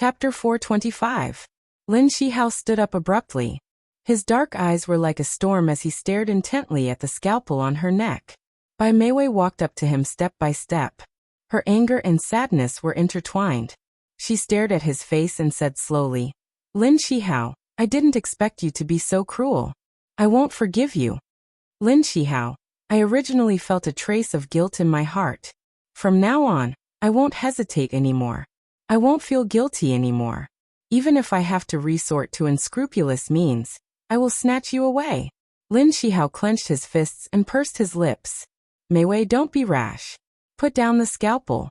Chapter 425. Lin Shihao stood up abruptly. His dark eyes were like a storm as he stared intently at the scalpel on her neck. Bai Meiwei walked up to him step by step. Her anger and sadness were intertwined. She stared at his face and said slowly, "Lin Shihao, I didn't expect you to be so cruel. I won't forgive you. Lin Shihao, I originally felt a trace of guilt in my heart. From now on, I won't hesitate anymore. I won't feel guilty anymore. Even if I have to resort to unscrupulous means, I will snatch you away." Lin Shihao clenched his fists and pursed his lips. "Meiwei, don't be rash. Put down the scalpel."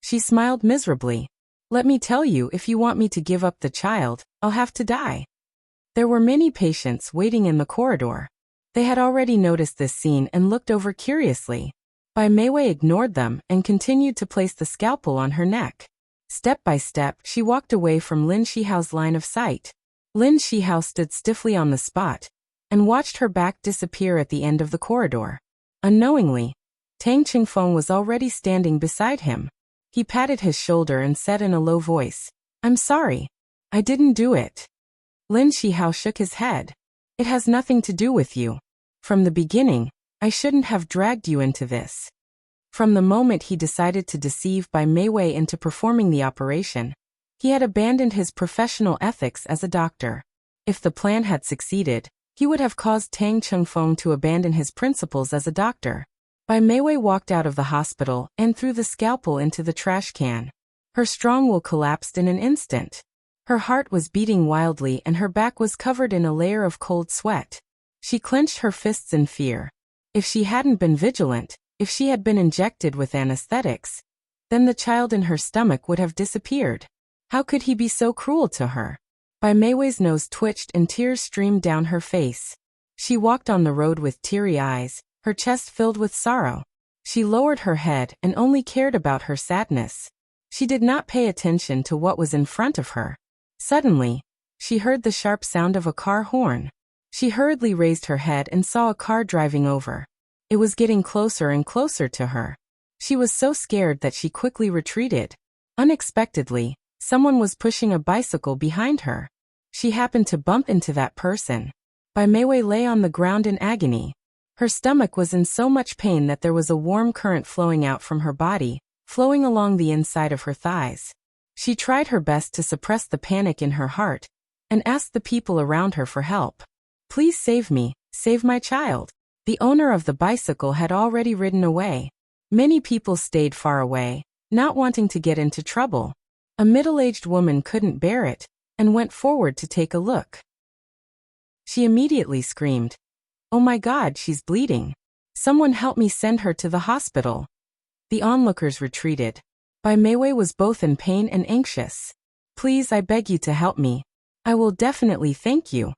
She smiled miserably. "Let me tell you, if you want me to give up the child, I'll have to die." There were many patients waiting in the corridor. They had already noticed this scene and looked over curiously. Bai Meiwei ignored them and continued to place the scalpel on her neck. Step by step, she walked away from Lin Shihao's line of sight. Lin Shihao stood stiffly on the spot and watched her back disappear at the end of the corridor. Unknowingly, Tang Qingfeng was already standing beside him. He patted his shoulder and said in a low voice, "I'm sorry. I didn't do it." Lin Shihao shook his head. "It has nothing to do with you. From the beginning, I shouldn't have dragged you into this." From the moment he decided to deceive Bai Meiwei into performing the operation, he had abandoned his professional ethics as a doctor. If the plan had succeeded, he would have caused Tang Qingfeng to abandon his principles as a doctor. Bai Meiwei walked out of the hospital and threw the scalpel into the trash can. Her strong will collapsed in an instant. Her heart was beating wildly and her back was covered in a layer of cold sweat. She clenched her fists in fear. If she hadn't been vigilant, if she had been injected with anesthetics, then the child in her stomach would have disappeared. How could he be so cruel to her? Bai Meiwei's nose twitched and tears streamed down her face. She walked on the road with teary eyes, her chest filled with sorrow. She lowered her head and only cared about her sadness. She did not pay attention to what was in front of her. Suddenly, she heard the sharp sound of a car horn. She hurriedly raised her head and saw a car driving over. It was getting closer and closer to her. She was so scared that she quickly retreated. Unexpectedly, someone was pushing a bicycle behind her. She happened to bump into that person. Bai Meiwei lay on the ground in agony. Her stomach was in so much pain that there was a warm current flowing out from her body, flowing along the inside of her thighs. She tried her best to suppress the panic in her heart, and asked the people around her for help. "Please save me, save my child." The owner of the bicycle had already ridden away. Many people stayed far away, not wanting to get into trouble. A middle-aged woman couldn't bear it, and went forward to take a look. She immediately screamed, "Oh my God, she's bleeding. Someone help me send her to the hospital." The onlookers retreated. Bai Meiwei was both in pain and anxious. "Please, I beg you to help me. I will definitely thank you."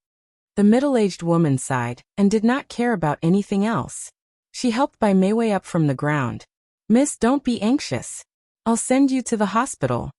The middle-aged woman sighed, and did not care about anything else. She helped Bai Meiwei up from the ground. "Miss, don't be anxious. I'll send you to the hospital."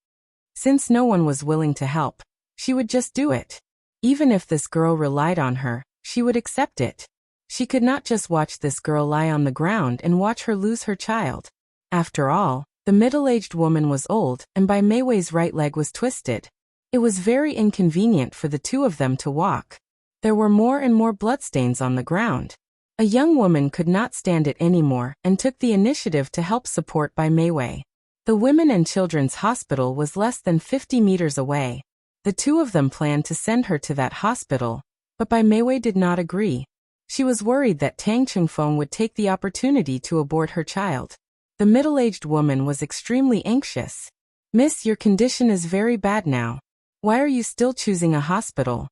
Since no one was willing to help, she would just do it. Even if this girl relied on her, she would accept it. She could not just watch this girl lie on the ground and watch her lose her child. After all, the middle-aged woman was old, and Bai Meiwei's right leg was twisted. It was very inconvenient for the two of them to walk. There were more and more bloodstains on the ground. A young woman could not stand it anymore and took the initiative to help support Bai Meiwei. The Women and Children's Hospital was less than 50 meters away. The two of them planned to send her to that hospital, but Bai Meiwei did not agree. She was worried that Tang Qingfeng would take the opportunity to abort her child. The middle-aged woman was extremely anxious. "Miss, your condition is very bad now. Why are you still choosing a hospital?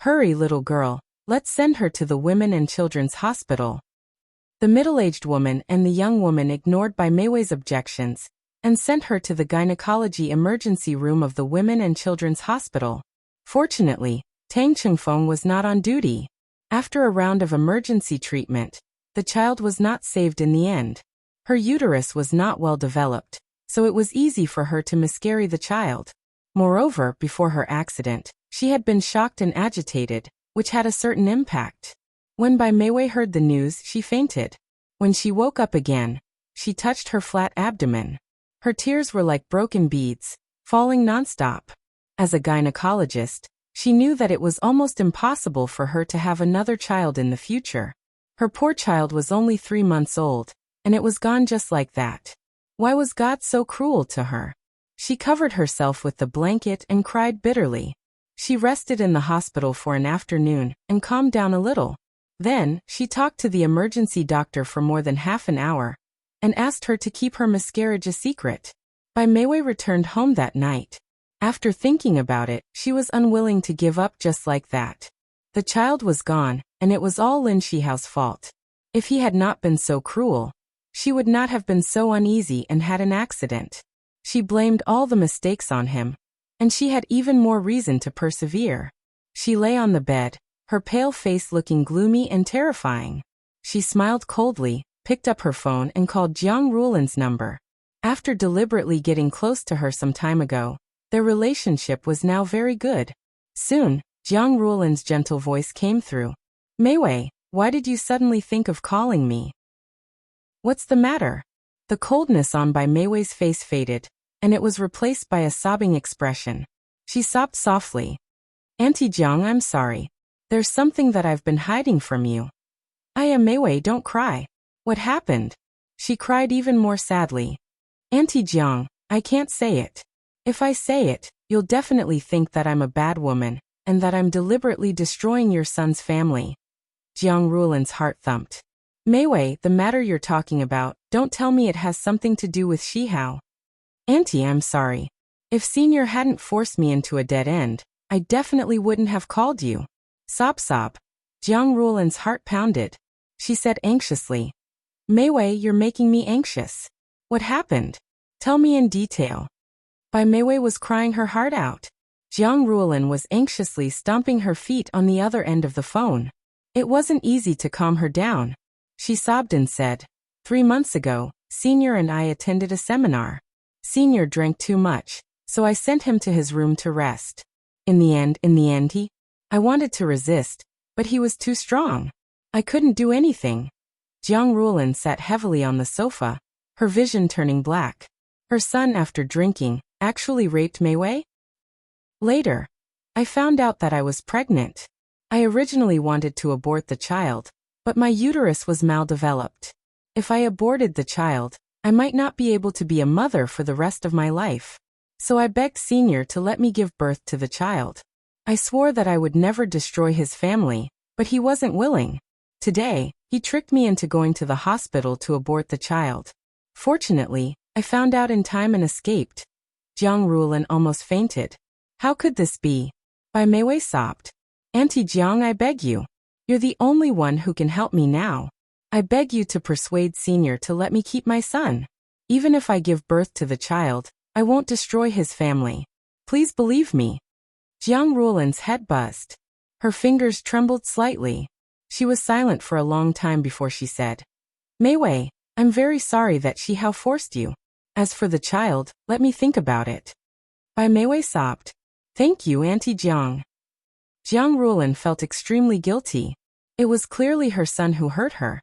Hurry, little girl, let's send her to the Women and Children's Hospital." The middle-aged woman and the young woman ignored Bai Meiwei's objections and sent her to the gynecology emergency room of the Women and Children's Hospital. Fortunately, Tang Qingfeng was not on duty. After a round of emergency treatment, the child was not saved in the end. Her uterus was not well developed, so it was easy for her to miscarry the child. Moreover, before her accident, she had been shocked and agitated, which had a certain impact. When Bai Meiwei heard the news, she fainted. When she woke up again, she touched her flat abdomen. Her tears were like broken beads, falling nonstop. As a gynecologist, she knew that it was almost impossible for her to have another child in the future. Her poor child was only 3 months old, and it was gone just like that. Why was God so cruel to her? She covered herself with the blanket and cried bitterly. She rested in the hospital for an afternoon and calmed down a little. Then, she talked to the emergency doctor for more than half an hour and asked her to keep her miscarriage a secret. Bai Meiwei returned home that night. After thinking about it, she was unwilling to give up just like that. The child was gone, and it was all Lin Shihao's fault. If he had not been so cruel, she would not have been so uneasy and had an accident. She blamed all the mistakes on him, and she had even more reason to persevere. She lay on the bed, her pale face looking gloomy and terrifying. She smiled coldly, picked up her phone and called Jiang Ruolin's number. After deliberately getting close to her some time ago, their relationship was now very good. Soon, Jiang Ruolin's gentle voice came through. Meiwei, why did you suddenly think of calling me? What's the matter? The coldness on Bai Meiwei's face faded, and it was replaced by a sobbing expression. She sobbed softly. Auntie Jiang, I'm sorry. There's something that I've been hiding from you. I am Meiwei, don't cry. What happened? She cried even more sadly. Auntie Jiang, I can't say it. If I say it, you'll definitely think that I'm a bad woman, and that I'm deliberately destroying your son's family. Jiang Ruolin's heart thumped. Meiwei, the matter you're talking about, don't tell me it has something to do with Shihao. Auntie, I'm sorry. If Senior hadn't forced me into a dead end, I definitely wouldn't have called you. Sob sob. Jiang Ruolin's heart pounded. She said anxiously. Meiwei, you're making me anxious. What happened? Tell me in detail. Bai Meiwei was crying her heart out. Jiang Ruolin was anxiously stomping her feet on the other end of the phone. It wasn't easy to calm her down. She sobbed and said, 3 months ago, Senior and I attended a seminar. Senior drank too much, so I sent him to his room to rest. In the end, I wanted to resist, but he was too strong. I couldn't do anything. Jiang Ruolin sat heavily on the sofa, her vision turning black. Her son, after drinking, actually raped Meiwei? Later, I found out that I was pregnant. I originally wanted to abort the child, but my uterus was maldeveloped. If I aborted the child, I might not be able to be a mother for the rest of my life. So I begged Senior to let me give birth to the child. I swore that I would never destroy his family, but he wasn't willing. Today, he tricked me into going to the hospital to abort the child. Fortunately, I found out in time and escaped. Jiang Ruolin almost fainted. How could this be? Bai Meiwei sobbed. Auntie Jiang, I beg you. You're the only one who can help me now. I beg you to persuade Senior to let me keep my son. Even if I give birth to the child, I won't destroy his family. Please believe me. Jiang Ruolin's head buzzed. Her fingers trembled slightly. She was silent for a long time before she said, Meiwei, I'm very sorry that Shihao forced you. As for the child, let me think about it. Bai Meiwei sobbed. Thank you, Auntie Jiang. Jiang Ruolin felt extremely guilty. It was clearly her son who hurt her.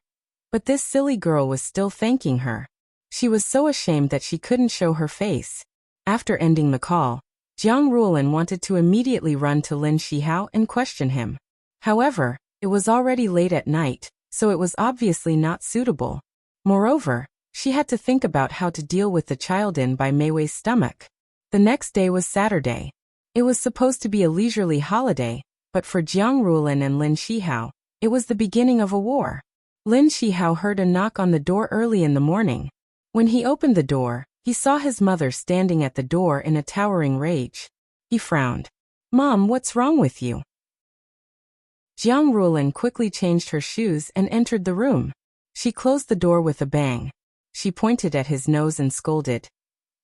But this silly girl was still thanking her. She was so ashamed that she couldn't show her face. After ending the call, Jiang Ruolin wanted to immediately run to Lin Shihao and question him. However, it was already late at night, so it was obviously not suitable. Moreover, she had to think about how to deal with the child in Bai Meiwei's stomach. The next day was Saturday. It was supposed to be a leisurely holiday, but for Jiang Ruolin and Lin Shihao, it was the beginning of a war. Lin Shihao heard a knock on the door early in the morning. When he opened the door, he saw his mother standing at the door in a towering rage. He frowned. Mom, what's wrong with you? Jiang Ruolin quickly changed her shoes and entered the room. She closed the door with a bang. She pointed at his nose and scolded.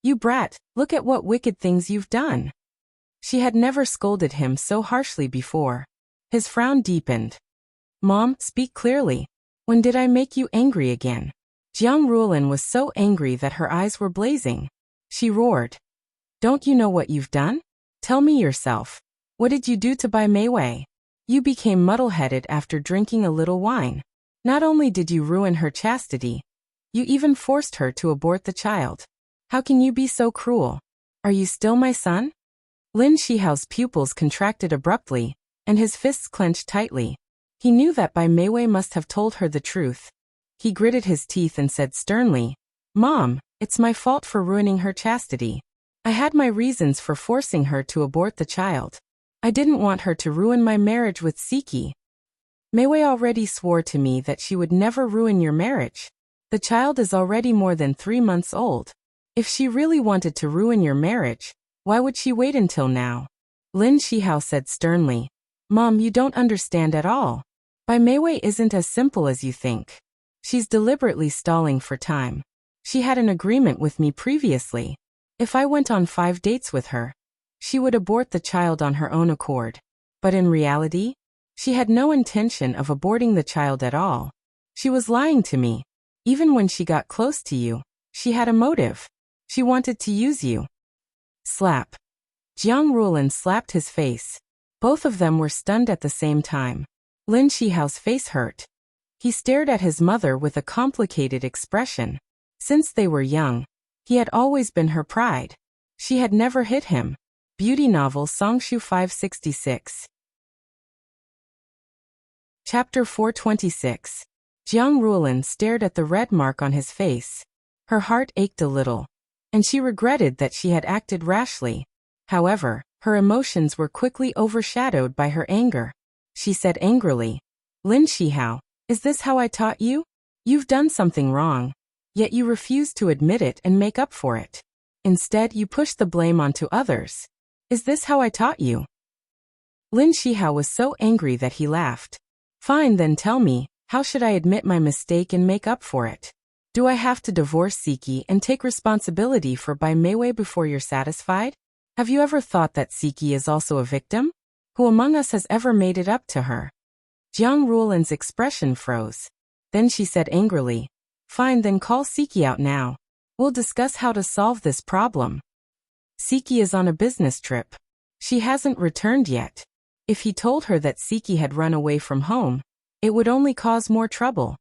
You brat, look at what wicked things you've done. She had never scolded him so harshly before. His frown deepened. Mom, speak clearly. When did I make you angry again? Jiang Ruolin was so angry that her eyes were blazing. She roared. Don't you know what you've done? Tell me yourself. What did you do to Bai Meiwei? You became muddle-headed after drinking a little wine. Not only did you ruin her chastity, you even forced her to abort the child. How can you be so cruel? Are you still my son? Lin Shihao's pupils contracted abruptly, and his fists clenched tightly. He knew that Bai Meiwei must have told her the truth. He gritted his teeth and said sternly, "Mom, it's my fault for ruining her chastity. I had my reasons for forcing her to abort the child. I didn't want her to ruin my marriage with Siki. Meiwei already swore to me that she would never ruin your marriage. The child is already more than 3 months old. If she really wanted to ruin your marriage, why would she wait until now?" Lin Shihao said sternly, "Mom, you don't understand at all. Bai Meiwei isn't as simple as you think. She's deliberately stalling for time. She had an agreement with me previously. If I went on 5 dates with her, she would abort the child on her own accord. But in reality, she had no intention of aborting the child at all. She was lying to me. Even when she got close to you, she had a motive. She wanted to use you." Slap. Jiang Ruolin slapped his face. Both of them were stunned at the same time. Lin Shihao's face hurt. He stared at his mother with a complicated expression. Since they were young, he had always been her pride. She had never hit him. Beauty novel Songshu 566. Chapter 426. Jiang Ruolin stared at the red mark on his face. Her heart ached a little, and she regretted that she had acted rashly. However, her emotions were quickly overshadowed by her anger. She said angrily, "Lin Shihao, is this how I taught you? You've done something wrong, yet you refuse to admit it and make up for it. Instead, you push the blame onto others. Is this how I taught you?" Lin Shihao was so angry that he laughed. "Fine, then tell me, how should I admit my mistake and make up for it? Do I have to divorce Siki and take responsibility for Bai Meiwei before you're satisfied? Have you ever thought that Siki is also a victim? Who among us has ever made it up to her?" Jiang Ruolin's expression froze. Then she said angrily, "Fine, then call Siki out now. We'll discuss how to solve this problem." Siki is on a business trip. She hasn't returned yet. If he told her that Siki had run away from home, it would only cause more trouble.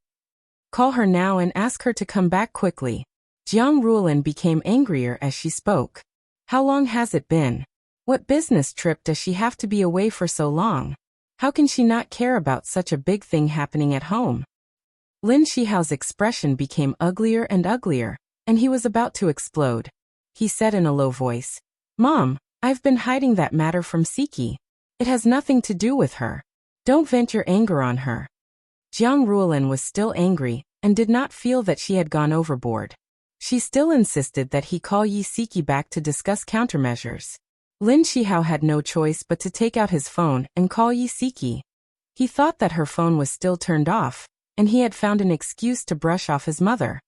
Call her now and ask her to come back quickly. Jiang Ruolin became angrier as she spoke. How long has it been? What business trip does she have to be away for so long? How can she not care about such a big thing happening at home? Lin Shihao's expression became uglier and uglier, and he was about to explode. He said in a low voice, "Mom, I've been hiding that matter from Siki. It has nothing to do with her. Don't vent your anger on her." Jiang Ruolin was still angry, and did not feel that she had gone overboard. She still insisted that he call Yi Siki back to discuss countermeasures. Lin Shihao had no choice but to take out his phone and call Yi Siki. He thought that her phone was still turned off, and he had found an excuse to brush off his mother.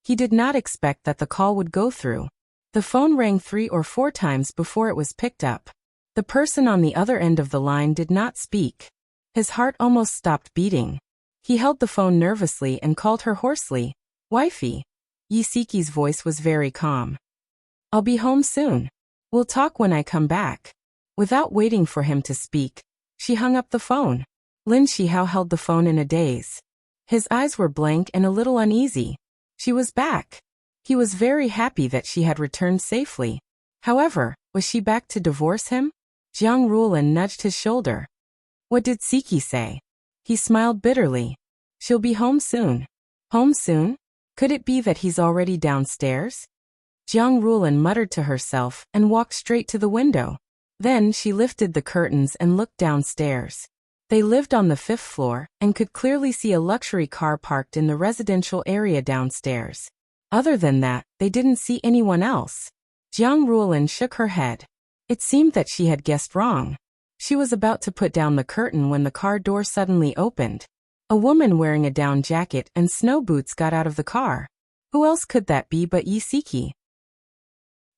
He did not expect that the call would go through. The phone rang 3 or 4 times before it was picked up. The person on the other end of the line did not speak. His heart almost stopped beating. He held the phone nervously and called her hoarsely, "Wifey." Yi Siki's voice was very calm. "I'll be home soon. We'll talk when I come back." Without waiting for him to speak, she hung up the phone. Lin Shihao held the phone in a daze. His eyes were blank and a little uneasy. She was back. He was very happy that she had returned safely. However, was she back to divorce him? Jiang Ruolin nudged his shoulder. "What did Siki say?" He smiled bitterly. "She'll be home soon." Home soon? Could it be that he's already downstairs? Jiang Ruolin muttered to herself and walked straight to the window. Then she lifted the curtains and looked downstairs. They lived on the 5th floor and could clearly see a luxury car parked in the residential area downstairs. Other than that, they didn't see anyone else. Jiang Ruolin shook her head. It seemed that she had guessed wrong. She was about to put down the curtain when the car door suddenly opened. A woman wearing a down jacket and snow boots got out of the car. Who else could that be but Yi Siki?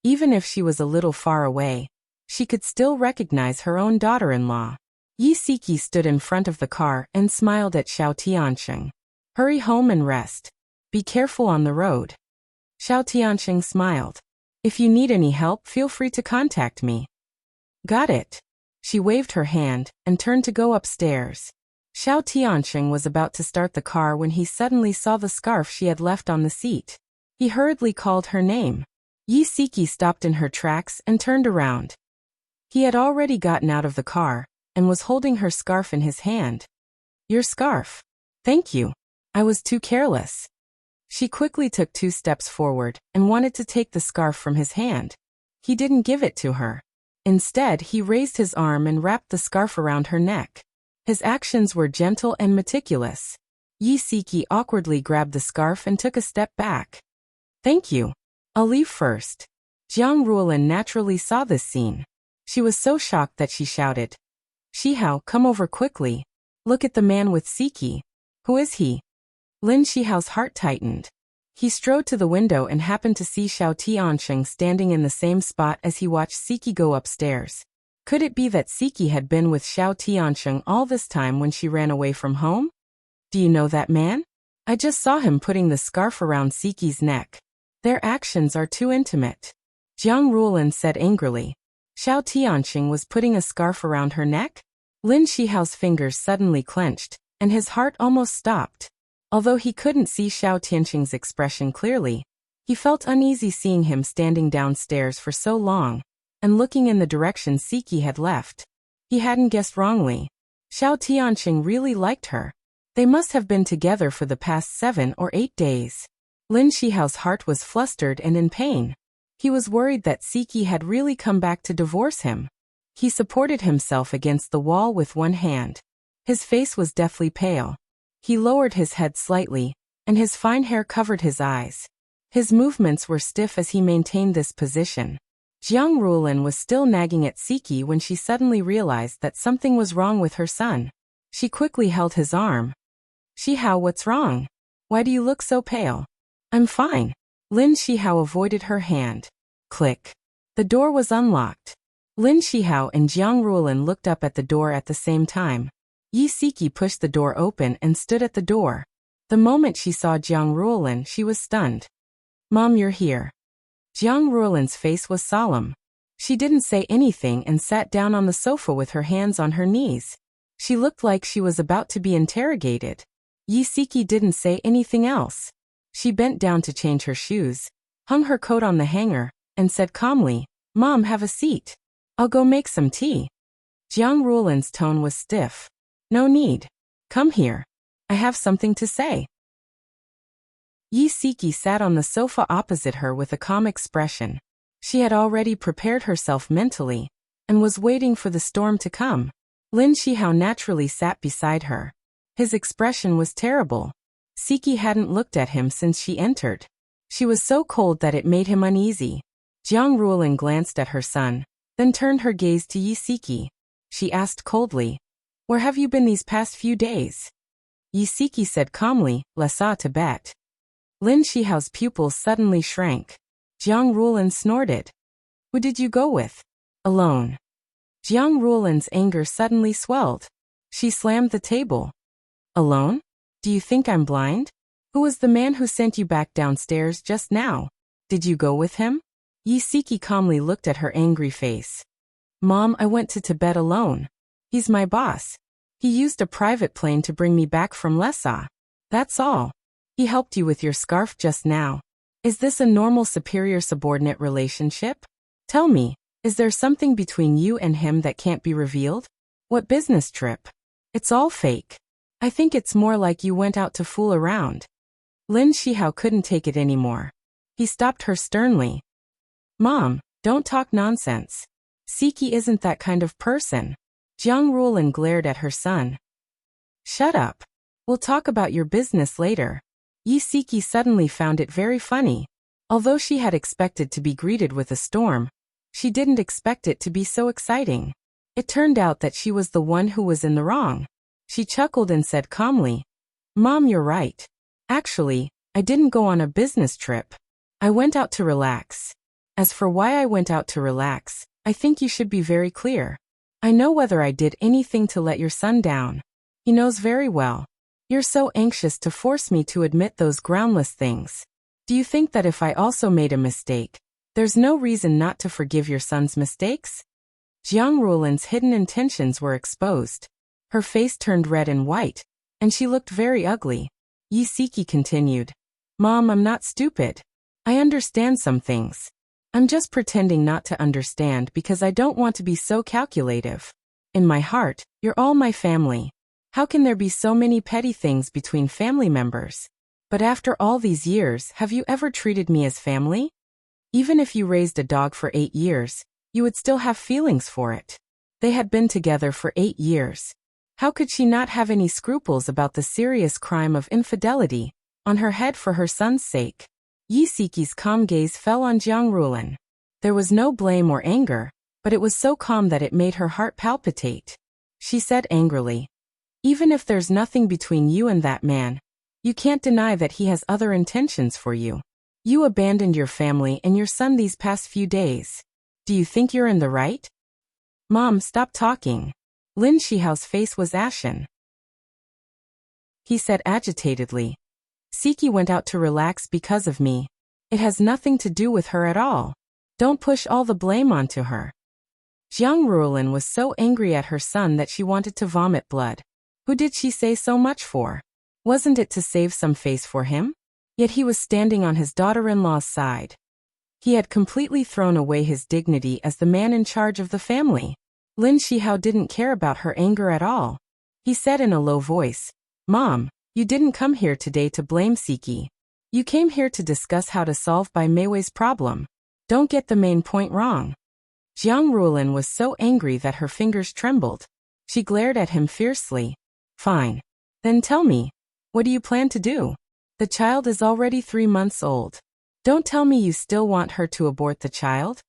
Even if she was a little far away, she could still recognize her own daughter-in-law. Yi Siki stood in front of the car and smiled at Xiao Tiansheng. "Hurry home and rest. Be careful on the road." Xiao Tiansheng smiled. "If you need any help, feel free to contact me." "Got it." She waved her hand and turned to go upstairs. Xiao Tiansheng was about to start the car when he suddenly saw the scarf she had left on the seat. He hurriedly called her name. Yi Siki stopped in her tracks and turned around. He had already gotten out of the car and was holding her scarf in his hand. Your scarf. Thank you. I was too careless. She quickly took 2 steps forward and wanted to take the scarf from his hand. He didn't give it to her. Instead, he raised his arm and wrapped the scarf around her neck. His actions were gentle and meticulous. Yi Siki awkwardly grabbed the scarf and took a step back. Thank you. I'll leave first. Jiang Ruolin naturally saw this scene. She was so shocked that she shouted, Shihao, come over quickly. Look at the man with Siki. Who is he? Lin Shihao's heart tightened. He strode to the window and happened to see Xiao Tiansheng standing in the same spot as he watched Siki go upstairs. Could it be that Siki had been with Xiao Tiansheng all this time when she ran away from home? Do you know that man? I just saw him putting the scarf around Siki's neck. Their actions are too intimate. Jiang Ruolin said angrily. Xiao Tiansheng was putting a scarf around her neck? Lin Shihao's fingers suddenly clenched, and his heart almost stopped. Although he couldn't see Xiao Tiansheng's expression clearly, he felt uneasy seeing him standing downstairs for so long and looking in the direction Siki had left. He hadn't guessed wrongly. Xiao Tiansheng really liked her. They must have been together for the past 7 or 8 days. Lin Shihao's heart was flustered and in pain. He was worried that Siki had really come back to divorce him. He supported himself against the wall with one hand. His face was deathly pale. He lowered his head slightly, and his fine hair covered his eyes. His movements were stiff as he maintained this position. Jiang Ruolin was still nagging at Siki when she suddenly realized that something was wrong with her son. She quickly held his arm. Shihao, what's wrong? Why do you look so pale? I'm fine. Lin Shihao avoided her hand. Click. The door was unlocked. Lin Shihao and Jiang Ruolin looked up at the door at the same time. Yi Siki pushed the door open and stood at the door. The moment she saw Jiang Ruolin, she was stunned. Mom, you're here. Jiang Ruolin's face was solemn. She didn't say anything and sat down on the sofa with her hands on her knees. She looked like she was about to be interrogated. Yi Siki didn't say anything else. She bent down to change her shoes, hung her coat on the hanger, and said calmly, Mom, have a seat. I'll go make some tea. Jiang Ruolin's tone was stiff. No need. Come here. I have something to say. Yi Siki sat on the sofa opposite her with a calm expression. She had already prepared herself mentally and was waiting for the storm to come. Lin Shihao naturally sat beside her. His expression was terrible. Siki hadn't looked at him since she entered. She was so cold that it made him uneasy. Jiang Ruolin glanced at her son, then turned her gaze to Yi Siki. She asked coldly, Where have you been these past few days? Yi Siki said calmly, Lhasa, Tibet. Lin Shihao's pupils suddenly shrank. Jiang Ruolin snorted. Who did you go with? Alone. Jiang Ruolin's anger suddenly swelled. She slammed the table. Alone? Do you think I'm blind? Who was the man who sent you back downstairs just now? Did you go with him? Yi Siki calmly looked at her angry face. Mom, I went to Tibet alone. He's my boss. He used a private plane to bring me back from Lhasa. That's all. He helped you with your scarf just now. Is this a normal superior-subordinate relationship? Tell me, is there something between you and him that can't be revealed? What business trip? It's all fake. I think it's more like you went out to fool around. Lin Shihao couldn't take it anymore. He stopped her sternly. Mom, don't talk nonsense. Siki isn't that kind of person. Jiang Ruolin glared at her son. Shut up. We'll talk about your business later. Yi Siki suddenly found it very funny. Although she had expected to be greeted with a storm, she didn't expect it to be so exciting. It turned out that she was the one who was in the wrong. She chuckled and said calmly, Mom, you're right. Actually, I didn't go on a business trip. I went out to relax. As for why I went out to relax, I think you should be very clear. I know whether I did anything to let your son down. He knows very well. You're so anxious to force me to admit those groundless things. Do you think that if I also made a mistake, there's no reason not to forgive your son's mistakes? Jiang Ruolin's hidden intentions were exposed. Her face turned red and white, and she looked very ugly. Yi Siki continued, Mom, I'm not stupid. I understand some things. I'm just pretending not to understand because I don't want to be so calculative. In my heart, you're all my family. How can there be so many petty things between family members? But after all these years, have you ever treated me as family? Even if you raised a dog for 8 years, you would still have feelings for it. They had been together for 8 years. How could she not have any scruples about the serious crime of infidelity on her head for her son's sake? Yi Siki's calm gaze fell on Jiang Rulan. There was no blame or anger, but it was so calm that it made her heart palpitate. She said angrily, "Even if there's nothing between you and that man, you can't deny that he has other intentions for you. You abandoned your family and your son these past few days. Do you think you're in the right?" "Mom, stop talking." Lin Shihao's face was ashen. He said agitatedly, "Siki went out to relax because of me. It has nothing to do with her at all. Don't push all the blame onto her." Jiang Ruolin was so angry at her son that she wanted to vomit blood. Who did she say so much for? Wasn't it to save some face for him? Yet he was standing on his daughter-in-law's side. He had completely thrown away his dignity as the man in charge of the family. Lin Shihao didn't care about her anger at all. He said in a low voice, "Mom, you didn't come here today to blame Siki. You came here to discuss how to solve Bai Meiwei's problem. Don't get the main point wrong." Jiang Ruolin was so angry that her fingers trembled. She glared at him fiercely. "Fine. Then tell me, what do you plan to do? The child is already 3 months old. Don't tell me you still want her to abort the child?"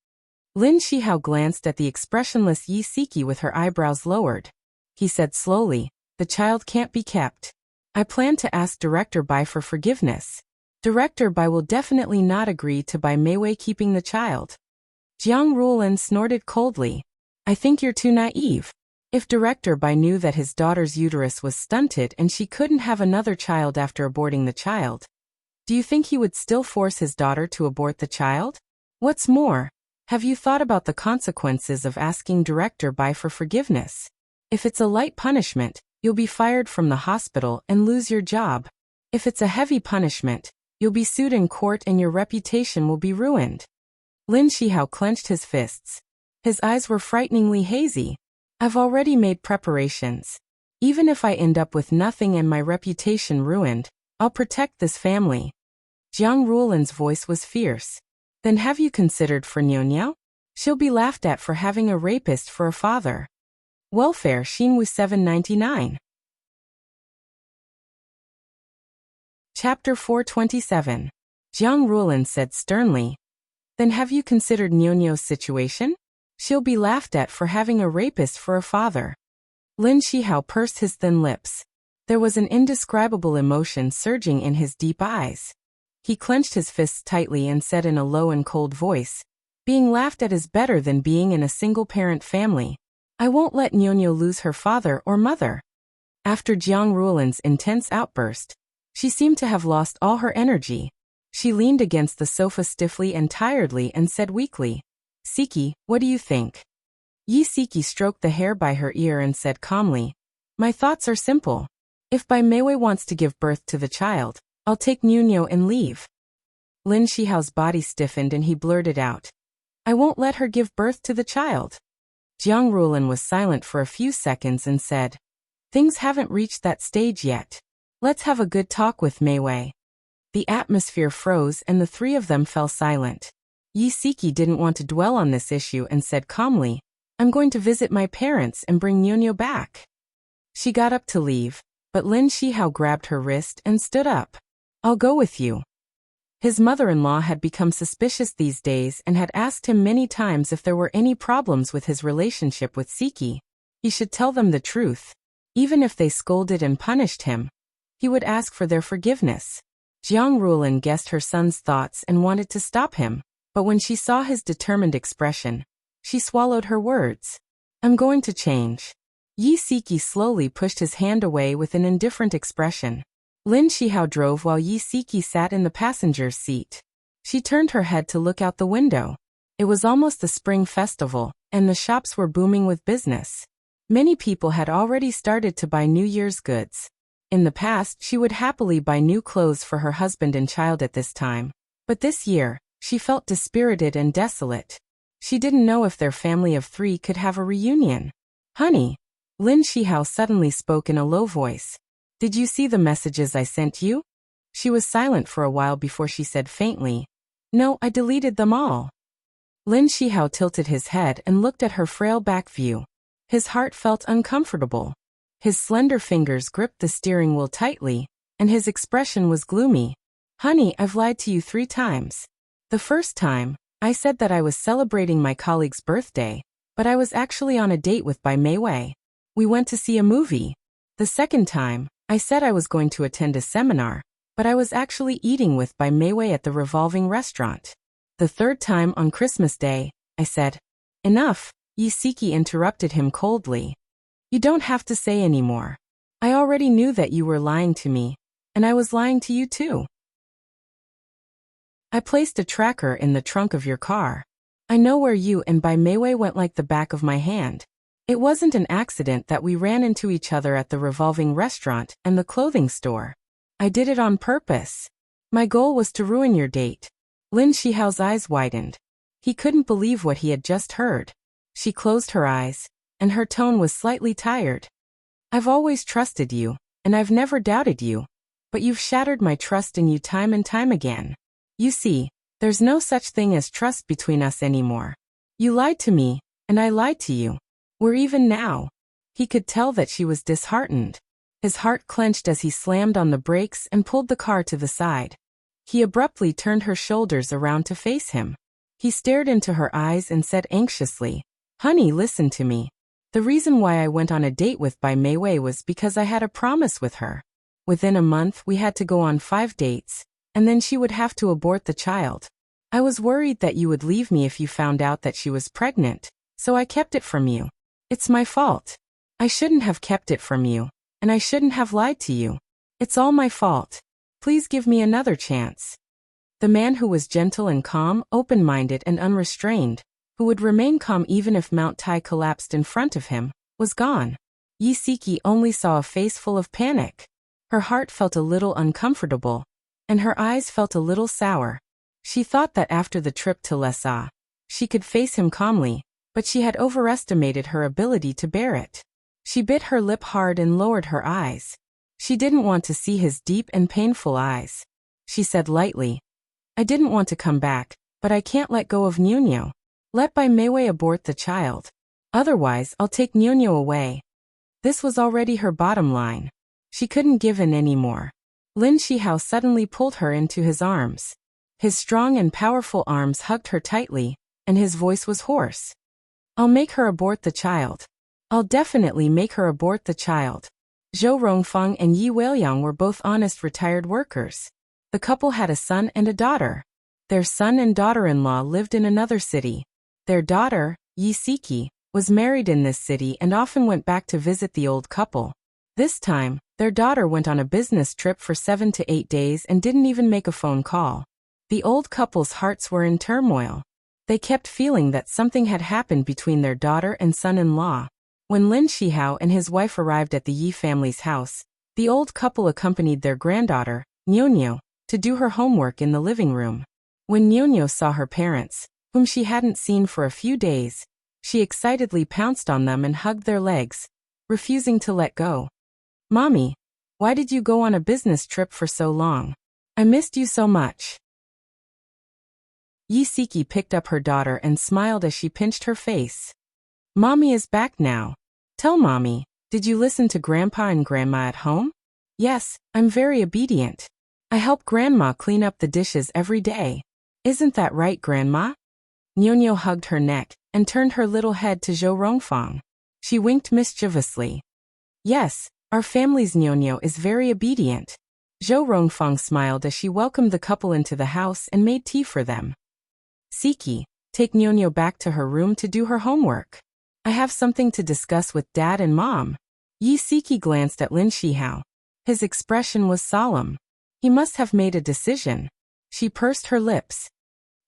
Lin Shihao glanced at the expressionless Yi Siki with her eyebrows lowered. He said slowly, "The child can't be kept. I plan to ask Director Bai for forgiveness. Director Bai will definitely not agree to Bai Meiwei keeping the child." Jiang Ruolin snorted coldly. "I think you're too naive. If Director Bai knew that his daughter's uterus was stunted and she couldn't have another child after aborting the child, do you think he would still force his daughter to abort the child? What's more, have you thought about the consequences of asking Director Bai for forgiveness? If it's a light punishment, you'll be fired from the hospital and lose your job. If it's a heavy punishment, you'll be sued in court and your reputation will be ruined." Lin Shihao clenched his fists. His eyes were frighteningly hazy. "I've already made preparations. Even if I end up with nothing and my reputation ruined, I'll protect this family." Jiang Ruolin's voice was fierce. "Then have you considered for Nyonya? She'll be laughed at for having a rapist for a father." Welfare Xinwu 799. Chapter 427. Jiang Ruolin said sternly, "Then have you considered Nyonyo's situation? She'll be laughed at for having a rapist for a father." Lin Shihao pursed his thin lips. There was an indescribable emotion surging in his deep eyes. He clenched his fists tightly and said in a low and cold voice, "Being laughed at is better than being in a single-parent family. I won't let Nyonyo lose her father or mother." After Jiang Ruolin's intense outburst, she seemed to have lost all her energy. She leaned against the sofa stiffly and tiredly and said weakly, "Siki, what do you think?" Yi Siki stroked the hair by her ear and said calmly, "My thoughts are simple. If Bai Meiwei wants to give birth to the child, I'll take Nyonyo and leave." Lin Shihao's body stiffened and he blurted out, "I won't let her give birth to the child." Jiang Ruolin was silent for a few seconds and said, "Things haven't reached that stage yet. Let's have a good talk with Meiwei." The atmosphere froze and the three of them fell silent. Yi Siki didn't want to dwell on this issue and said calmly, "I'm going to visit my parents and bring Nyonyo back." She got up to leave, but Lin Shihao grabbed her wrist and stood up. "I'll go with you." His mother-in-law had become suspicious these days and had asked him many times if there were any problems with his relationship with Siki. He should tell them the truth. Even if they scolded and punished him, he would ask for their forgiveness. Jiang Ruolin guessed her son's thoughts and wanted to stop him, but when she saw his determined expression, she swallowed her words. "I'm going to change." Yi Siki slowly pushed his hand away with an indifferent expression. Lin Shihao drove while Yi Siki sat in the passenger's seat. She turned her head to look out the window. It was almost the spring festival, and the shops were booming with business. Many people had already started to buy New Year's goods. In the past, she would happily buy new clothes for her husband and child at this time. But this year, She felt dispirited and desolate. She didn't know if their family of 3 could have a reunion. Honey, Lin Shihao suddenly spoke in a low voice. Did you see the messages I sent you? She was silent for a while before she said faintly, No, I deleted them all. Lin Shihao tilted his head and looked at her frail back view. His heart felt uncomfortable. His slender fingers gripped the steering wheel tightly, and his expression was gloomy. Honey, I've lied to you 3 times. The first time, I said that I was celebrating my colleague's birthday, but I was actually on a date with Bai Meiwei. We went to see a movie. The second time, I said I was going to attend a seminar, but I was actually eating with Bai Meiwei at the revolving restaurant. The third time on Christmas Day, I said, Enough, Yi Siki interrupted him coldly. You don't have to say any more. I already knew that you were lying to me, and I was lying to you too. I placed a tracker in the trunk of your car. I know where you and Bai Meiwei went like the back of my hand. It wasn't an accident that we ran into each other at the revolving restaurant and the clothing store. I did it on purpose. My goal was to ruin your date. Lin Shihao's eyes widened. He couldn't believe what he had just heard. She closed her eyes, and her tone was slightly tired. I've always trusted you, and I've never doubted you, but you've shattered my trust in you time and time again. You see, there's no such thing as trust between us anymore. You lied to me, and I lied to you. We're even now. He could tell that she was disheartened. His heart clenched as he slammed on the brakes and pulled the car to the side. He abruptly turned her shoulders around to face him. He stared into her eyes and said anxiously, Honey, listen to me. The reason why I went on a date with Bai Meiwei was because I had a promise with her. Within a month we had to go on 5 dates, and then she would have to abort the child. I was worried that you would leave me if you found out that she was pregnant, so I kept it from you. It's my fault. I shouldn't have kept it from you, and I shouldn't have lied to you. It's all my fault. Please give me another chance. The man who was gentle and calm, open-minded and unrestrained, who would remain calm even if Mount Tai collapsed in front of him, was gone. Yi Siki only saw a face full of panic. Her heart felt a little uncomfortable, and her eyes felt a little sour. She thought that after the trip to Lessa, she could face him calmly, but she had overestimated her ability to bear it. She bit her lip hard and lowered her eyes. She didn't want to see his deep and painful eyes. She said lightly, I didn't want to come back, but I can't let go of Nuno. Let Bai Meiwei abort the child. Otherwise, I'll take Nuno away. This was already her bottom line. She couldn't give in anymore. Lin Shihao suddenly pulled her into his arms. His strong and powerful arms hugged her tightly, and his voice was hoarse. I'll make her abort the child. I'll definitely make her abort the child. Zhou Rongfang and Yi Weiliang were both honest retired workers. The couple had a son and a daughter. Their son and daughter-in-law lived in another city. Their daughter, Yi Siki, was married in this city and often went back to visit the old couple. This time, their daughter went on a business trip for 7 to 8 days and didn't even make a phone call. The old couple's hearts were in turmoil. They kept feeling that something had happened between their daughter and son-in-law. When Lin Shihao and his wife arrived at the Yi family's house, the old couple accompanied their granddaughter, Nuno, to do her homework in the living room. When Nuno saw her parents, whom she hadn't seen for a few days, she excitedly pounced on them and hugged their legs, refusing to let go. Mommy, why did you go on a business trip for so long? I missed you so much. Yi Siki picked up her daughter and smiled as she pinched her face. Mommy is back now. Tell Mommy, did you listen to Grandpa and Grandma at home? Yes, I'm very obedient. I help Grandma clean up the dishes every day. Isn't that right, Grandma? Nuno hugged her neck and turned her little head to Zhou Rongfang. She winked mischievously. Yes, our family's Nuno is very obedient. Zhou Rongfang smiled as she welcomed the couple into the house and made tea for them. Siki, take Nuno back to her room to do her homework. I have something to discuss with Dad and Mom. Yi Siki glanced at Lin Shihao. His expression was solemn. He must have made a decision. She pursed her lips.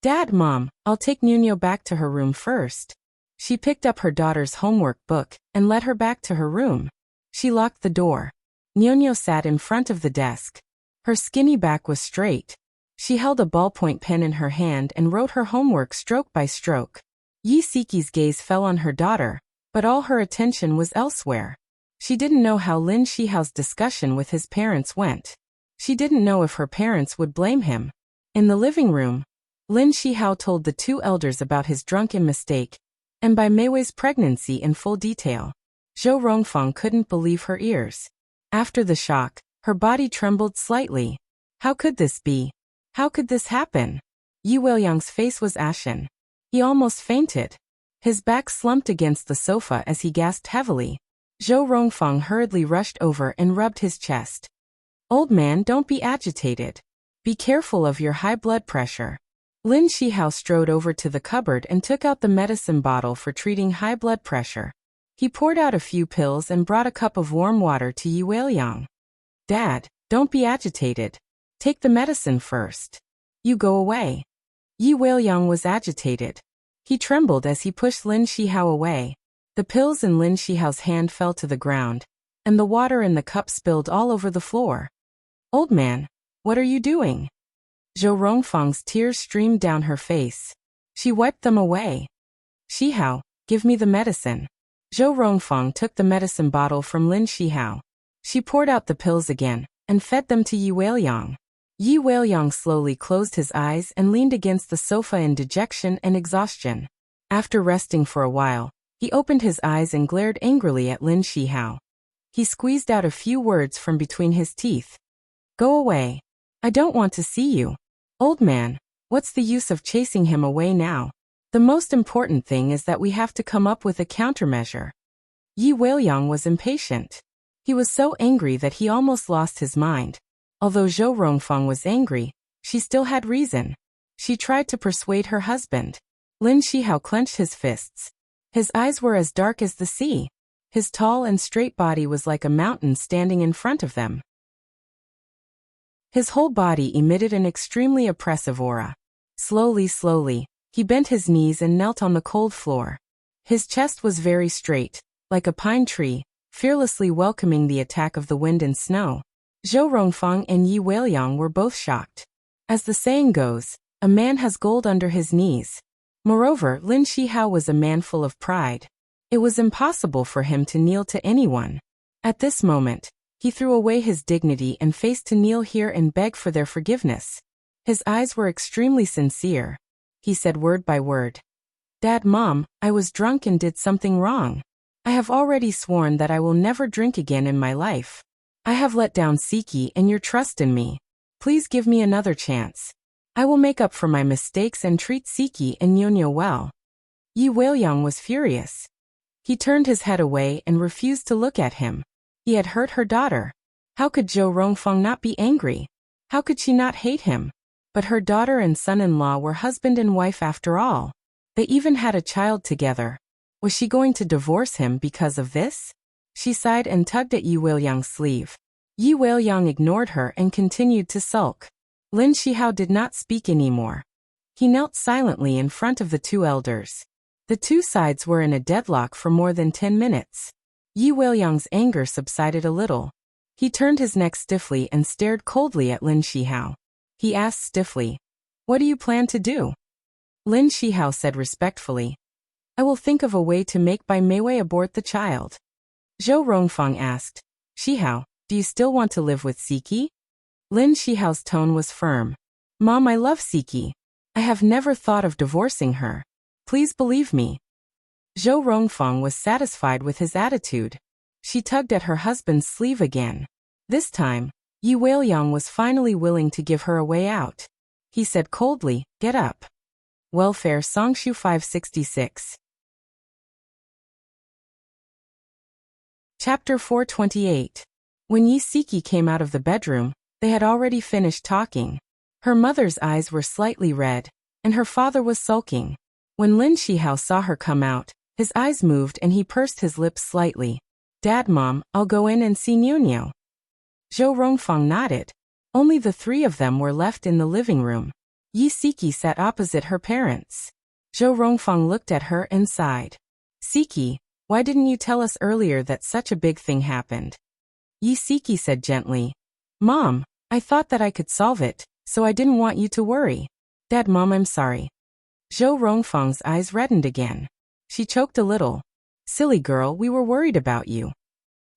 Dad, Mom, I'll take Nuno back to her room first. She picked up her daughter's homework book and led her back to her room. She locked the door. Nuno sat in front of the desk. Her skinny back was straight. She held a ballpoint pen in her hand and wrote her homework stroke by stroke. Yi Siki's gaze fell on her daughter, but all her attention was elsewhere. She didn't know how Lin Shihao's discussion with his parents went. She didn't know if her parents would blame him. In the living room, Lin Shihao told the two elders about his drunken mistake, and by Meiwei's pregnancy in full detail. Zhou Rongfang couldn't believe her ears. After the shock, her body trembled slightly. How could this be? How could this happen? Yi Weiliang's face was ashen. He almost fainted. His back slumped against the sofa as he gasped heavily. Zhou Rongfang hurriedly rushed over and rubbed his chest. "Old man, don't be agitated. Be careful of your high blood pressure." Lin Shihao strode over to the cupboard and took out the medicine bottle for treating high blood pressure. He poured out a few pills and brought a cup of warm water to Yi Weiliang. "Dad, don't be agitated. Take the medicine first. You go away." Yi Weiliang was agitated. He trembled as he pushed Lin Shihao away. The pills in Lin Shihao's hand fell to the ground, and the water in the cup spilled all over the floor. "Old man, what are you doing?" Zhou Rongfang's tears streamed down her face. She wiped them away. "Shihao, give me the medicine." Zhou Rongfang took the medicine bottle from Lin Shihao. She poured out the pills again, and fed them to Yi Weiliang. Yi Weiliang slowly closed his eyes and leaned against the sofa in dejection and exhaustion. After resting for a while, he opened his eyes and glared angrily at Lin Shihao. He squeezed out a few words from between his teeth. "Go away. I don't want to see you. Old man, what's the use of chasing him away now? The most important thing is that we have to come up with a countermeasure." Yi Weiliang was impatient. He was so angry that he almost lost his mind. Although Zhou Rongfang was angry, she still had reason. She tried to persuade her husband. Lin Shihao clenched his fists. His eyes were as dark as the sea. His tall and straight body was like a mountain standing in front of them. His whole body emitted an extremely oppressive aura. Slowly, he bent his knees and knelt on the cold floor. His chest was very straight, like a pine tree, fearlessly welcoming the attack of the wind and snow. Zhou Rongfang and Yi Weiliang were both shocked. As the saying goes, a man has gold under his knees. Moreover, Lin Shihao was a man full of pride. It was impossible for him to kneel to anyone. At this moment, he threw away his dignity and faced to kneel here and beg for their forgiveness. His eyes were extremely sincere. He said word by word, "Dad, Mom, I was drunk and did something wrong. I have already sworn that I will never drink again in my life. I have let down Siki and your trust in me. Please give me another chance. I will make up for my mistakes and treat Siki and Nyonya well." Yi Weiliang was furious. He turned his head away and refused to look at him. He had hurt her daughter. How could Zhou Rongfang not be angry? How could she not hate him? But her daughter and son-in-law were husband and wife after all. They even had a child together. Was she going to divorce him because of this? She sighed and tugged at Yi Weiliang's sleeve. Yi Weiliang ignored her and continued to sulk. Lin Shihao did not speak anymore. He knelt silently in front of the two elders. The two sides were in a deadlock for more than 10 minutes. Yi Weiliang's anger subsided a little. He turned his neck stiffly and stared coldly at Lin Shihao. He asked stiffly, "What do you plan to do?" Lin Shihao said respectfully, "I will think of a way to make Bai Meiwei abort the child." Zhou Rongfang asked, "Shihao, do you still want to live with Siki?" Lin Shihao's tone was firm. "Mom, I love Siki. I have never thought of divorcing her. Please believe me." Zhou Rongfang was satisfied with his attitude. She tugged at her husband's sleeve again. This time, Yi Weiliang was finally willing to give her a way out. He said coldly, "Get up." Welfare Songshu 566. Chapter 428. When Yi Siki came out of the bedroom, they had already finished talking. Her mother's eyes were slightly red, and her father was sulking. When Lin Shihao saw her come out, his eyes moved and he pursed his lips slightly. "Dad, Mom, I'll go in and see Nyonya." Zhou Rongfang nodded. Only the three of them were left in the living room. Yi Siki sat opposite her parents. Zhou Rongfang looked at her and sighed. "Siki, why didn't you tell us earlier that such a big thing happened?" Yi Siki said gently, "Mom, I thought that I could solve it. so I didn't want you to worry. Dad, Mom, I'm sorry. Zhou Rongfeng's eyes reddened again. She choked a little. Silly girl, we were worried about you.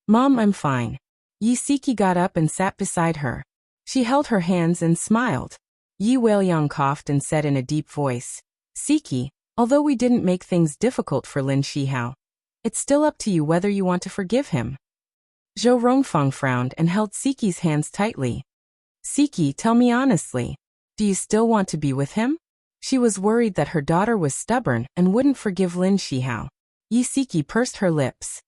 Mom, I'm fine. Yi Siki got up and sat beside her. She held her hands and smiled. Yi Weiliang coughed and said in a deep voice, Siki, although we didn't make things difficult for Lin Shihao, it's still up to you whether you want to forgive him. Zhou Rongfeng frowned and held Siki's hands tightly. Siki, tell me honestly, do you still want to be with him? She was worried that her daughter was stubborn and wouldn't forgive Lin Shihao. Yi Siki pursed her lips.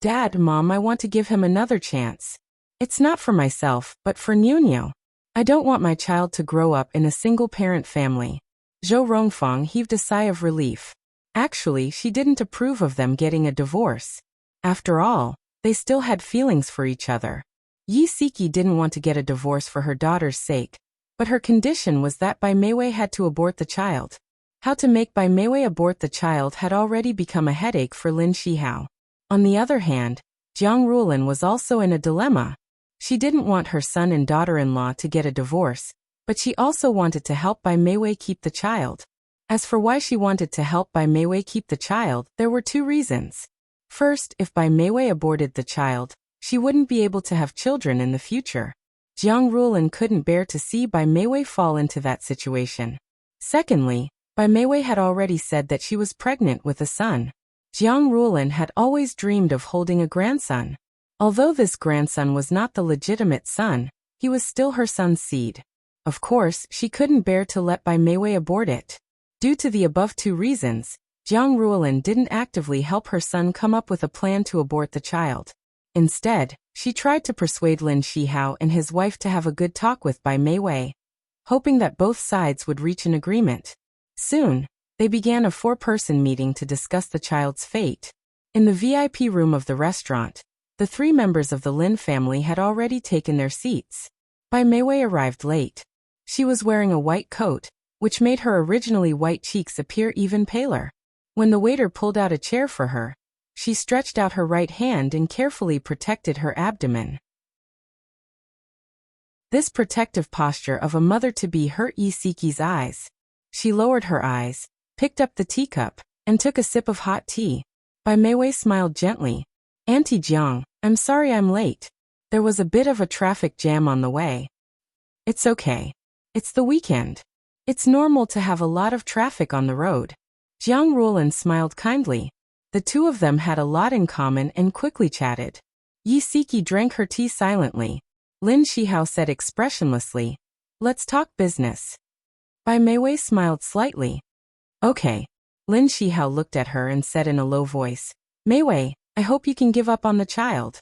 Dad, Mom, I want to give him another chance. It's not for myself, but for Nuno. I don't want my child to grow up in a single-parent family. Zhou Rongfeng heaved a sigh of relief. Actually, she didn't approve of them getting a divorce. After all, they still had feelings for each other. Yi Siki didn't want to get a divorce for her daughter's sake, but her condition was that Bai Meiwei had to abort the child. How to make Bai Meiwei abort the child had already become a headache for Lin Shihao. On the other hand, Jiang Rulin was also in a dilemma. She didn't want her son and daughter-in-law to get a divorce, but she also wanted to help Bai Meiwei keep the child. As for why she wanted to help Bai Meiwei keep the child, there were two reasons. First, if Bai Meiwei aborted the child, she wouldn't be able to have children in the future. Jiang Rulin couldn't bear to see Bai Meiwei fall into that situation. Secondly, Bai Meiwei had already said that she was pregnant with a son. Jiang Rulin had always dreamed of holding a grandson. Although this grandson was not the legitimate son, he was still her son's seed. Of course, she couldn't bear to let Bai Meiwei abort it. Due to the above two reasons, Jiang Rulin didn't actively help her son come up with a plan to abort the child. Instead, she tried to persuade Lin Shihao and his wife to have a good talk with Bai Meiwei, hoping that both sides would reach an agreement. Soon, they began a 4-person meeting to discuss the child's fate. In the VIP room of the restaurant, the 3 members of the Lin family had already taken their seats. Bai Meiwei arrived late. She was wearing a white coat, which made her originally white cheeks appear even paler. When the waiter pulled out a chair for her, she stretched out her right hand and carefully protected her abdomen. This protective posture of a mother-to-be hurt Yi Siki's eyes. She lowered her eyes, picked up the teacup, and took a sip of hot tea. Bai Meiwei smiled gently. Auntie Jiang, I'm sorry I'm late. There was a bit of a traffic jam on the way. It's okay. It's the weekend. It's normal to have a lot of traffic on the road. Jiang Rulin smiled kindly. The two of them had a lot in common and quickly chatted. Yi Siki drank her tea silently. Lin Shihao said expressionlessly, Let's talk business. Bai Meiwei smiled slightly. Okay. Lin Shihao looked at her and said in a low voice, Meiwei, I hope you can give up on the child.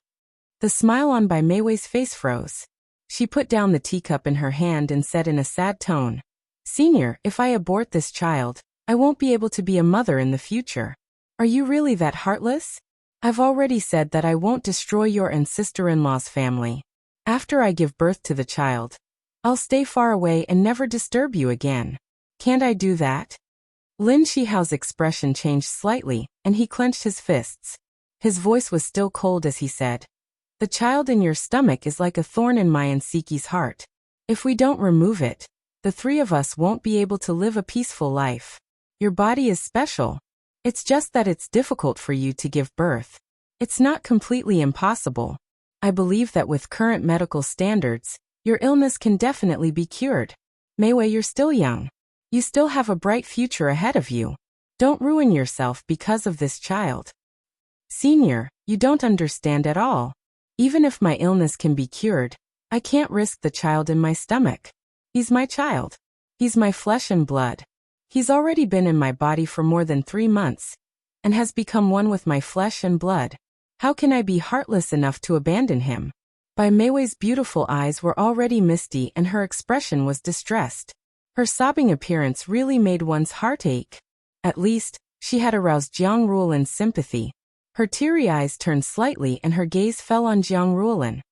The smile on Bai Meiwei's face froze. She put down the teacup in her hand and said in a sad tone, Senior, if I abort this child, I won't be able to be a mother in the future. Are you really that heartless? I've already said that I won't destroy your and sister-in-law's family. After I give birth to the child, I'll stay far away and never disturb you again. Can't I do that? Lin Shihao's expression changed slightly, and he clenched his fists. His voice was still cold as he said, The child in your stomach is like a thorn in my and Siki's heart. If we don't remove it, the 3 of us won't be able to live a peaceful life. Your body is special. It's just that it's difficult for you to give birth. It's not completely impossible. I believe that with current medical standards, your illness can definitely be cured. Meiwei, you're still young. You still have a bright future ahead of you. Don't ruin yourself because of this child. Senior, you don't understand at all. Even if my illness can be cured, I can't risk the child in my stomach. He's my child. He's my flesh and blood. He's already been in my body for more than 3 months, and has become one with my flesh and blood. How can I be heartless enough to abandon him? Bai Meiwei's beautiful eyes were already misty and her expression was distressed. Her sobbing appearance really made one's heart ache. At least, she had aroused Jiang Rulin's sympathy. Her teary eyes turned slightly and her gaze fell on Jiang Rulin.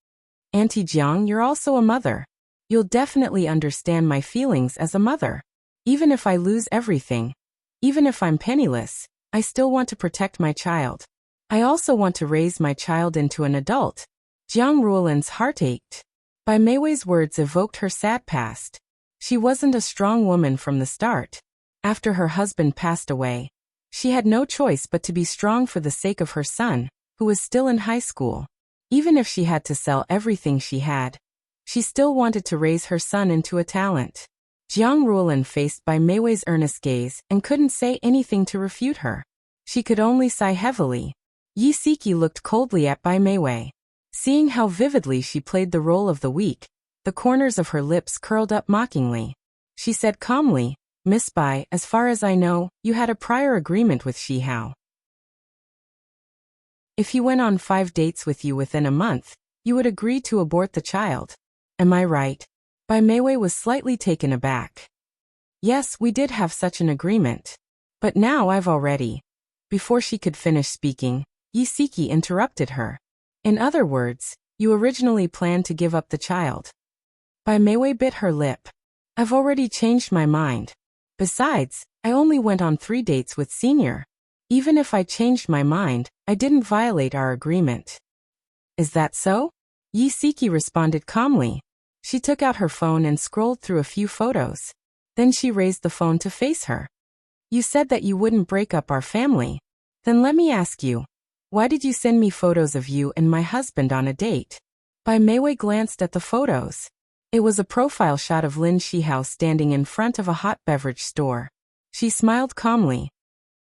Auntie Jiang, you're also a mother. You'll definitely understand my feelings as a mother. Even if I lose everything, even if I'm penniless, I still want to protect my child. I also want to raise my child into an adult. Jiang Rulin's heart ached. Bai Meiwei's words evoked her sad past. She wasn't a strong woman from the start. After her husband passed away, she had no choice but to be strong for the sake of her son, who was still in high school. Even if she had to sell everything she had, she still wanted to raise her son into a talent. Jiang Ruolin faced Bai Meiwei's earnest gaze and couldn't say anything to refute her. She could only sigh heavily. Yi Siki looked coldly at Bai Meiwei. Seeing how vividly she played the role of the weak, the corners of her lips curled up mockingly. She said calmly, "Miss Bai, as far as I know, you had a prior agreement with Shi Hao. If he went on 5 dates with you within a month, you would agree to abort the child. Am I right?" Bai Meiwei was slightly taken aback. "Yes, we did have such an agreement. But now I've already..." Before she could finish speaking, Yi Siki interrupted her. "In other words, you originally planned to give up the child." Bai Meiwei bit her lip. "I've already changed my mind. Besides, I only went on 3 dates with Senior. Even if I changed my mind, I didn't violate our agreement." "Is that so?" Yi Siki responded calmly. She took out her phone and scrolled through a few photos. Then she raised the phone to face her. "You said that you wouldn't break up our family. Then let me ask you, why did you send me photos of you and my husband on a date?" Bai Meiwei glanced at the photos. It was a profile shot of Lin Shihao standing in front of a hot beverage store. She smiled calmly.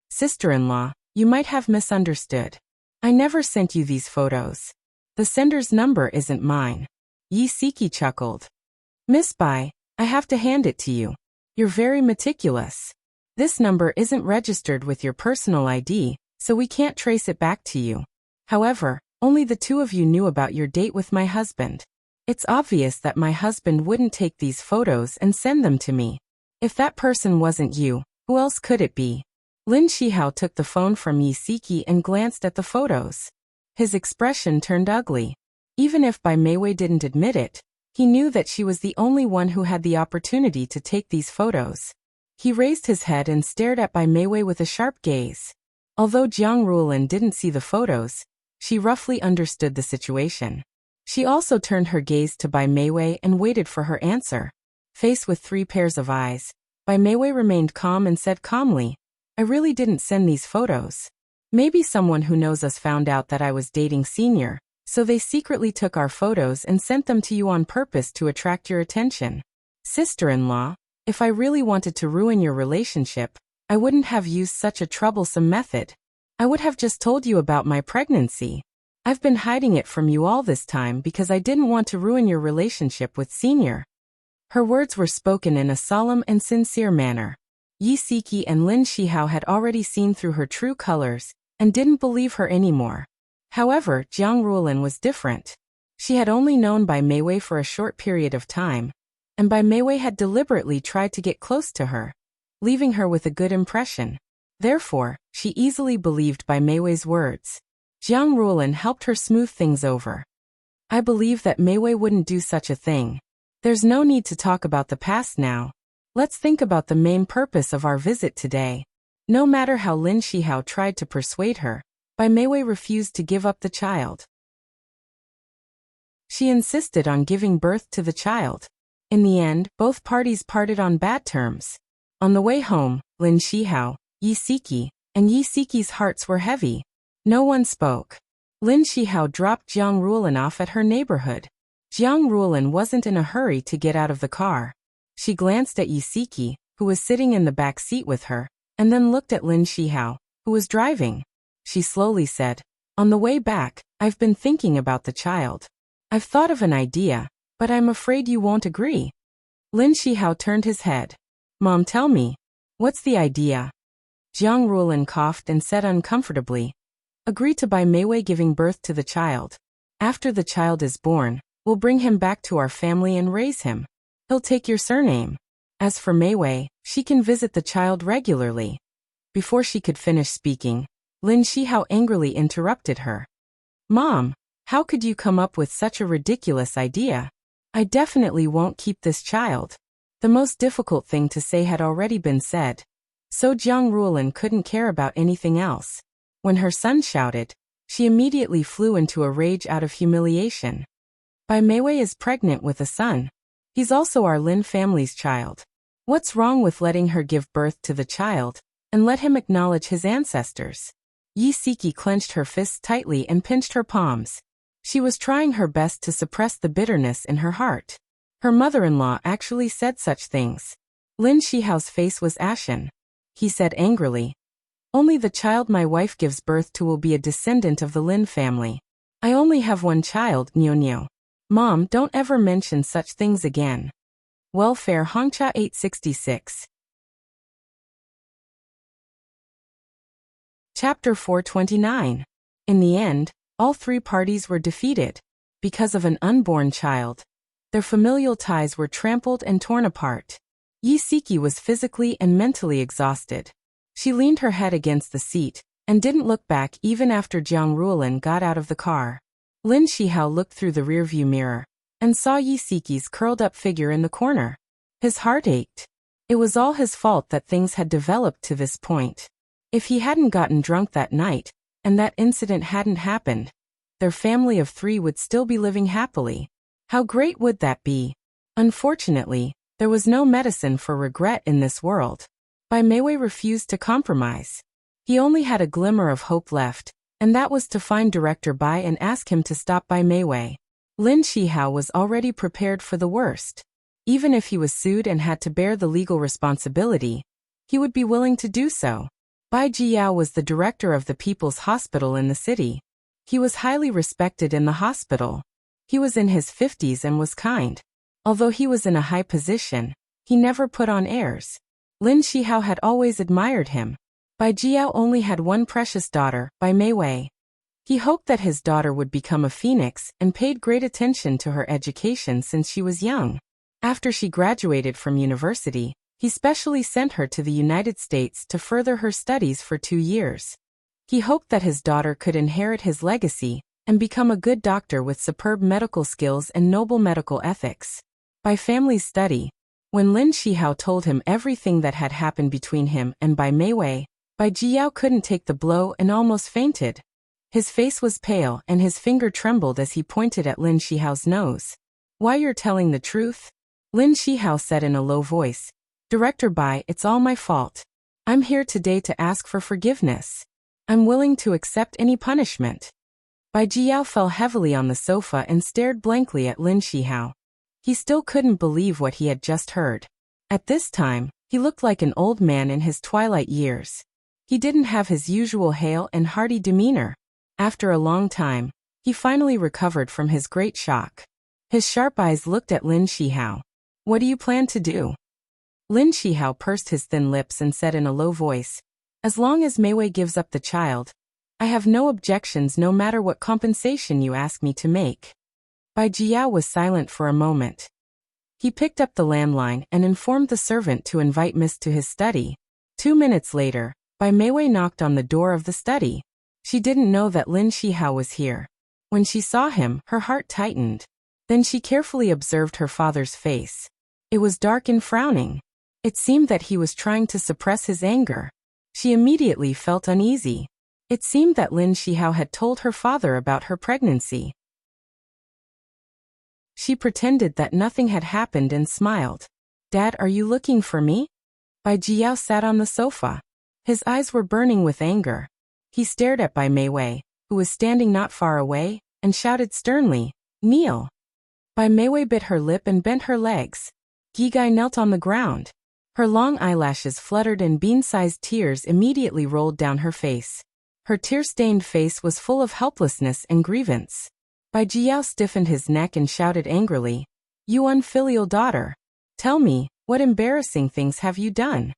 "Sister-in-law, you might have misunderstood. I never sent you these photos. The sender's number isn't mine." Yi Siki chuckled. "Miss Bai, I have to hand it to you. You're very meticulous. This number isn't registered with your personal ID, so we can't trace it back to you. However, only the 2 of you knew about your date with my husband. It's obvious that my husband wouldn't take these photos and send them to me. If that person wasn't you, who else could it be?" Lin Shihao took the phone from Yi Siki and glanced at the photos. His expression turned ugly. Even if Bai Meiwei didn't admit it, he knew that she was the only one who had the opportunity to take these photos. He raised his head and stared at Bai Meiwei with a sharp gaze. Although Jiang Ruolin didn't see the photos, she roughly understood the situation. She also turned her gaze to Bai Meiwei and waited for her answer. Faced with 3 pairs of eyes, Bai Meiwei remained calm and said calmly, "I really didn't send these photos. Maybe someone who knows us found out that I was dating Senior, so they secretly took our photos and sent them to you on purpose to attract your attention. Sister-in-law, if I really wanted to ruin your relationship, I wouldn't have used such a troublesome method. I would have just told you about my pregnancy. I've been hiding it from you all this time because I didn't want to ruin your relationship with Senior." Her words were spoken in a solemn and sincere manner. Yi Siki and Lin Shihao had already seen through her true colors and didn't believe her anymore. However, Jiang Ruolin was different. She had only known Bai Meiwei for a short period of time, and Bai Meiwei had deliberately tried to get close to her, leaving her with a good impression. Therefore, she easily believed Bai Meiwei's words. Jiang Ruolin helped her smooth things over. "I believe that Meiwei wouldn't do such a thing. There's no need to talk about the past now. Let's think about the main purpose of our visit today." No matter how Lin Shihao tried to persuade her, Bai Meiwei refused to give up the child. She insisted on giving birth to the child. In the end, both parties parted on bad terms. On the way home, Lin Shihao, Yi Siki, and Yi Siki's hearts were heavy. No one spoke. Lin Shihao dropped Jiang Ruolin off at her neighborhood. Jiang Ruolin wasn't in a hurry to get out of the car. She glanced at Yi Siki, who was sitting in the back seat with her, and then looked at Lin Shihao, who was driving. She slowly said, "On the way back, I've been thinking about the child. I've thought of an idea, but I'm afraid you won't agree." Lin Shihao turned his head. "Mom, tell me, what's the idea?" Jiang Ruolin coughed and said uncomfortably, "Agree to Bai Meiwei giving birth to the child. After the child is born, we'll bring him back to our family and raise him. He'll take your surname. As for Meiwei, she can visit the child regularly." Before she could finish speaking, Lin Shihao angrily interrupted her. "Mom, how could you come up with such a ridiculous idea? I definitely won't keep this child." The most difficult thing to say had already been said, so Jiang Ruolin couldn't care about anything else. When her son shouted, she immediately flew into a rage out of humiliation. Bai Meiwei is pregnant with a son. He's also our Lin family's child. What's wrong with letting her give birth to the child, and let him acknowledge his ancestors? Yi Siki clenched her fists tightly and pinched her palms. She was trying her best to suppress the bitterness in her heart. Her mother-in-law actually said such things. Lin Shihao's face was ashen. He said angrily, "Only the child my wife gives birth to will be a descendant of the Lin family. I only have one child, Nyo. Mom, don't ever mention such things again." Welfare Hongcha 866. Chapter 429. In the end, all three parties were defeated. Because of an unborn child, their familial ties were trampled and torn apart. Yi Siki was physically and mentally exhausted. She leaned her head against the seat, and didn't look back even after Jiang Ruolin got out of the car. Lin Shihao looked through the rearview mirror, and saw Yi Siki's curled-up figure in the corner. His heart ached. It was all his fault that things had developed to this point. If he hadn't gotten drunk that night, and that incident hadn't happened, their family of three would still be living happily. How great would that be? Unfortunately, there was no medicine for regret in this world. Bai Meiwei refused to compromise. He only had a glimmer of hope left, and that was to find Director Bai and ask him to stop Bai Meiwei. Lin Shihao was already prepared for the worst. Even if he was sued and had to bear the legal responsibility, he would be willing to do so. Bai Jiyao was the director of the People's Hospital in the city. He was highly respected in the hospital. He was in his 50s and was kind. Although he was in a high position, he never put on airs. Lin Shihao had always admired him. Bai Jiao only had one precious daughter, Bai Meiwei. He hoped that his daughter would become a phoenix and paid great attention to her education since she was young. After she graduated from university, he specially sent her to the United States to further her studies for 2 years. He hoped that his daughter could inherit his legacy and become a good doctor with superb medical skills and noble medical ethics. By family's study, when Lin Shihao told him everything that had happened between him and Bai Meiwei, Bai Jiao couldn't take the blow and almost fainted. His face was pale and his finger trembled as he pointed at Lin Shihao's nose. "Why, you're telling the truth?" Lin Shihao said in a low voice. "Director Bai, it's all my fault. I'm here today to ask for forgiveness. I'm willing to accept any punishment." Bai Jiao fell heavily on the sofa and stared blankly at Lin Shihao. He still couldn't believe what he had just heard. At this time, he looked like an old man in his twilight years. He didn't have his usual hale and hearty demeanor. After a long time, he finally recovered from his great shock. His sharp eyes looked at Lin Shihao. "What do you plan to do?" Lin Shihao pursed his thin lips and said in a low voice, "As long as Meiwei gives up the child, I have no objections no matter what compensation you ask me to make." Bai Jiao was silent for a moment. He picked up the landline and informed the servant to invite Miss to his study. 2 minutes later, Bai Meiwei knocked on the door of the study. She didn't know that Lin Shihao was here. When she saw him, her heart tightened. Then she carefully observed her father's face. It was dark and frowning. It seemed that he was trying to suppress his anger. She immediately felt uneasy. It seemed that Lin Shihao had told her father about her pregnancy. She pretended that nothing had happened and smiled. "Dad, are you looking for me?" Bai Jiao sat on the sofa. His eyes were burning with anger. He stared at Bai Meiwei, who was standing not far away, and shouted sternly, "Kneel." Bai Meiwei bit her lip and bent her legs. Gigai knelt on the ground. Her long eyelashes fluttered and bean-sized tears immediately rolled down her face. Her tear-stained face was full of helplessness and grievance. Bai Jiao stiffened his neck and shouted angrily, "You unfilial daughter! Tell me, what embarrassing things have you done?"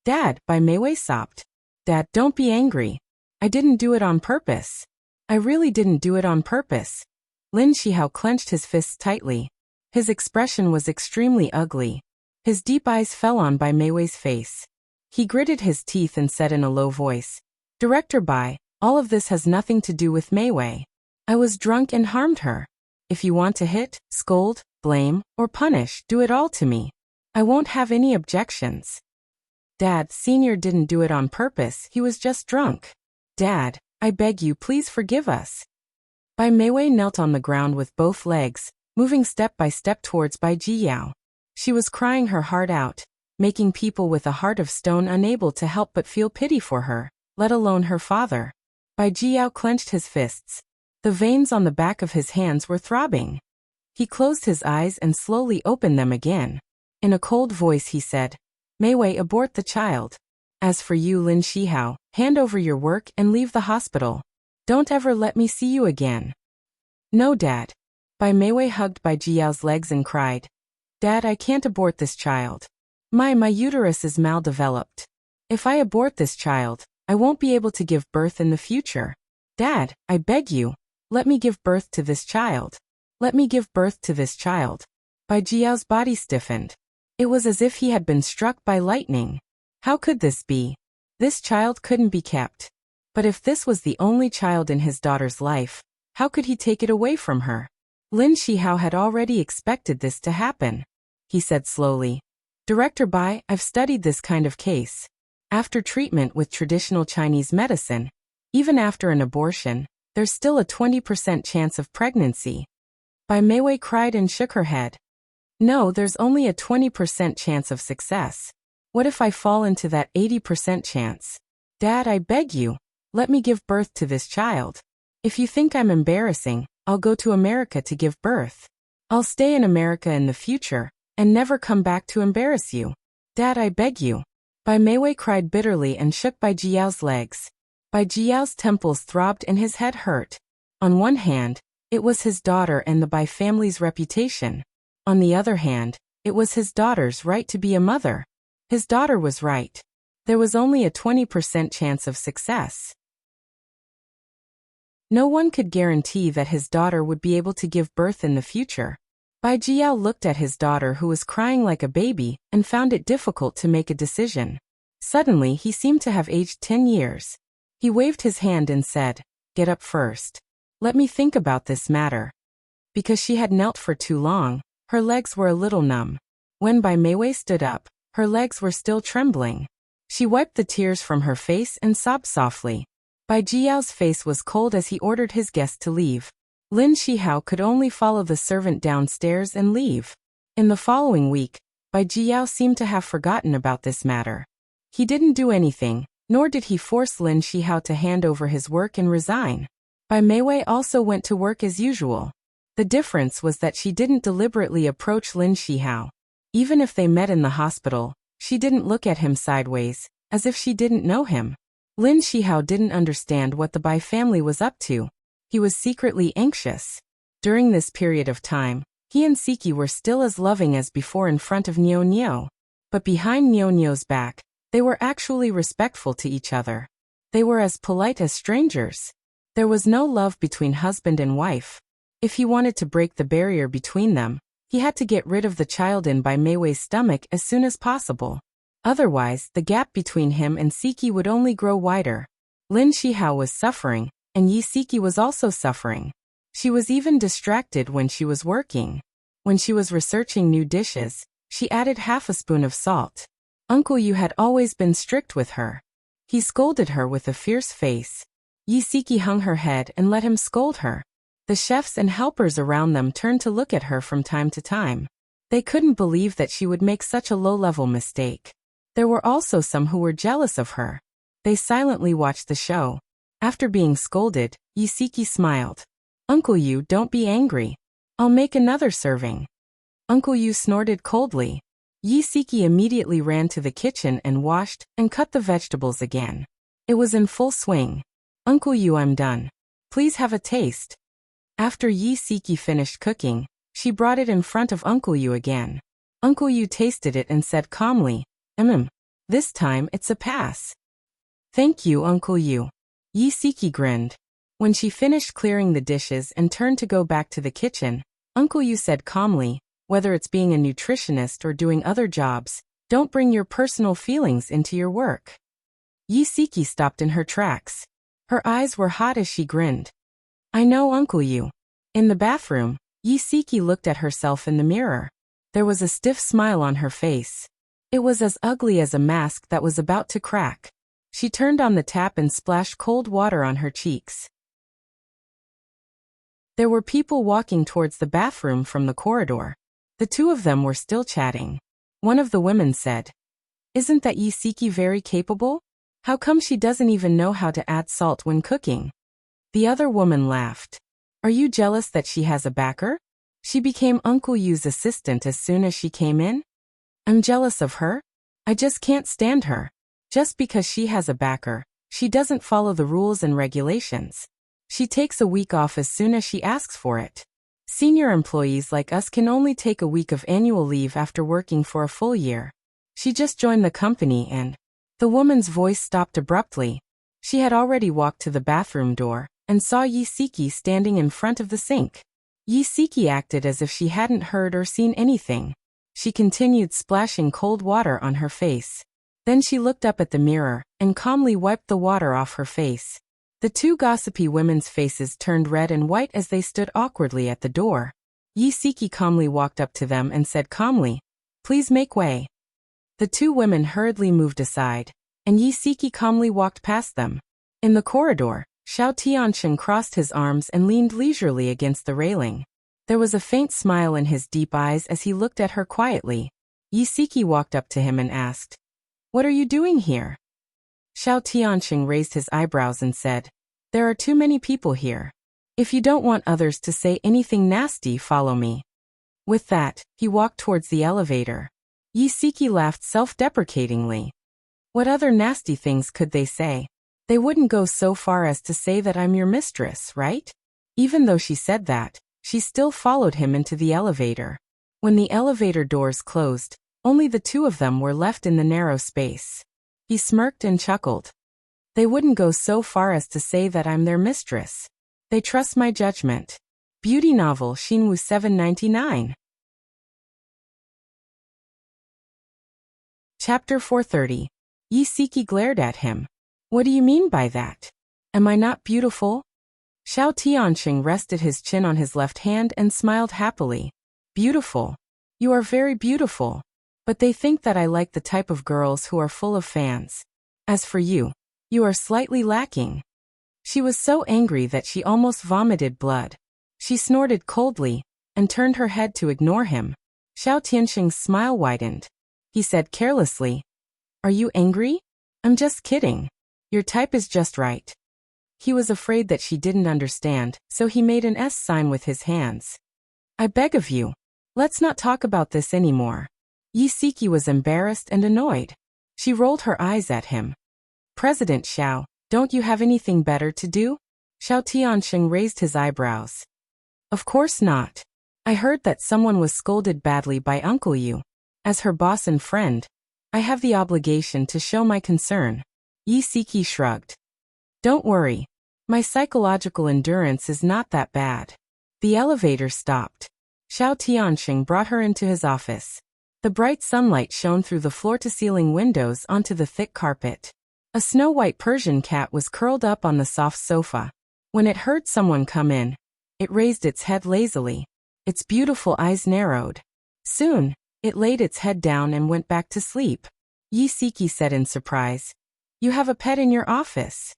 "Dad," Bai Meiwei sobbed. "Dad, don't be angry. I didn't do it on purpose. I really didn't do it on purpose." Lin Shihao clenched his fists tightly. His expression was extremely ugly. His deep eyes fell on Bai Meiwei's face. He gritted his teeth and said in a low voice, "Director Bai, all of this has nothing to do with Meiwei. I was drunk and harmed her. If you want to hit, scold, blame, or punish, do it all to me. I won't have any objections." "Dad, Senior didn't do it on purpose, he was just drunk. Dad, I beg you please forgive us." Bai Meiwei knelt on the ground with both legs, moving step by step towards Bai Jiyao. She was crying her heart out, making people with a heart of stone unable to help but feel pity for her, let alone her father. Bai Jiyao clenched his fists. The veins on the back of his hands were throbbing. He closed his eyes and slowly opened them again. In a cold voice he said, "Mei Wei, abort the child. As for you, Lin Shihao, hand over your work and leave the hospital. Don't ever let me see you again." "No, Dad." Bai Meiwei hugged Bai Jiao's legs and cried, "Dad, I can't abort this child. My uterus is maldeveloped. If I abort this child, I won't be able to give birth in the future. Dad, I beg you, let me give birth to this child. Let me give birth to this child." Bai Jiao's body stiffened. It was as if he had been struck by lightning. How could this be? This child couldn't be kept. But if this was the only child in his daughter's life, how could he take it away from her? Lin Shihao had already expected this to happen. He said slowly, "Director Bai, I've studied this kind of case. After treatment with traditional Chinese medicine, even after an abortion, there's still a 20% chance of pregnancy." Bai Meiwei cried and shook her head. "No, there's only a 20% chance of success. What if I fall into that 80% chance? Dad, I beg you, let me give birth to this child. If you think I'm embarrassing, I'll go to America to give birth. I'll stay in America in the future, and never come back to embarrass you. Dad, I beg you." Bai Meiwei cried bitterly and shook Bai Jiao's legs. Bai Jiao's temples throbbed and his head hurt. On one hand, it was his daughter and the Bai family's reputation. On the other hand, it was his daughter's right to be a mother. His daughter was right. There was only a 20% chance of success. No one could guarantee that his daughter would be able to give birth in the future. Bai Jiao looked at his daughter who was crying like a baby and found it difficult to make a decision. Suddenly he seemed to have aged 10 years. He waved his hand and said, "Get up first. Let me think about this matter." Because she had knelt for too long, her legs were a little numb. When Bai Meiwei stood up, her legs were still trembling. She wiped the tears from her face and sobbed softly. Bai Jiao's face was cold as he ordered his guest to leave. Lin Shihao could only follow the servant downstairs and leave. In the following week, Bai Jiao seemed to have forgotten about this matter. He didn't do anything, nor did he force Lin Shihao to hand over his work and resign. Bai Meiwei also went to work as usual. The difference was that she didn't deliberately approach Lin Shihao. Even if they met in the hospital, she didn't look at him sideways, as if she didn't know him. Lin Shihao didn't understand what the Bai family was up to. He was secretly anxious. During this period of time, he and Siki were still as loving as before in front of Niu Niu. But behind Niu Niu's back, they were actually respectful to each other. They were as polite as strangers. There was no love between husband and wife. If he wanted to break the barrier between them, he had to get rid of the child in Bai Meiwei's stomach as soon as possible. Otherwise, the gap between him and Siki would only grow wider. Lin Shihao was suffering, and Yi Siki was also suffering. She was even distracted when she was working. When she was researching new dishes, she added half a spoon of salt. Uncle Yu had always been strict with her. He scolded her with a fierce face. Yi Siki hung her head and let him scold her. The chefs and helpers around them turned to look at her from time to time. They couldn't believe that she would make such a low-level mistake. There were also some who were jealous of her. They silently watched the show. After being scolded, Yi Siki smiled. "Uncle Yu, don't be angry. I'll make another serving." Uncle Yu snorted coldly. Yi Siki immediately ran to the kitchen and washed and cut the vegetables again. It was in full swing. "Uncle Yu, I'm done. Please have a taste." After Yi Siki finished cooking, she brought it in front of Uncle Yu again. Uncle Yu tasted it and said calmly, This time it's a pass." "Thank you, Uncle Yu." Yi Siki grinned. When she finished clearing the dishes and turned to go back to the kitchen, Uncle Yu said calmly, "Whether it's being a nutritionist or doing other jobs, don't bring your personal feelings into your work." Yi Siki stopped in her tracks. Her eyes were hot as she grinned. "I know, Uncle Yu." In the bathroom, Yi Siki looked at herself in the mirror. There was a stiff smile on her face. It was as ugly as a mask that was about to crack. She turned on the tap and splashed cold water on her cheeks. There were people walking towards the bathroom from the corridor. The two of them were still chatting. One of the women said, "Isn't that Yisiki very capable? How come she doesn't even know how to add salt when cooking?" The other woman laughed. "Are you jealous that she has a backer? She became Uncle Yu's assistant as soon as she came in? I'm jealous of her. I just can't stand her. Just because she has a backer, she doesn't follow the rules and regulations. She takes a week off as soon as she asks for it. Senior employees like us can only take a week of annual leave after working for a full year. She just joined the company and—" The woman's voice stopped abruptly. She had already walked to the bathroom door and saw Yisiki standing in front of the sink. Yisiki acted as if she hadn't heard or seen anything. She continued splashing cold water on her face. Then she looked up at the mirror and calmly wiped the water off her face. The two gossipy women's faces turned red and white as they stood awkwardly at the door. Yisiki calmly walked up to them and said calmly, "Please make way." The two women hurriedly moved aside, and Yisiki calmly walked past them. In the corridor, Xiao Tianxing crossed his arms and leaned leisurely against the railing. There was a faint smile in his deep eyes as he looked at her quietly. Yisiki walked up to him and asked, "What are you doing here?" Xiao Tianxing raised his eyebrows and said, "There are too many people here. If you don't want others to say anything nasty, follow me." With that, he walked towards the elevator. Yisiki laughed self-deprecatingly. What other nasty things could they say? They wouldn't go so far as to say that I'm your mistress, right? Even though she said that, she still followed him into the elevator. When the elevator doors closed, only the two of them were left in the narrow space. He smirked and chuckled. They wouldn't go so far as to say that I'm their mistress. They trust my judgment. Beauty novel Shinwu 799. Chapter 430. Yisiki glared at him. "What do you mean by that? Am I not beautiful?" Xiao Tianxing rested his chin on his left hand and smiled happily. "Beautiful. You are very beautiful. But they think that I like the type of girls who are full of fans. As for you, you are slightly lacking." She was so angry that she almost vomited blood. She snorted coldly and turned her head to ignore him. Xiao Tianxing's smile widened. He said carelessly, "Are you angry? I'm just kidding. Your type is just right." He was afraid that she didn't understand, so he made an S sign with his hands. "I beg of you, let's not talk about this anymore." Yisiki was embarrassed and annoyed. She rolled her eyes at him. "President Xiao, don't you have anything better to do?" Xiao Tianxing raised his eyebrows. "Of course not. I heard that someone was scolded badly by Uncle Yu. As her boss and friend, I have the obligation to show my concern." Yisiki shrugged. "Don't worry. My psychological endurance is not that bad." The elevator stopped. Xiao Tianxing brought her into his office. The bright sunlight shone through the floor-to-ceiling windows onto the thick carpet. A snow-white Persian cat was curled up on the soft sofa. When it heard someone come in, it raised its head lazily. Its beautiful eyes narrowed. Soon, it laid its head down and went back to sleep. Yisiki said in surprise, "You have a pet in your office.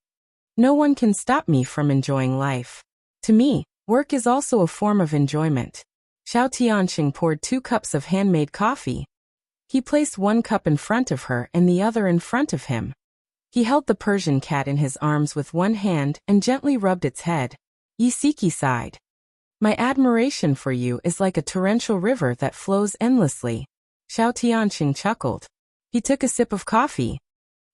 No one can stop me from enjoying life. To me, work is also a form of enjoyment." Xiao Tianxing poured 2 cups of handmade coffee. He placed 1 cup in front of her and the other in front of him. He held the Persian cat in his arms with one hand and gently rubbed its head. Yisiki sighed. "My admiration for you is like a torrential river that flows endlessly." Xiao Tianxing chuckled. He took a sip of coffee.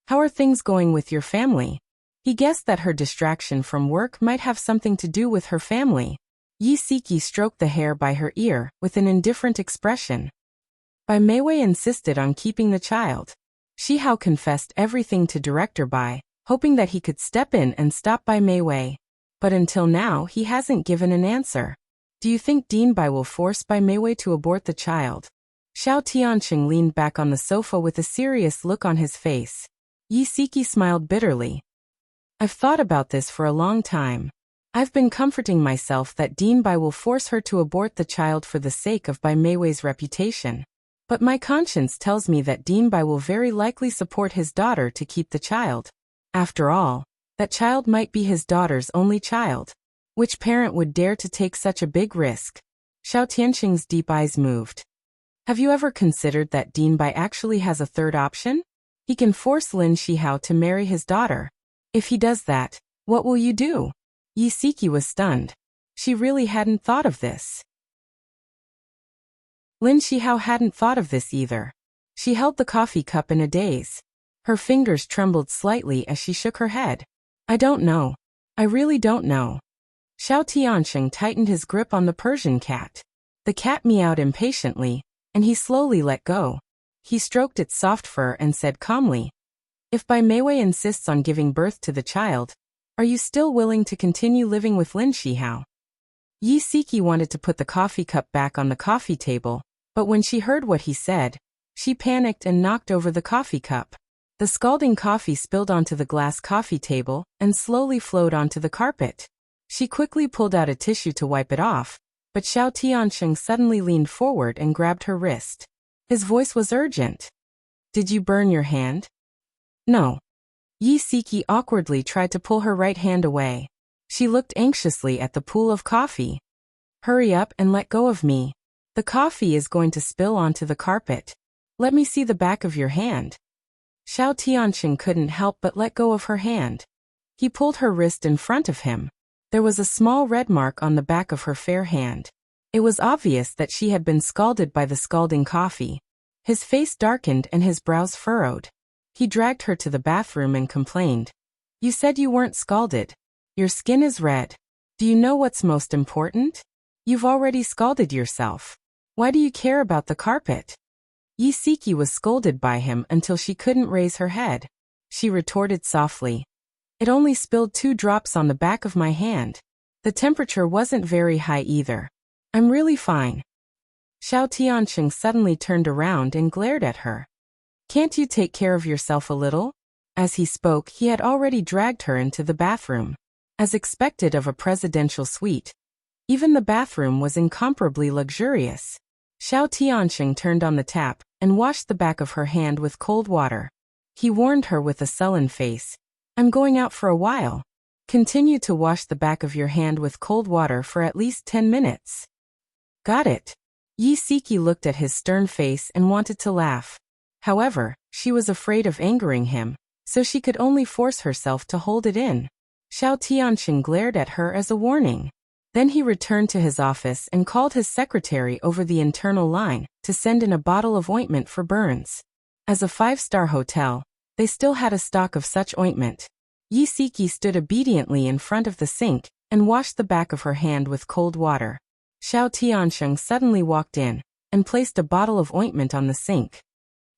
"How are things going with your family?" He guessed that her distraction from work might have something to do with her family. Yisiki stroked the hair by her ear with an indifferent expression. Bai Meiwei insisted on keeping the child. Shihao confessed everything to Director Bai, hoping that he could step in and stop Bai Meiwei. But until now he hasn't given an answer. "Do you think Dean Bai will force Bai Meiwei to abort the child?" Xiao Tianxing leaned back on the sofa with a serious look on his face. Yisiki smiled bitterly. "I've thought about this for a long time. I've been comforting myself that Dean Bai will force her to abort the child for the sake of Bai Meiwei's reputation. But my conscience tells me that Dean Bai will very likely support his daughter to keep the child. After all, that child might be his daughter's only child. Which parent would dare to take such a big risk? Xiao Tianqing's deep eyes moved. Have you ever considered that Dean Bai actually has a third option? He can force Lin Shihao to marry his daughter. If he does that, what will you do? Yi Siki was stunned. She really hadn't thought of this. Lin Shihao hadn't thought of this either. She held the coffee cup in a daze. Her fingers trembled slightly as she shook her head. I don't know. I really don't know. Xiao Tianqing tightened his grip on the Persian cat. The cat meowed impatiently, and he slowly let go. He stroked its soft fur and said calmly, If Bai Meiwei insists on giving birth to the child, are you still willing to continue living with Lin Shihao? Yi Siki wanted to put the coffee cup back on the coffee table, but when she heard what he said, she panicked and knocked over the coffee cup. The scalding coffee spilled onto the glass coffee table and slowly flowed onto the carpet. She quickly pulled out a tissue to wipe it off, but Xiao Tianqing suddenly leaned forward and grabbed her wrist. His voice was urgent. Did you burn your hand? No. Yi Siki awkwardly tried to pull her right hand away. She looked anxiously at the pool of coffee. Hurry up and let go of me. The coffee is going to spill onto the carpet. Let me see the back of your hand. Xiao Tianqing couldn't help but let go of her hand. He pulled her wrist in front of him. There was a small red mark on the back of her fair hand. It was obvious that she had been scalded by the scalding coffee. His face darkened and his brows furrowed. He dragged her to the bathroom and complained. You said you weren't scalded. Your skin is red. Do you know what's most important? You've already scalded yourself. Why do you care about the carpet? Yi Siki was scolded by him until she couldn't raise her head. She retorted softly. It only spilled 2 drops on the back of my hand. The temperature wasn't very high either. I'm really fine. Xiao Tianqing suddenly turned around and glared at her. Can't you take care of yourself a little? As he spoke, he had already dragged her into the bathroom. As expected of a presidential suite, even the bathroom was incomparably luxurious. Xiao Tianqing turned on the tap and washed the back of her hand with cold water. He warned her with a sullen face. I'm going out for a while. Continue to wash the back of your hand with cold water for at least 10 minutes. Got it. Yi Siki looked at his stern face and wanted to laugh. However, she was afraid of angering him, so she could only force herself to hold it in. Xiao Tianqing glared at her as a warning. Then he returned to his office and called his secretary over the internal line to send in a bottle of ointment for burns. As a 5-star hotel, they still had a stock of such ointment. Yi Siki stood obediently in front of the sink and washed the back of her hand with cold water. Xiao Tianqing suddenly walked in and placed a bottle of ointment on the sink.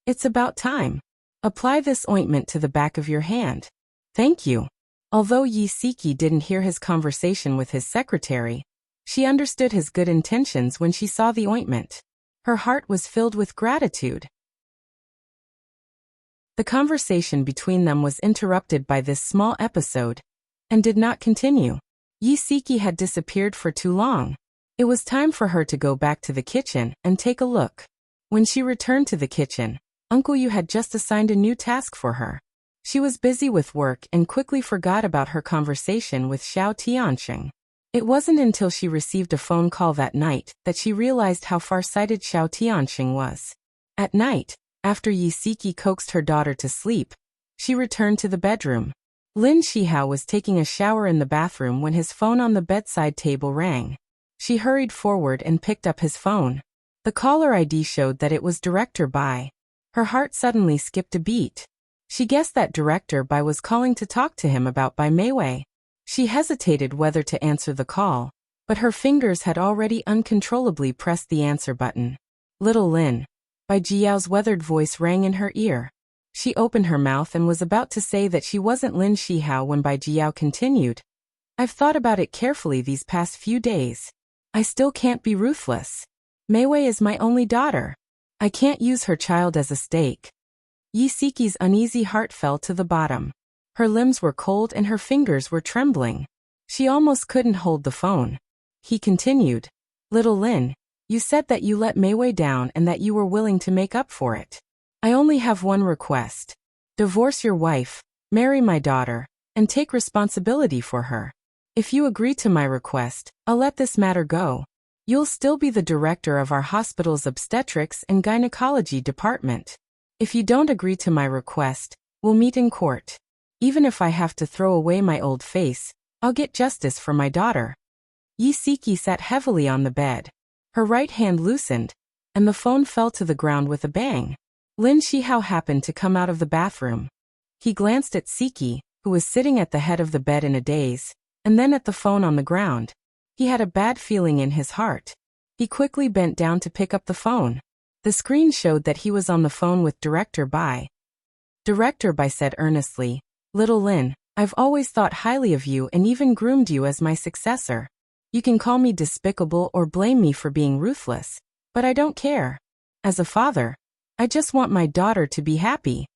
It's about time. Apply this ointment to the back of your hand. Thank you. Although Yi Siki didn't hear his conversation with his secretary, she understood his good intentions when she saw the ointment. Her heart was filled with gratitude. The conversation between them was interrupted by this small episode and did not continue. Yi Siki had disappeared for too long. It was time for her to go back to the kitchen and take a look. When she returned to the kitchen, Uncle Yu had just assigned a new task for her. She was busy with work and quickly forgot about her conversation with Xiao Tianqing. It wasn't until she received a phone call that night that she realized how far-sighted Xiao Tianqing was. At night, after Yi Siki coaxed her daughter to sleep, she returned to the bedroom. Lin Shihao was taking a shower in the bathroom when his phone on the bedside table rang. She hurried forward and picked up his phone. The caller ID showed that it was Director Bai. Her heart suddenly skipped a beat. She guessed that Director Bai was calling to talk to him about Bai Meiwei. She hesitated whether to answer the call, but her fingers had already uncontrollably pressed the answer button. Little Lin. Bai Jiao's weathered voice rang in her ear. She opened her mouth and was about to say that she wasn't Lin Shihao when Bai Jiao continued. I've thought about it carefully these past few days. I still can't be ruthless. Meiwei is my only daughter. I can't use her child as a stake. Yi Siki's uneasy heart fell to the bottom. Her limbs were cold and her fingers were trembling. She almost couldn't hold the phone. He continued. Little Lin, you said that you let Meiwei down and that you were willing to make up for it. I only have one request. Divorce your wife, marry my daughter, and take responsibility for her. If you agree to my request, I'll let this matter go. You'll still be the director of our hospital's obstetrics and gynecology department. If you don't agree to my request, we'll meet in court. Even if I have to throw away my old face, I'll get justice for my daughter. Yisiki sat heavily on the bed. Her right hand loosened, and the phone fell to the ground with a bang. Lin Shihao happened to come out of the bathroom. He glanced at Siki, who was sitting at the head of the bed in a daze, and then at the phone on the ground. He had a bad feeling in his heart. He quickly bent down to pick up the phone. The screen showed that he was on the phone with Director Bai. Director Bai said earnestly, "Little Lin, I've always thought highly of you and even groomed you as my successor. You can call me despicable or blame me for being ruthless, but I don't care. As a father, I just want my daughter to be happy."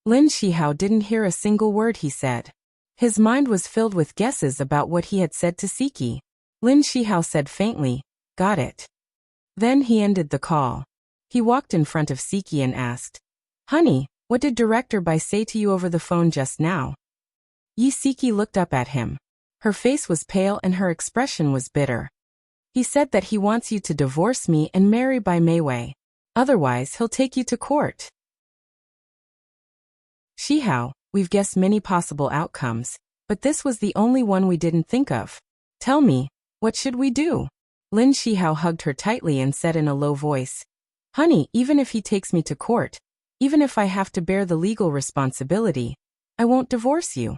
Lin Shihao didn't hear a single word he said. His mind was filled with guesses about what he had said to Siki. Lin Shihao said faintly, "Got it." Then he ended the call. He walked in front of Siki and asked, "Honey, what did Director Bai say to you over the phone just now?" Siki looked up at him. Her face was pale and her expression was bitter. "He said that he wants you to divorce me and marry Bai Meiwei. Otherwise, he'll take you to court." Shihao, we've guessed many possible outcomes, but this was the only one we didn't think of. Tell me, what should we do? Lin Shihao hugged her tightly and said in a low voice, "Honey, even if he takes me to court, even if I have to bear the legal responsibility, I won't divorce you."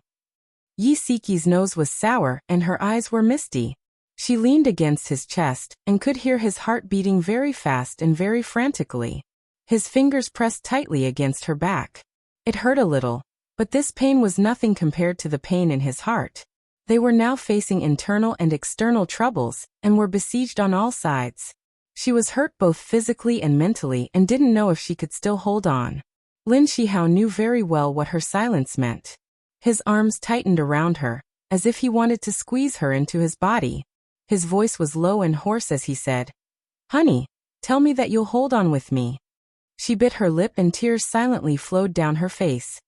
Siki's nose was sour and her eyes were misty. She leaned against his chest and could hear his heart beating very fast and very frantically. His fingers pressed tightly against her back. It hurt a little, but this pain was nothing compared to the pain in his heart. They were now facing internal and external troubles and were besieged on all sides. She was hurt both physically and mentally and didn't know if she could still hold on. Lin Shihao knew very well what her silence meant. His arms tightened around her, as if he wanted to squeeze her into his body. His voice was low and hoarse as he said, "Honey, tell me that you'll hold on with me." She bit her lip and tears silently flowed down her face.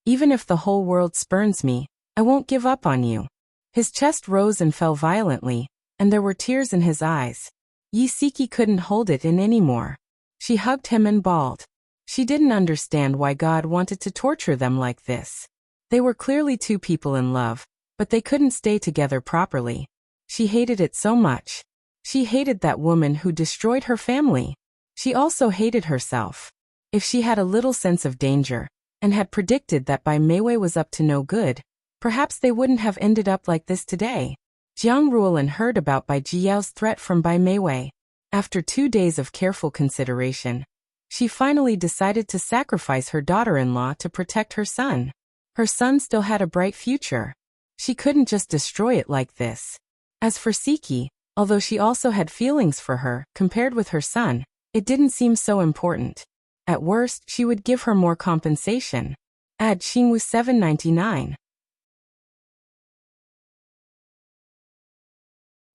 "Even if the whole world spurns me, I won't give up on you." His chest rose and fell violently, and there were tears in his eyes. Siki couldn't hold it in anymore. She hugged him and bawled. She didn't understand why God wanted to torture them like this. They were clearly two people in love, but they couldn't stay together properly. She hated it so much. She hated that woman who destroyed her family. She also hated herself. If she had a little sense of danger, and had predicted that Bai Meiwei was up to no good, perhaps they wouldn't have ended up like this today. Jiang Ruolin heard about Bai Jiyao's threat from Bai Meiwei. After 2 days of careful consideration, she finally decided to sacrifice her daughter-in-law to protect her son. Her son still had a bright future. She couldn't just destroy it like this. As for Siki, although she also had feelings for her, compared with her son, it didn't seem so important. At worst, she would give her more compensation. Add Xingwu 799.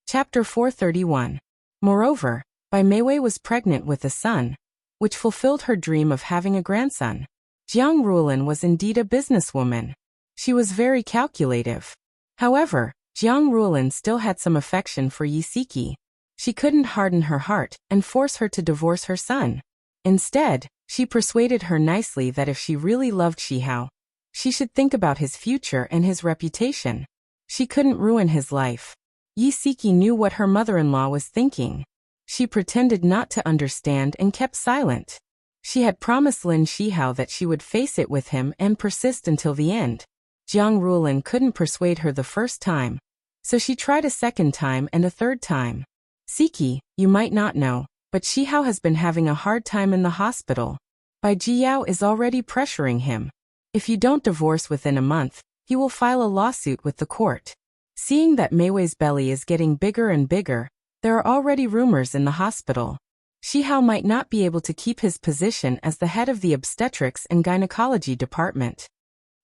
Chapter 431. Moreover, Bai Meiwei was pregnant with a son, which fulfilled her dream of having a grandson. Jiang Ruolin was indeed a businesswoman. She was very calculative. However, Jiang Ruolin still had some affection for Siki. She couldn't harden her heart and force her to divorce her son. Instead, she persuaded her nicely that if she really loved Shihao, she should think about his future and his reputation. She couldn't ruin his life. Siki knew what her mother-in-law was thinking. She pretended not to understand and kept silent. She had promised Lin Shihao that she would face it with him and persist until the end. Jiang Ruolin couldn't persuade her the first time, so she tried a second time and a third time. "Siki, you might not know, but Shihao has been having a hard time in the hospital. Bai Jiyao is already pressuring him. If you don't divorce within a month, he will file a lawsuit with the court." Seeing that Meiwei's belly is getting bigger and bigger, there are already rumors in the hospital. Shihao might not be able to keep his position as the head of the obstetrics and gynecology department.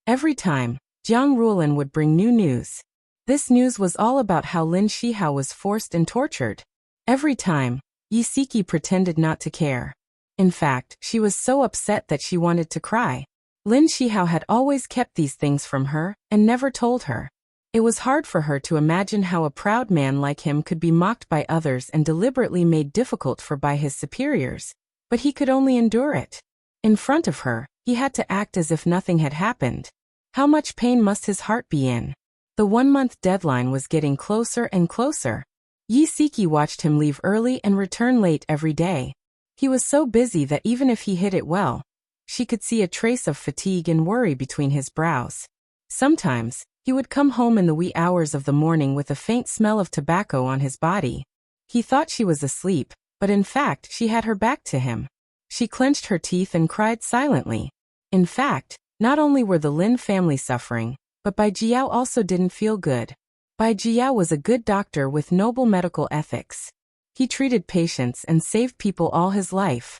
Every time, Jiang Ruolin would bring new news. This news was all about how Lin Shihao was forced and tortured. Every time, Siki pretended not to care. In fact, she was so upset that she wanted to cry. Lin Shihao had always kept these things from her and never told her. It was hard for her to imagine how a proud man like him could be mocked by others and deliberately made difficult for by his superiors, but he could only endure it. In front of her, he had to act as if nothing had happened. How much pain must his heart be in? The 1-month deadline was getting closer and closer. Yi Siki watched him leave early and return late every day. He was so busy that even if he hid it well, she could see a trace of fatigue and worry between his brows. Sometimes, he would come home in the wee hours of the morning with a faint smell of tobacco on his body. He thought she was asleep, but in fact she had her back to him. She clenched her teeth and cried silently. In fact, not only were the Lin family suffering, but Bai Jiao also didn't feel good. Bai Jiao was a good doctor with noble medical ethics. He treated patients and saved people all his life.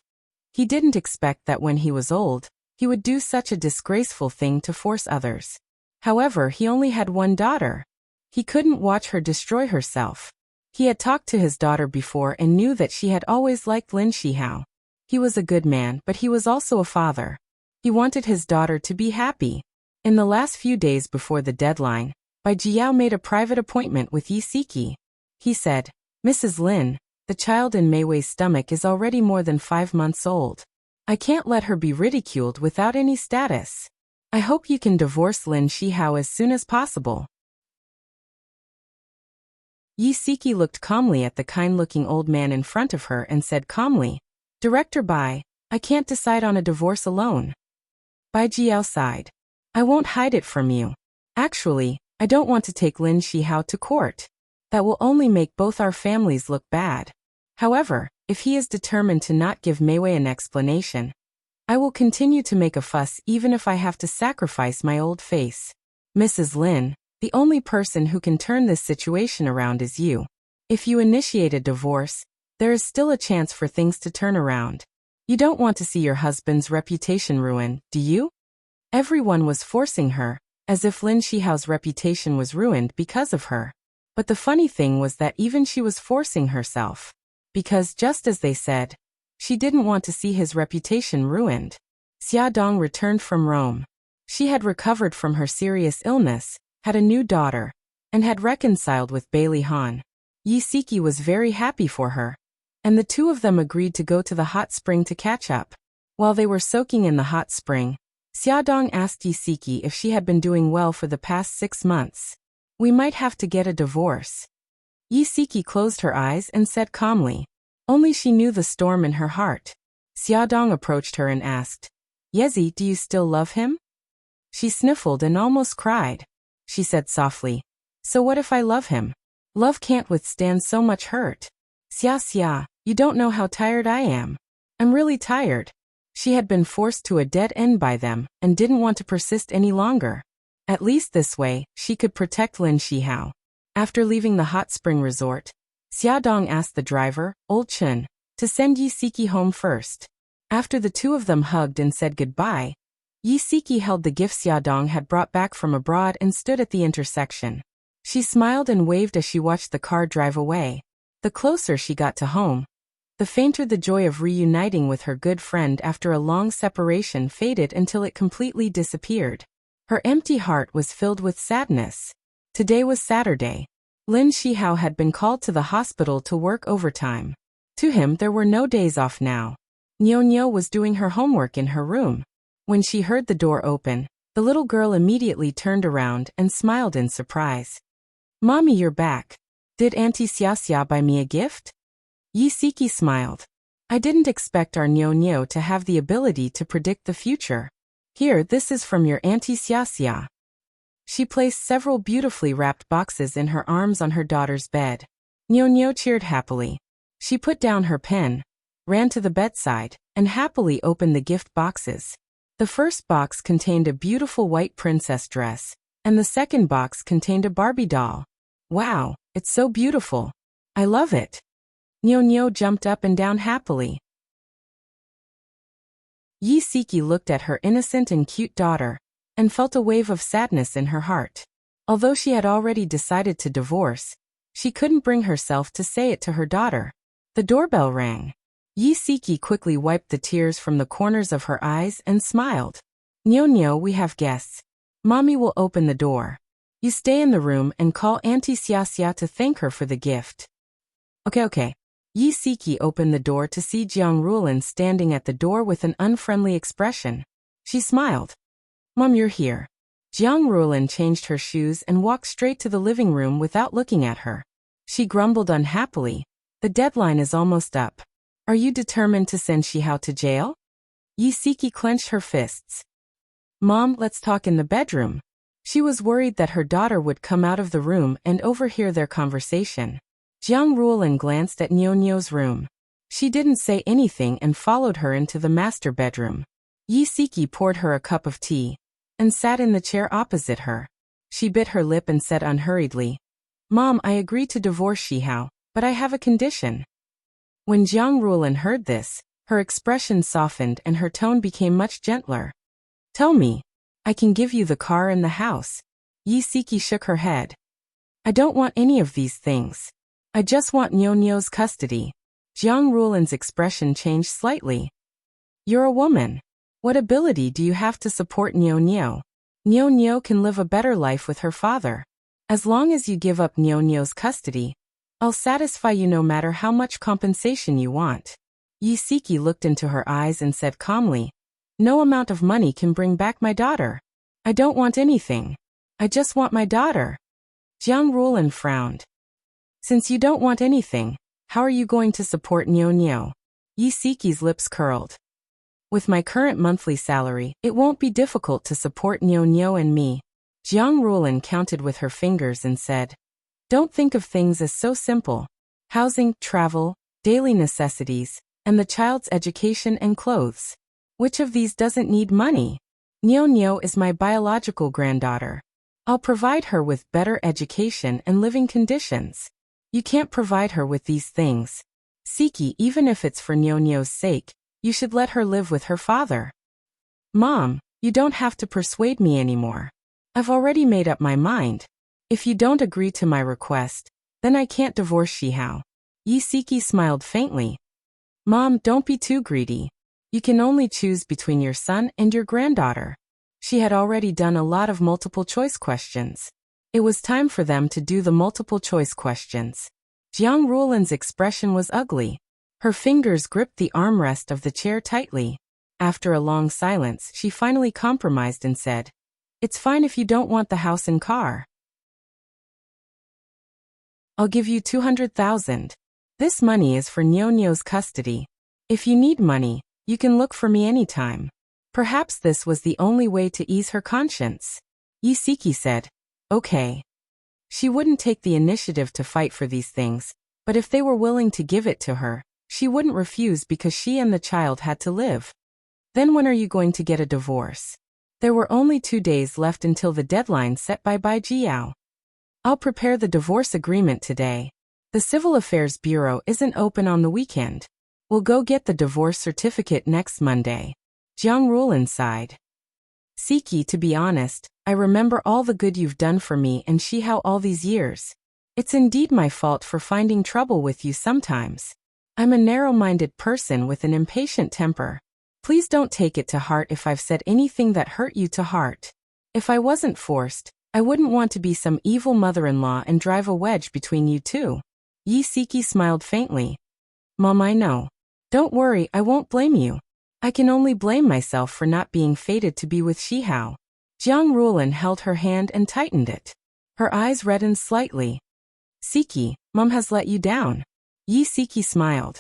He didn't expect that when he was old, he would do such a disgraceful thing to force others. However, he only had one daughter. He couldn't watch her destroy herself. He had talked to his daughter before and knew that she had always liked Lin Shihao. He was a good man, but he was also a father. He wanted his daughter to be happy. In the last few days before the deadline, Bai Jiao made a private appointment with Yi Siki. He said, "Mrs. Lin, the child in Mei Wei's stomach is already more than 5 months old. I can't let her be ridiculed without any status. I hope you can divorce Lin Shihao as soon as possible." Yi Siki looked calmly at the kind-looking old man in front of her and said calmly, "Director Bai, I can't decide on a divorce alone." Bai Jiao sighed. "I won't hide it from you. Actually, I don't want to take Lin Shihao to court. That will only make both our families look bad. However, if he is determined to not give Mei Wei an explanation, I will continue to make a fuss even if I have to sacrifice my old face. Mrs. Lin, the only person who can turn this situation around is you. If you initiate a divorce, there is still a chance for things to turn around. You don't want to see your husband's reputation ruin, do you?" Everyone was forcing her, as if Lin Shihao's reputation was ruined because of her. But the funny thing was that even she was forcing herself. Because just as they said, she didn't want to see his reputation ruined. Xia Dong returned from Rome. She had recovered from her serious illness, had a new daughter, and had reconciled with Bailey Han. Yi Siki was very happy for her, and the two of them agreed to go to the hot spring to catch up. While they were soaking in the hot spring, Xia Dong asked Yi Siki if she had been doing well for the past 6 months. "We might have to get a divorce." Yi Siki closed her eyes and said calmly. Only she knew the storm in her heart. Xia Dong approached her and asked, "Yezi, do you still love him?" She sniffled and almost cried. She said softly, "So what if I love him? Love can't withstand so much hurt. Xia, you don't know how tired I am. I'm really tired." She had been forced to a dead end by them and didn't want to persist any longer. At least this way, she could protect Lin Shihao. After leaving the hot spring resort, Xia Dong asked the driver, Old Chun, to send Yi Siki home first. After the two of them hugged and said goodbye, Yi Siki held the gift Xia Dong had brought back from abroad and stood at the intersection. She smiled and waved as she watched the car drive away. The closer she got to home, the fainter the joy of reuniting with her good friend after a long separation faded until it completely disappeared. Her empty heart was filled with sadness. Today was Saturday. Lin Shihao had been called to the hospital to work overtime. To him there were no days off now. Nyo was doing her homework in her room. When she heard the door open, the little girl immediately turned around and smiled in surprise. "Mommy, you're back. Did Auntie Xia buy me a gift?" Yi Siki smiled. "I didn't expect our Nyo to have the ability to predict the future. Here, this is from your Auntie Xia." She placed several beautifully wrapped boxes in her arms on her daughter's bed. Nyo cheered happily. She put down her pen, ran to the bedside, and happily opened the gift boxes. The first box contained a beautiful white princess dress, and the second box contained a Barbie doll. "Wow, it's so beautiful. I love it." Nyo jumped up and down happily. Yi Siki looked at her innocent and cute daughter, and felt a wave of sadness in her heart. Although she had already decided to divorce, she couldn't bring herself to say it to her daughter. The doorbell rang. Yi Siki quickly wiped the tears from the corners of her eyes and smiled. Nyo, we have guests. Mommy will open the door." You stay in the room and call Auntie Xia to thank her for the gift. Okay. Yi Siki opened the door to see Jiang Rulin standing at the door with an unfriendly expression. She smiled. Mom, you're here. Jiang Rulin changed her shoes and walked straight to the living room without looking at her. She grumbled unhappily. The deadline is almost up. Are you determined to send Shihao to jail? Yi Siki clenched her fists. Mom, let's talk in the bedroom. She was worried that her daughter would come out of the room and overhear their conversation. Jiang Rulin glanced at Nyo-Nyo's room. She didn't say anything and followed her into the master bedroom. Yi Siki poured her a cup of tea and sat in the chair opposite her. She bit her lip and said unhurriedly, Mom, I agree to divorce Shihao, but I have a condition. When Jiang Rulin heard this, her expression softened and her tone became much gentler. Tell me. I can give you the car and the house. Yi Siki shook her head. I don't want any of these things. I just want Nyo-Nyo's custody. Jiang Rulin's expression changed slightly. You're a woman. What ability do you have to support Nyo-Nyo? Nyo-Nyo can live a better life with her father. As long as you give up Nyo-Nyo's custody, I'll satisfy you no matter how much compensation you want. Yi Siki looked into her eyes and said calmly, No amount of money can bring back my daughter. I don't want anything. I just want my daughter. Jiang Rulin frowned. Since you don't want anything, how are you going to support Nyo-Nyo? Yi Siki's lips curled. With my current monthly salary, it won't be difficult to support Nyo-Nyo and me. Jiang Rulin counted with her fingers and said, Don't think of things as so simple. Housing, travel, daily necessities, and the child's education and clothes. Which of these doesn't need money? Nyo-Nyo is my biological granddaughter. I'll provide her with better education and living conditions. You can't provide her with these things. Siki, even if it's for Nyo-Nyo's sake, you should let her live with her father. Mom, you don't have to persuade me anymore. I've already made up my mind. If you don't agree to my request, then I can't divorce Shihao. Yi Siki smiled faintly. Mom, don't be too greedy. You can only choose between your son and your granddaughter. She had already done a lot of multiple choice questions. It was time for them to do the multiple choice questions. Jiang Rulin's expression was ugly. Her fingers gripped the armrest of the chair tightly. After a long silence, she finally compromised and said, It's fine if you don't want the house and car. I'll give you 200,000. This money is for Nyo-Nyo's custody. If you need money, you can look for me anytime. Perhaps this was the only way to ease her conscience. Yi Siki said, Okay. She wouldn't take the initiative to fight for these things, but if they were willing to give it to her, she wouldn't refuse because she and the child had to live. Then when are you going to get a divorce? There were only 2 days left until the deadline set by Bai Jiao. I'll prepare the divorce agreement today. The Civil Affairs Bureau isn't open on the weekend. We'll go get the divorce certificate next Monday. Jiang Rulin sighed. Siki, to be honest, I remember all the good you've done for me and Shihao all these years. It's indeed my fault for finding trouble with you sometimes. I'm a narrow-minded person with an impatient temper. Please don't take it to heart if I've said anything that hurt you to heart. If I wasn't forced, I wouldn't want to be some evil mother-in-law and drive a wedge between you two. Yi Siki smiled faintly. Mom, I know. Don't worry, I won't blame you. I can only blame myself for not being fated to be with Shihao. Jiang Rulin held her hand and tightened it. Her eyes reddened slightly. Siki, Mom has let you down. Yi Siki smiled.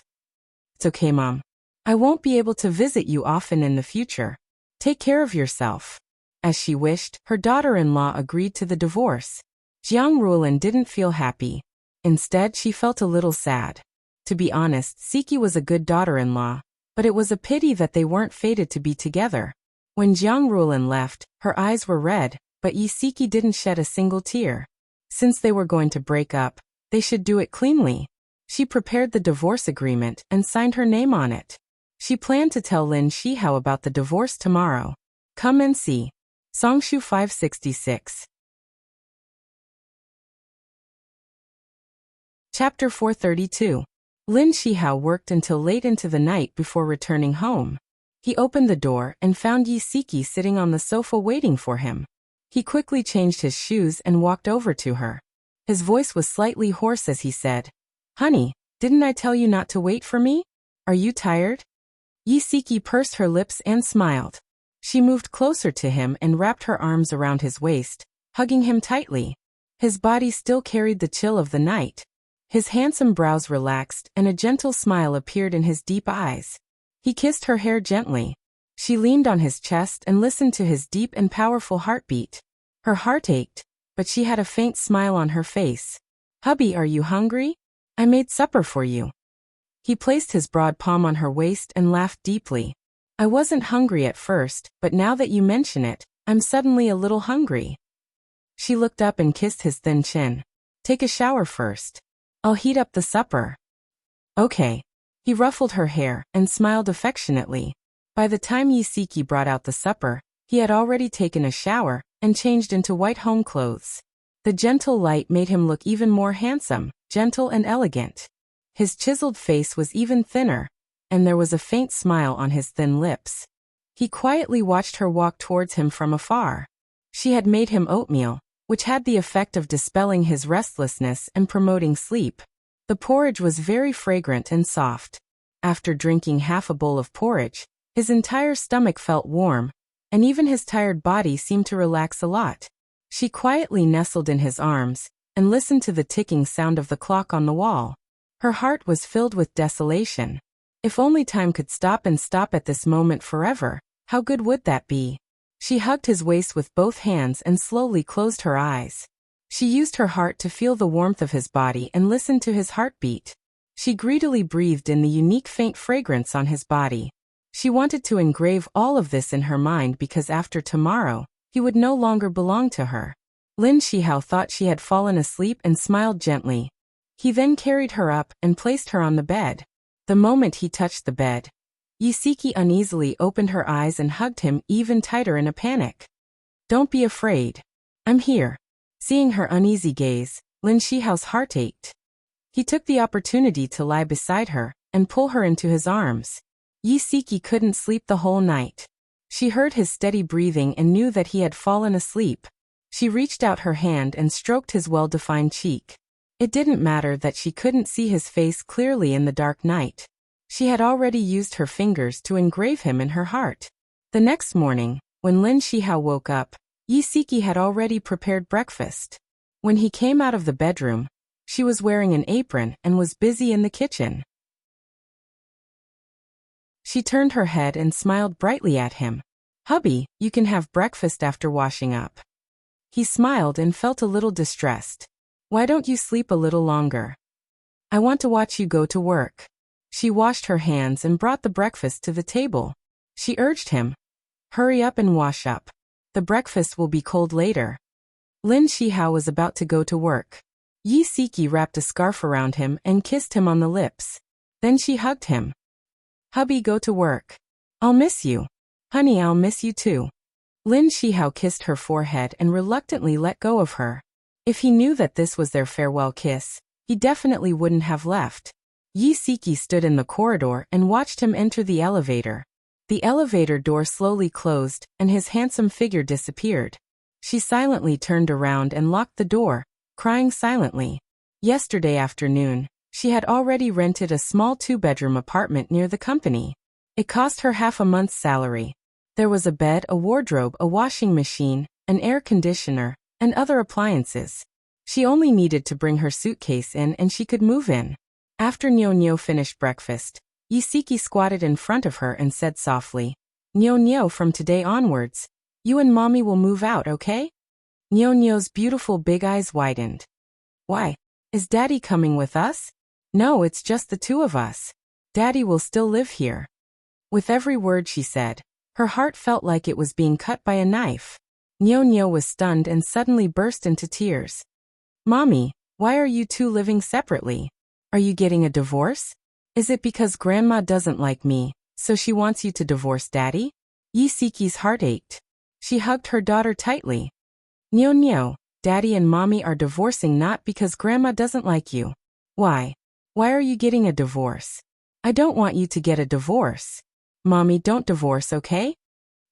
It's okay, Mom. I won't be able to visit you often in the future. Take care of yourself. As she wished, her daughter-in-law agreed to the divorce. Jiang Rulin didn't feel happy. Instead, she felt a little sad. To be honest, Siki was a good daughter-in-law, but it was a pity that they weren't fated to be together. When Jiang Rulin left, her eyes were red, but Yi Siki didn't shed a single tear. Since they were going to break up, they should do it cleanly. She prepared the divorce agreement and signed her name on it. She planned to tell Lin Shihao about the divorce tomorrow. Come and see. Songshu 566. Chapter 432. Lin Shihao worked until late into the night before returning home. He opened the door and found Yi Siki sitting on the sofa waiting for him. He quickly changed his shoes and walked over to her. His voice was slightly hoarse as he said, "Honey, didn't I tell you not to wait for me? Are you tired?" Yisiki pursed her lips and smiled. She moved closer to him and wrapped her arms around his waist, hugging him tightly. His body still carried the chill of the night. His handsome brows relaxed and a gentle smile appeared in his deep eyes. He kissed her hair gently. She leaned on his chest and listened to his deep and powerful heartbeat. Her heart ached, but she had a faint smile on her face. "Hubby, are you hungry? I made supper for you." He placed his broad palm on her waist and laughed deeply. "I wasn't hungry at first, but now that you mention it, I'm suddenly a little hungry." She looked up and kissed his thin chin. "Take a shower first. I'll heat up the supper." "Okay." He ruffled her hair and smiled affectionately. By the time Yisiki brought out the supper, he had already taken a shower and changed into white home clothes. The gentle light made him look even more handsome, gentle and elegant. His chiseled face was even thinner, and there was a faint smile on his thin lips. He quietly watched her walk towards him from afar. She had made him oatmeal, which had the effect of dispelling his restlessness and promoting sleep. The porridge was very fragrant and soft. After drinking half a bowl of porridge, his entire stomach felt warm, and even his tired body seemed to relax a lot. She quietly nestled in his arms and listened to the ticking sound of the clock on the wall. Her heart was filled with desolation. If only time could stop at this moment forever, how good would that be? She hugged his waist with both hands and slowly closed her eyes. She used her heart to feel the warmth of his body and listen to his heartbeat. She greedily breathed in the unique faint fragrance on his body. She wanted to engrave all of this in her mind because after tomorrow, he would no longer belong to her. Lin Shihao thought she had fallen asleep and smiled gently. He then carried her up and placed her on the bed. The moment he touched the bed, Yisiki uneasily opened her eyes and hugged him even tighter in a panic. "Don't be afraid. I'm here." Seeing her uneasy gaze, Lin Shihao's heart ached. He took the opportunity to lie beside her and pull her into his arms. Yisiki couldn't sleep the whole night. She heard his steady breathing and knew that he had fallen asleep. She reached out her hand and stroked his well-defined cheek. It didn't matter that she couldn't see his face clearly in the dark night. She had already used her fingers to engrave him in her heart. The next morning, when Lin Shihao woke up, Yisiki had already prepared breakfast. When he came out of the bedroom, she was wearing an apron and was busy in the kitchen. She turned her head and smiled brightly at him. "Hubby, you can have breakfast after washing up." He smiled and felt a little distressed. "Why don't you sleep a little longer? I want to watch you go to work." She washed her hands and brought the breakfast to the table. She urged him, "Hurry up and wash up. The breakfast will be cold later." Lin Shihao was about to go to work. Yisiki wrapped a scarf around him and kissed him on the lips. Then she hugged him. "Hubby, go to work. I'll miss you." "Honey, I'll miss you too." Lin Shihao kissed her forehead and reluctantly let go of her. If he knew that this was their farewell kiss, he definitely wouldn't have left. Yisiki stood in the corridor and watched him enter the elevator. The elevator door slowly closed, and his handsome figure disappeared. She silently turned around and locked the door, crying silently. Yesterday afternoon, she had already rented a small 2-bedroom apartment near the company. It cost her half a month's salary. There was a bed, a wardrobe, a washing machine, an air conditioner, and other appliances. She only needed to bring her suitcase in and she could move in. After Nyo finished breakfast, Yisiki squatted in front of her and said softly, Nyo, from today onwards, you and Mommy will move out, okay?" Nyo's beautiful big eyes widened. "Why? Is Daddy coming with us?" "No, it's just the two of us. Daddy will still live here." With every word she said, her heart felt like it was being cut by a knife. Nyo was stunned and suddenly burst into tears. "Mommy, why are you two living separately? Are you getting a divorce? Is it because Grandma doesn't like me, so she wants you to divorce Daddy?" Yisiki's heart ached. She hugged her daughter tightly. Nyo, Daddy and Mommy are divorcing not because Grandma doesn't like you." "Why? Why are you getting a divorce?" "I don't want you to get a divorce. Mommy, don't divorce, okay?"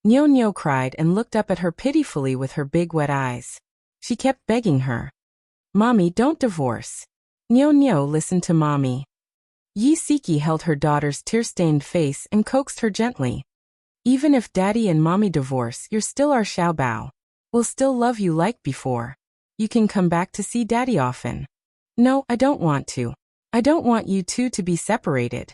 Nyo Nyo cried and looked up at her pitifully with her big wet eyes. She kept begging her. Mommy, don't divorce. Nyo Nyo, listen to Mommy. Yi Siki held her daughter's tear-stained face and coaxed her gently. Even if Daddy and Mommy divorce, you're still our Xiao Bao. We'll still love you like before. You can come back to see Daddy often. No, I don't want to. I don't want you two to be separated.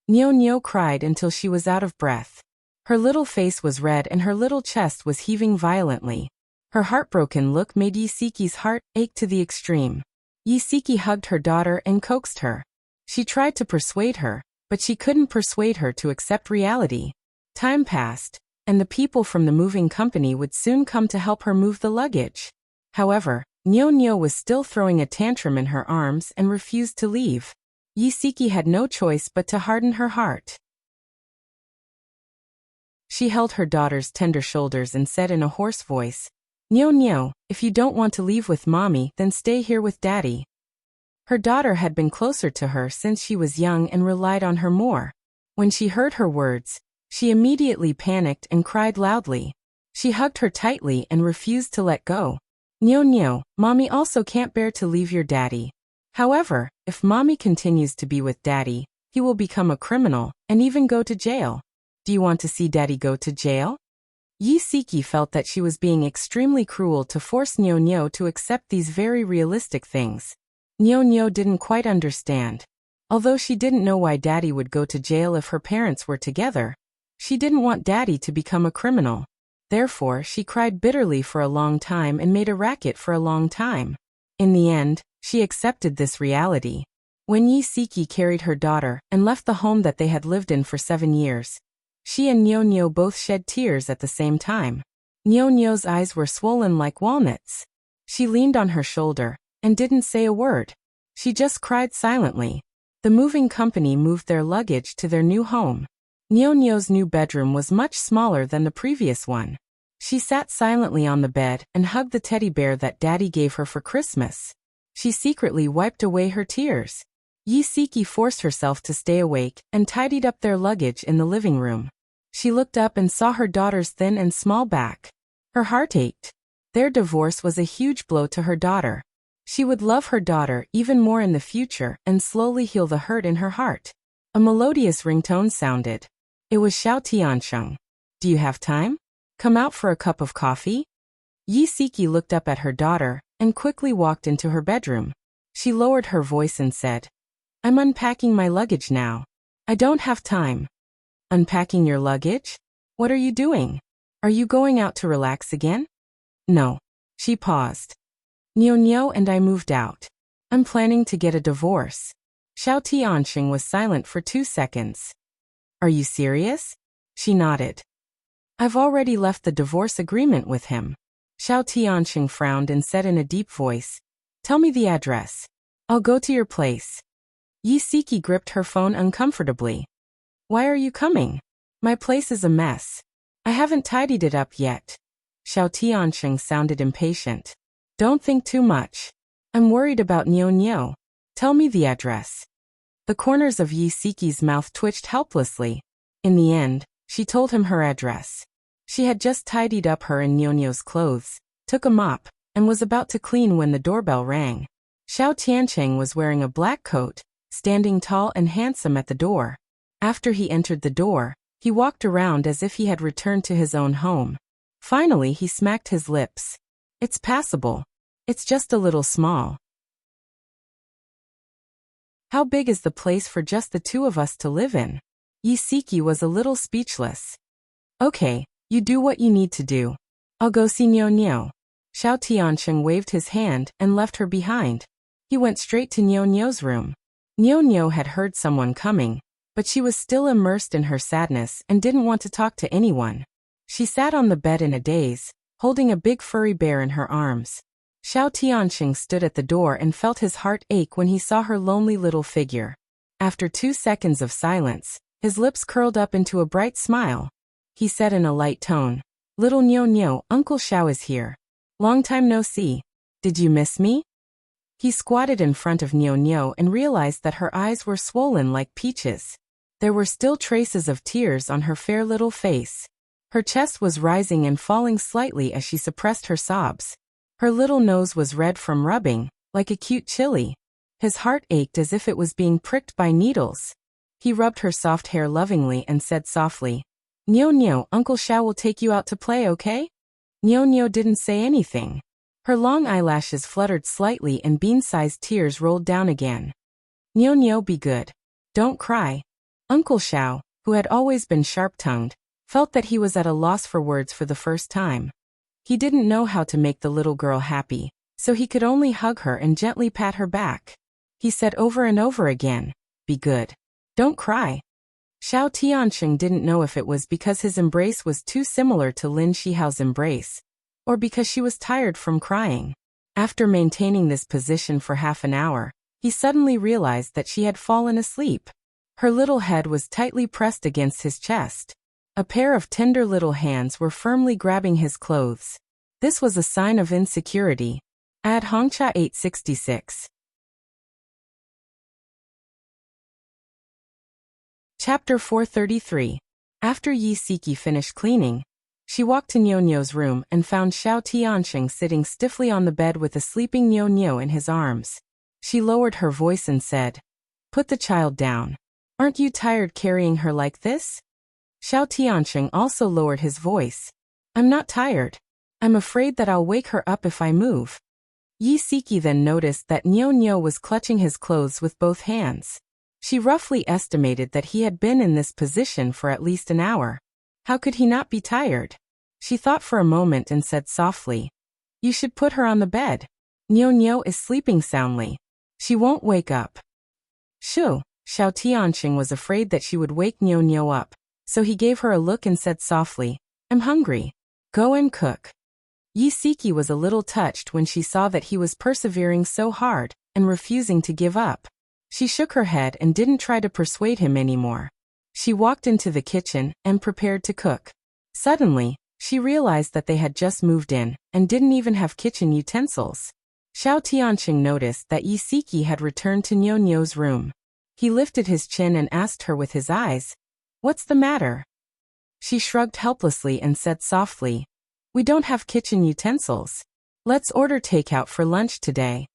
Nyo Nyo cried until she was out of breath. Her little face was red and her little chest was heaving violently. Her heartbroken look made Yi Siki's heart ache to the extreme. Yi Siki hugged her daughter and coaxed her. She tried to persuade her, but she couldn't persuade her to accept reality. Time passed, and the people from the moving company would soon come to help her move the luggage. However, Nyo Nyo was still throwing a tantrum in her arms and refused to leave. Yi Siki had no choice but to harden her heart. She held her daughter's tender shoulders and said in a hoarse voice, Nyo Nyo, if you don't want to leave with Mommy, then stay here with Daddy. Her daughter had been closer to her since she was young and relied on her more. When she heard her words, she immediately panicked and cried loudly. She hugged her tightly and refused to let go. Nyo Nyo, Mommy also can't bear to leave your Daddy. However, if Mommy continues to be with Daddy, he will become a criminal and even go to jail. Do you want to see Daddy go to jail? Yi Siki felt that she was being extremely cruel to force Nyo Nyo to accept these very realistic things. Nyo Nyo didn't quite understand. Although she didn't know why Daddy would go to jail if her parents were together, she didn't want Daddy to become a criminal. Therefore, she cried bitterly for a long time and made a racket for a long time. In the end, she accepted this reality. When Yi Siki carried her daughter and left the home that they had lived in for 7 years, she and Nyo Nyo both shed tears at the same time. Nyo Nyo's eyes were swollen like walnuts. She leaned on her shoulder and didn't say a word. She just cried silently. The moving company moved their luggage to their new home. Nyo Nyo's new bedroom was much smaller than the previous one. She sat silently on the bed and hugged the teddy bear that Daddy gave her for Christmas. She secretly wiped away her tears. Yi Siki forced herself to stay awake and tidied up their luggage in the living room. She looked up and saw her daughter's thin and small back. Her heart ached. Their divorce was a huge blow to her daughter. She would love her daughter even more in the future and slowly heal the hurt in her heart. A melodious ringtone sounded. It was Xiao Tiansheng. Do you have time? Come out for a cup of coffee? Yi Siki looked up at her daughter and quickly walked into her bedroom. She lowered her voice and said, I'm unpacking my luggage now. I don't have time. Unpacking your luggage? What are you doing? Are you going out to relax again? No. She paused. Nyo Nyo and I moved out. I'm planning to get a divorce. Xiao Tianxing was silent for 2 seconds. Are you serious? She nodded. I've already left the divorce agreement with him. Xiao Tianxing frowned and said in a deep voice, Tell me the address. I'll go to your place. Yi Siki gripped her phone uncomfortably. Why are you coming? My place is a mess. I haven't tidied it up yet. Xiao Tianxing sounded impatient. Don't think too much. I'm worried about Nyo Nyo. Tell me the address. The corners of Yi Siki's mouth twitched helplessly. In the end, she told him her address. She had just tidied up her and Nyo Nyo's clothes, took a mop, and was about to clean when the doorbell rang. Xiao Tiancheng was wearing a black coat, standing tall and handsome at the door. After he entered the door, he walked around as if he had returned to his own home. Finally, he smacked his lips. It's passable. It's just a little small. How big is the place for just the two of us to live in? Yi Siki was a little speechless. Okay, you do what you need to do. I'll go see Nyo Nyo. Xiao Tiancheng waved his hand and left her behind. He went straight to Nyo Nyo's room. Nyo Nyo had heard someone coming, but she was still immersed in her sadness and didn't want to talk to anyone. She sat on the bed in a daze, holding a big furry bear in her arms. Xiao Tianxing stood at the door and felt his heart ache when he saw her lonely little figure. After 2 seconds of silence, his lips curled up into a bright smile. He said in a light tone, Little Nyo Nyo, Uncle Xiao is here. Long time no see. Did you miss me? He squatted in front of Nyo Nyo and realized that her eyes were swollen like peaches. There were still traces of tears on her fair little face. Her chest was rising and falling slightly as she suppressed her sobs. Her little nose was red from rubbing, like a cute chili. His heart ached as if it was being pricked by needles. He rubbed her soft hair lovingly and said softly, "Nyo Nyo, Uncle Xiao will take you out to play, okay?" Nyo Nyo didn't say anything. Her long eyelashes fluttered slightly and bean-sized tears rolled down again. "Nyo Nyo, be good. Don't cry." Uncle Xiao, who had always been sharp-tongued, felt that he was at a loss for words for the first time. He didn't know how to make the little girl happy, so he could only hug her and gently pat her back. He said over and over again, "Be good. Don't cry." Xiao Tianxing didn't know if it was because his embrace was too similar to Lin Shihao's embrace, or because she was tired from crying. After maintaining this position for half an hour, he suddenly realized that she had fallen asleep. Her little head was tightly pressed against his chest. A pair of tender little hands were firmly grabbing his clothes. This was a sign of insecurity. Ad Hongcha 866. Chapter 433. After Yi Siki finished cleaning, she walked to Nyo Nyo's room and found Xiao Tianxing sitting stiffly on the bed with a sleeping Nyo Nyo in his arms. She lowered her voice and said, "Put the child down. Aren't you tired carrying her like this?" Xiao Tianxing also lowered his voice. "I'm not tired. I'm afraid that I'll wake her up if I move." Yi Siki then noticed that Nyo Nyo was clutching his clothes with both hands. She roughly estimated that he had been in this position for at least an hour. How could he not be tired? She thought for a moment and said softly, "You should put her on the bed. Nyo Nyo is sleeping soundly. She won't wake up." Shoo! Xiao Tianxing was afraid that she would wake Nyo Nyo up, so he gave her a look and said softly, "I'm hungry. Go and cook." Yi Siki was a little touched when she saw that he was persevering so hard and refusing to give up. She shook her head and didn't try to persuade him anymore. She walked into the kitchen and prepared to cook. Suddenly, she realized that they had just moved in and didn't even have kitchen utensils. Xiao Tianxing noticed that Yi Siki had returned to Nyo Nyo's room. He lifted his chin and asked her with his eyes, "What's the matter?" She shrugged helplessly and said softly, "We don't have kitchen utensils. Let's order takeout for lunch today."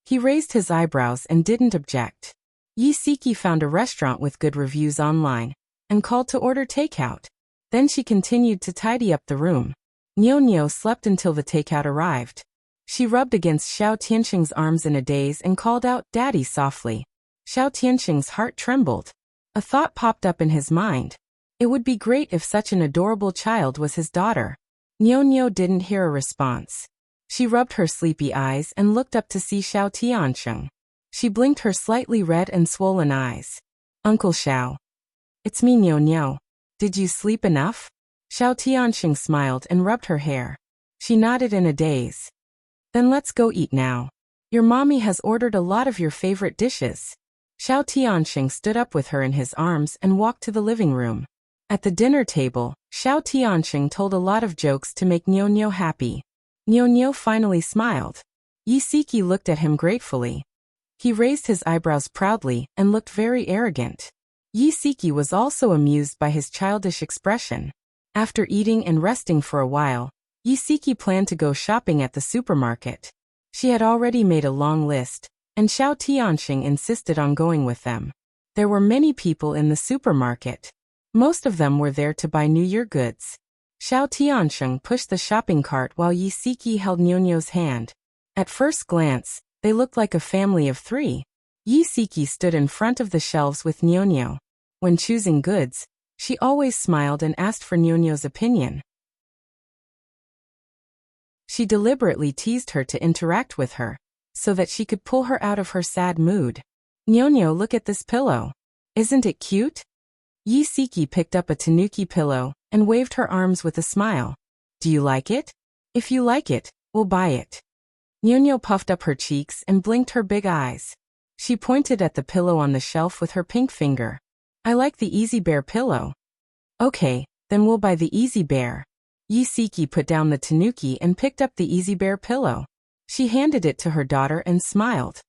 He raised his eyebrows and didn't object. Yi Siki found a restaurant with good reviews online and called to order takeout. Then she continued to tidy up the room. Nyo Nyo slept until the takeout arrived. She rubbed against Xiao Tianxing's arms in a daze and called out, "Daddy," softly. Xiao Tianxing's heart trembled. A thought popped up in his mind. It would be great if such an adorable child was his daughter. Nyo Nyo didn't hear a response. She rubbed her sleepy eyes and looked up to see Xiao Tianxing. She blinked her slightly red and swollen eyes. "Uncle Xiao." "It's me, Nyo Nyo. Did you sleep enough?" Xiao Tianxing smiled and rubbed her hair. She nodded in a daze. "Then let's go eat now. Your mommy has ordered a lot of your favorite dishes." Xiao Tianxing stood up with her in his arms and walked to the living room. At the dinner table, Xiao Tianxing told a lot of jokes to make Nyo Nyo happy. Nyo Nyo finally smiled. Yi Siki looked at him gratefully. He raised his eyebrows proudly and looked very arrogant. Yi Siki was also amused by his childish expression. After eating and resting for a while, Yi Siki planned to go shopping at the supermarket. She had already made a long list, and Xiao Tianxing insisted on going with them. There were many people in the supermarket. Most of them were there to buy New Year goods. Xiao Tianxing pushed the shopping cart while Yi Siki held Nyo Nyo's hand. At first glance, they looked like a family of three. Yi Siki stood in front of the shelves with Nyo Nyo. When choosing goods, she always smiled and asked for Nyo Nyo's opinion. She deliberately teased her to interact with her, so that she could pull her out of her sad mood. "Nyo Nyo, look at this pillow. Isn't it cute?" Yi Siki picked up a tanuki pillow and waved her arms with a smile. "Do you like it? If you like it, we'll buy it." Nyo Nyo puffed up her cheeks and blinked her big eyes. She pointed at the pillow on the shelf with her pink finger. "I like the Easy Bear pillow." "Okay, then we'll buy the Easy Bear." Yi Siki put down the tanuki and picked up the Easy Bear pillow. She handed it to her daughter and smiled.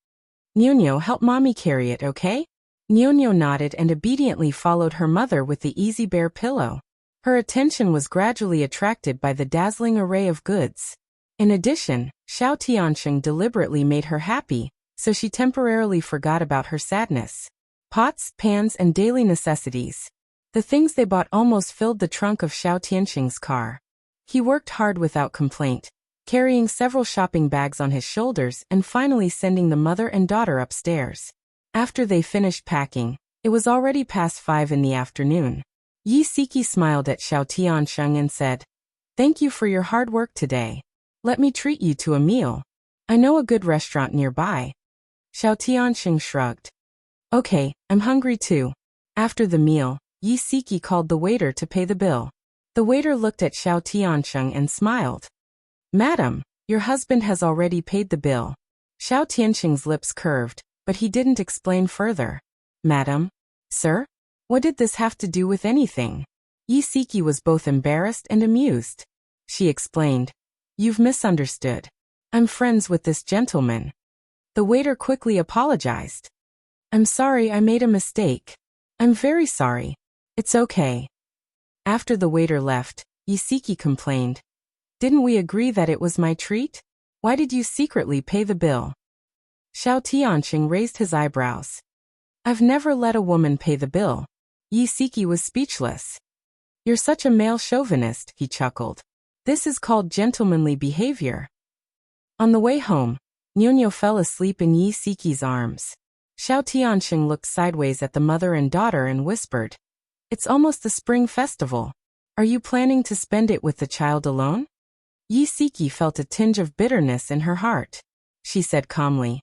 "Nyo Nyo, help mommy carry it, okay?" Nyo Nyo nodded and obediently followed her mother with the Easy Bear pillow. Her attention was gradually attracted by the dazzling array of goods. In addition, Xiao Tianxing deliberately made her happy, so she temporarily forgot about her sadness. Pots, pans, and daily necessities. The things they bought almost filled the trunk of Xiao Tianxing's car. He worked hard without complaint, carrying several shopping bags on his shoulders and finally sending the mother and daughter upstairs. After they finished packing, it was already past 5 in the afternoon. Yi Siki smiled at Xiao Tianxing and said, "Thank you for your hard work today. Let me treat you to a meal. I know a good restaurant nearby." Xiao Tianxing shrugged. "Okay, I'm hungry too." After the meal, Yi Siki called the waiter to pay the bill. The waiter looked at Xiao Tianxing and smiled. "Madam, your husband has already paid the bill." Xiao Tianxing's lips curved, but he didn't explain further. "Madam? Sir? What did this have to do with anything?" Yi Siki was both embarrassed and amused. She explained, "You've misunderstood. I'm friends with this gentleman." The waiter quickly apologized. "I'm sorry, I made a mistake. I'm very sorry. It's okay." After the waiter left, Yi Siki complained, "Didn't we agree that it was my treat? Why did you secretly pay the bill?" Xiao Tianxing raised his eyebrows. "I've never let a woman pay the bill." Yi Siki was speechless. "You're such a male chauvinist," he chuckled. "This is called gentlemanly behavior." On the way home, Nyonyo fell asleep in Yi Siki's arms. Xiao Tianxing looked sideways at the mother and daughter and whispered, "It's almost the spring festival. Are you planning to spend it with the child alone?" Yi Siki felt a tinge of bitterness in her heart. She said calmly,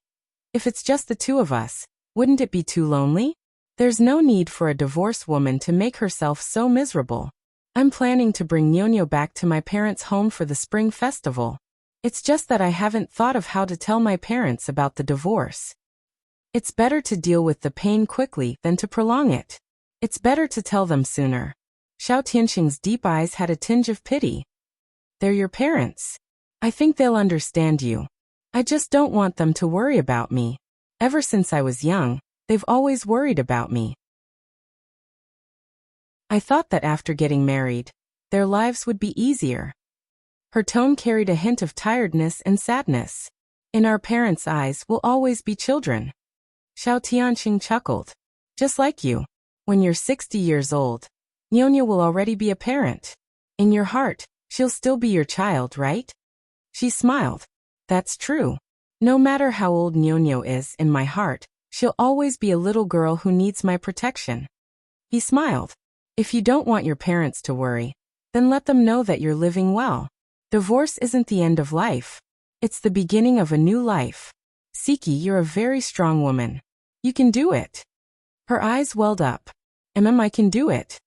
"If it's just the two of us, wouldn't it be too lonely? There's no need for a divorced woman to make herself so miserable. I'm planning to bring Nyonyo back to my parents' home for the spring festival. It's just that I haven't thought of how to tell my parents about the divorce. It's better to deal with the pain quickly than to prolong it. It's better to tell them sooner." Xiao Tianxing's deep eyes had a tinge of pity. "They're your parents. I think they'll understand you. I just don't want them to worry about me. Ever since I was young, they've always worried about me. I thought that after getting married, their lives would be easier." Her tone carried a hint of tiredness and sadness. "In our parents' eyes, we'll always be children." Xiao Tianxing chuckled. "Just like you. When you're 60 years old, Nyonyo will already be a parent. In your heart, she'll still be your child, right?" She smiled. "That's true. No matter how old Nyonyo is, in my heart, she'll always be a little girl who needs my protection." He smiled. "If you don't want your parents to worry, then let them know that you're living well. Divorce isn't the end of life. It's the beginning of a new life. Siki, you're a very strong woman. You can do it." Her eyes welled up. I can do it."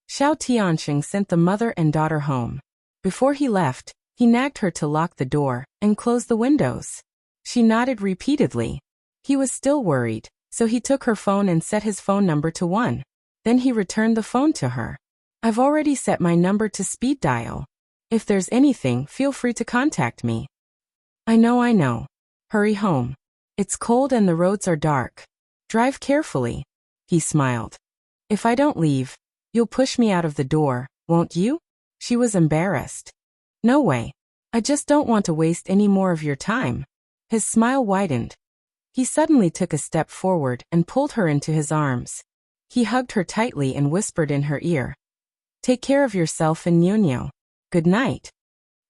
Xiao Tianxing sent the mother and daughter home. Before he left, he nagged her to lock the door and close the windows. She nodded repeatedly. He was still worried, so he took her phone and set his phone number to 1. Then he returned the phone to her. "I've already set my number to speed dial. If there's anything, feel free to contact me." I know. Hurry home. It's cold and the roads are dark. Drive carefully." He smiled. "If I don't leave, you'll push me out of the door, won't you?" She was embarrassed. "No way. I just don't want to waste any more of your time." His smile widened. He suddenly took a step forward and pulled her into his arms. He hugged her tightly and whispered in her ear, "Take care of yourself and Nyonyo. Good night."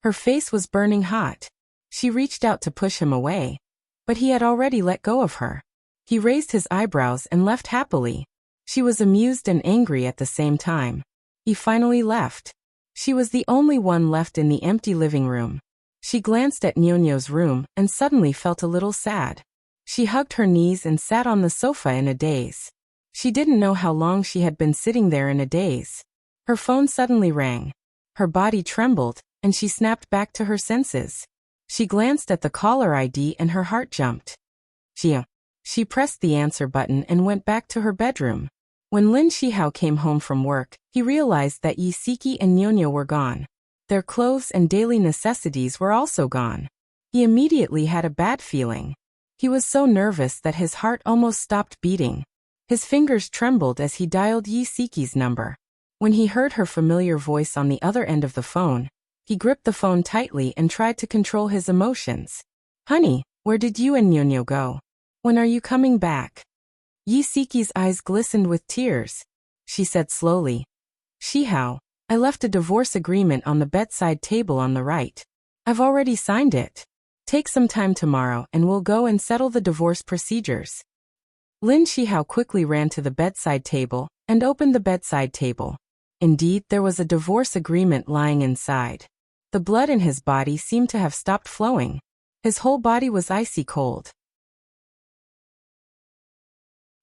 Her face was burning hot. She reached out to push him away, but he had already let go of her. He raised his eyebrows and left happily. She was amused and angry at the same time. He finally left. She was the only one left in the empty living room. She glanced at Nyonyo's room and suddenly felt a little sad. She hugged her knees and sat on the sofa in a daze. She didn't know how long she had been sitting there in a daze. Her phone suddenly rang. Her body trembled, and she snapped back to her senses. She glanced at the caller ID and her heart jumped. She pressed the answer button and went back to her bedroom. When Lin Shihao came home from work, he realized that Yi Siki and Nyonyo were gone. Their clothes and daily necessities were also gone. He immediately had a bad feeling. He was so nervous that his heart almost stopped beating. His fingers trembled as he dialed Yi Siki's number. When he heard her familiar voice on the other end of the phone, he gripped the phone tightly and tried to control his emotions. Honey, where did you and Nyonyo go? When are you coming back? Yisiki's eyes glistened with tears. She said slowly. Shihao, I left a divorce agreement on the bedside table on the right. I've already signed it. Take some time tomorrow and we'll go and settle the divorce procedures. Lin Shihao quickly ran to the bedside table and opened the bedside table. Indeed, there was a divorce agreement lying inside. The blood in his body seemed to have stopped flowing. His whole body was icy cold.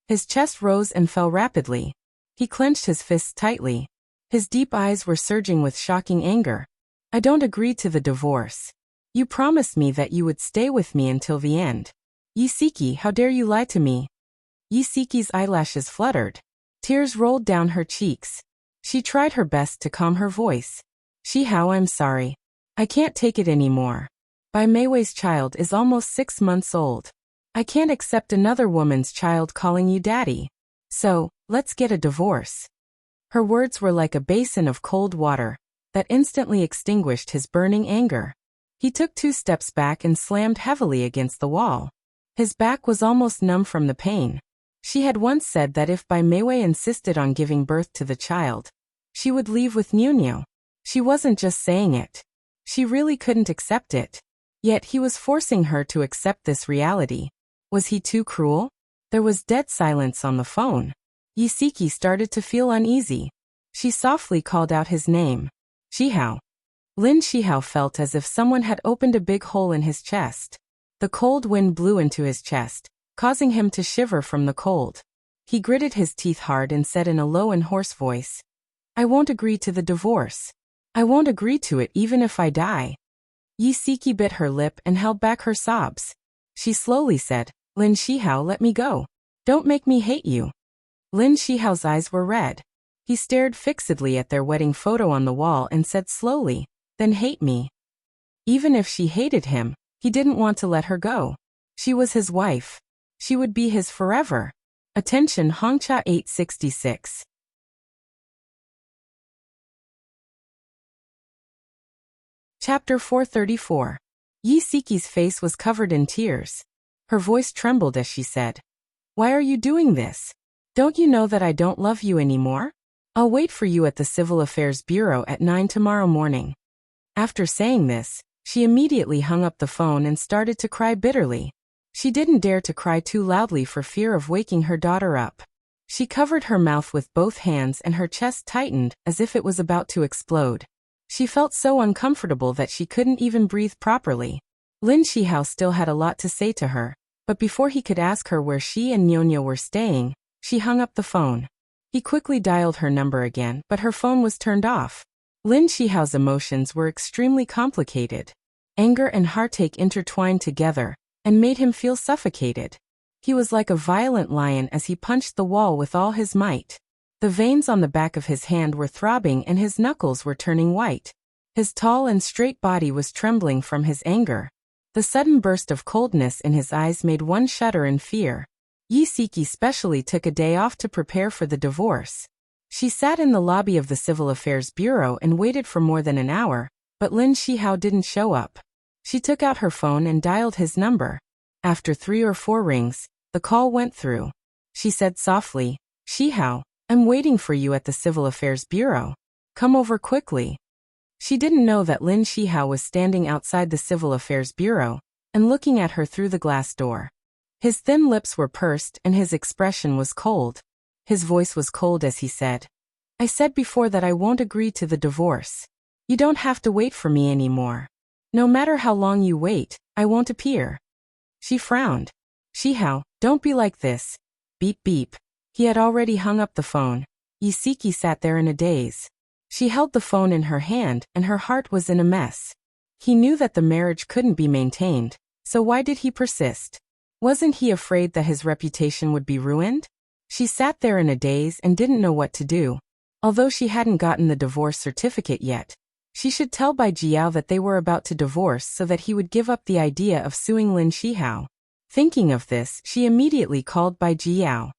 His chest rose and fell rapidly. He clenched his fists tightly. His deep eyes were surging with shocking anger. I don't agree to the divorce. You promised me that you would stay with me until the end. Yisiki, how dare you lie to me? Yisiki's eyelashes fluttered. Tears rolled down her cheeks. She tried her best to calm her voice. Shihao, I'm sorry. I can't take it anymore. Bai Meiwei's child is almost 6 months old. I can't accept another woman's child calling you daddy. So, let's get a divorce. Her words were like a basin of cold water that instantly extinguished his burning anger. He took 2 steps back and slammed heavily against the wall. His back was almost numb from the pain. She had once said that if Bai Meiwei insisted on giving birth to the child, she would leave with Nyonyo. She wasn't just saying it. She really couldn't accept it. Yet he was forcing her to accept this reality. Was he too cruel? There was dead silence on the phone. Yisiki started to feel uneasy. She softly called out his name. Shihao. Lin Shihao felt as if someone had opened a big hole in his chest. The cold wind blew into his chest, causing him to shiver from the cold. He gritted his teeth hard and said in a low and hoarse voice, I won't agree to the divorce. I won't agree to it even if I die. Yisiki bit her lip and held back her sobs. She slowly said, Lin Shihao, let me go. Don't make me hate you. Lin Shihao's eyes were red. He stared fixedly at their wedding photo on the wall and said slowly, then hate me. Even if she hated him, he didn't want to let her go. She was his wife. She would be his forever. Attention Hongcha 866. Chapter 434. Yisiki's face was covered in tears. Her voice trembled as she said, Why are you doing this? Don't you know that I don't love you anymore? I'll wait for you at the Civil Affairs Bureau at 9 tomorrow morning. After saying this, she immediately hung up the phone and started to cry bitterly. She didn't dare to cry too loudly for fear of waking her daughter up. She covered her mouth with both hands and her chest tightened as if it was about to explode. She felt so uncomfortable that she couldn't even breathe properly. Lin Shihao still had a lot to say to her, but before he could ask her where she and Nyonyo were staying, she hung up the phone. He quickly dialed her number again, but her phone was turned off. Lin Shihao's emotions were extremely complicated. Anger and heartache intertwined together and made him feel suffocated. He was like a violent lion as he punched the wall with all his might. The veins on the back of his hand were throbbing and his knuckles were turning white. His tall and straight body was trembling from his anger. The sudden burst of coldness in his eyes made one shudder in fear. Yisiki specially took a day off to prepare for the divorce. She sat in the lobby of the Civil Affairs Bureau and waited for more than an hour, but Lin Shihao didn't show up. She took out her phone and dialed his number. After 3 or 4 rings, the call went through. She said softly, Shihao, I'm waiting for you at the Civil Affairs Bureau. Come over quickly. She didn't know that Lin Shihao was standing outside the Civil Affairs Bureau and looking at her through the glass door. His thin lips were pursed and his expression was cold. His voice was cold as he said, I said before that I won't agree to the divorce. You don't have to wait for me anymore. No matter how long you wait, I won't appear. She frowned. Shihao, don't be like this. Beep beep. He had already hung up the phone. Yisiki sat there in a daze. She held the phone in her hand and her heart was in a mess. He knew that the marriage couldn't be maintained, so why did he persist? Wasn't he afraid that his reputation would be ruined? She sat there in a daze and didn't know what to do. Although she hadn't gotten the divorce certificate yet, she should tell Bai Jiao that they were about to divorce so that he would give up the idea of suing Lin Shihao. Thinking of this, she immediately called Bai Jiao.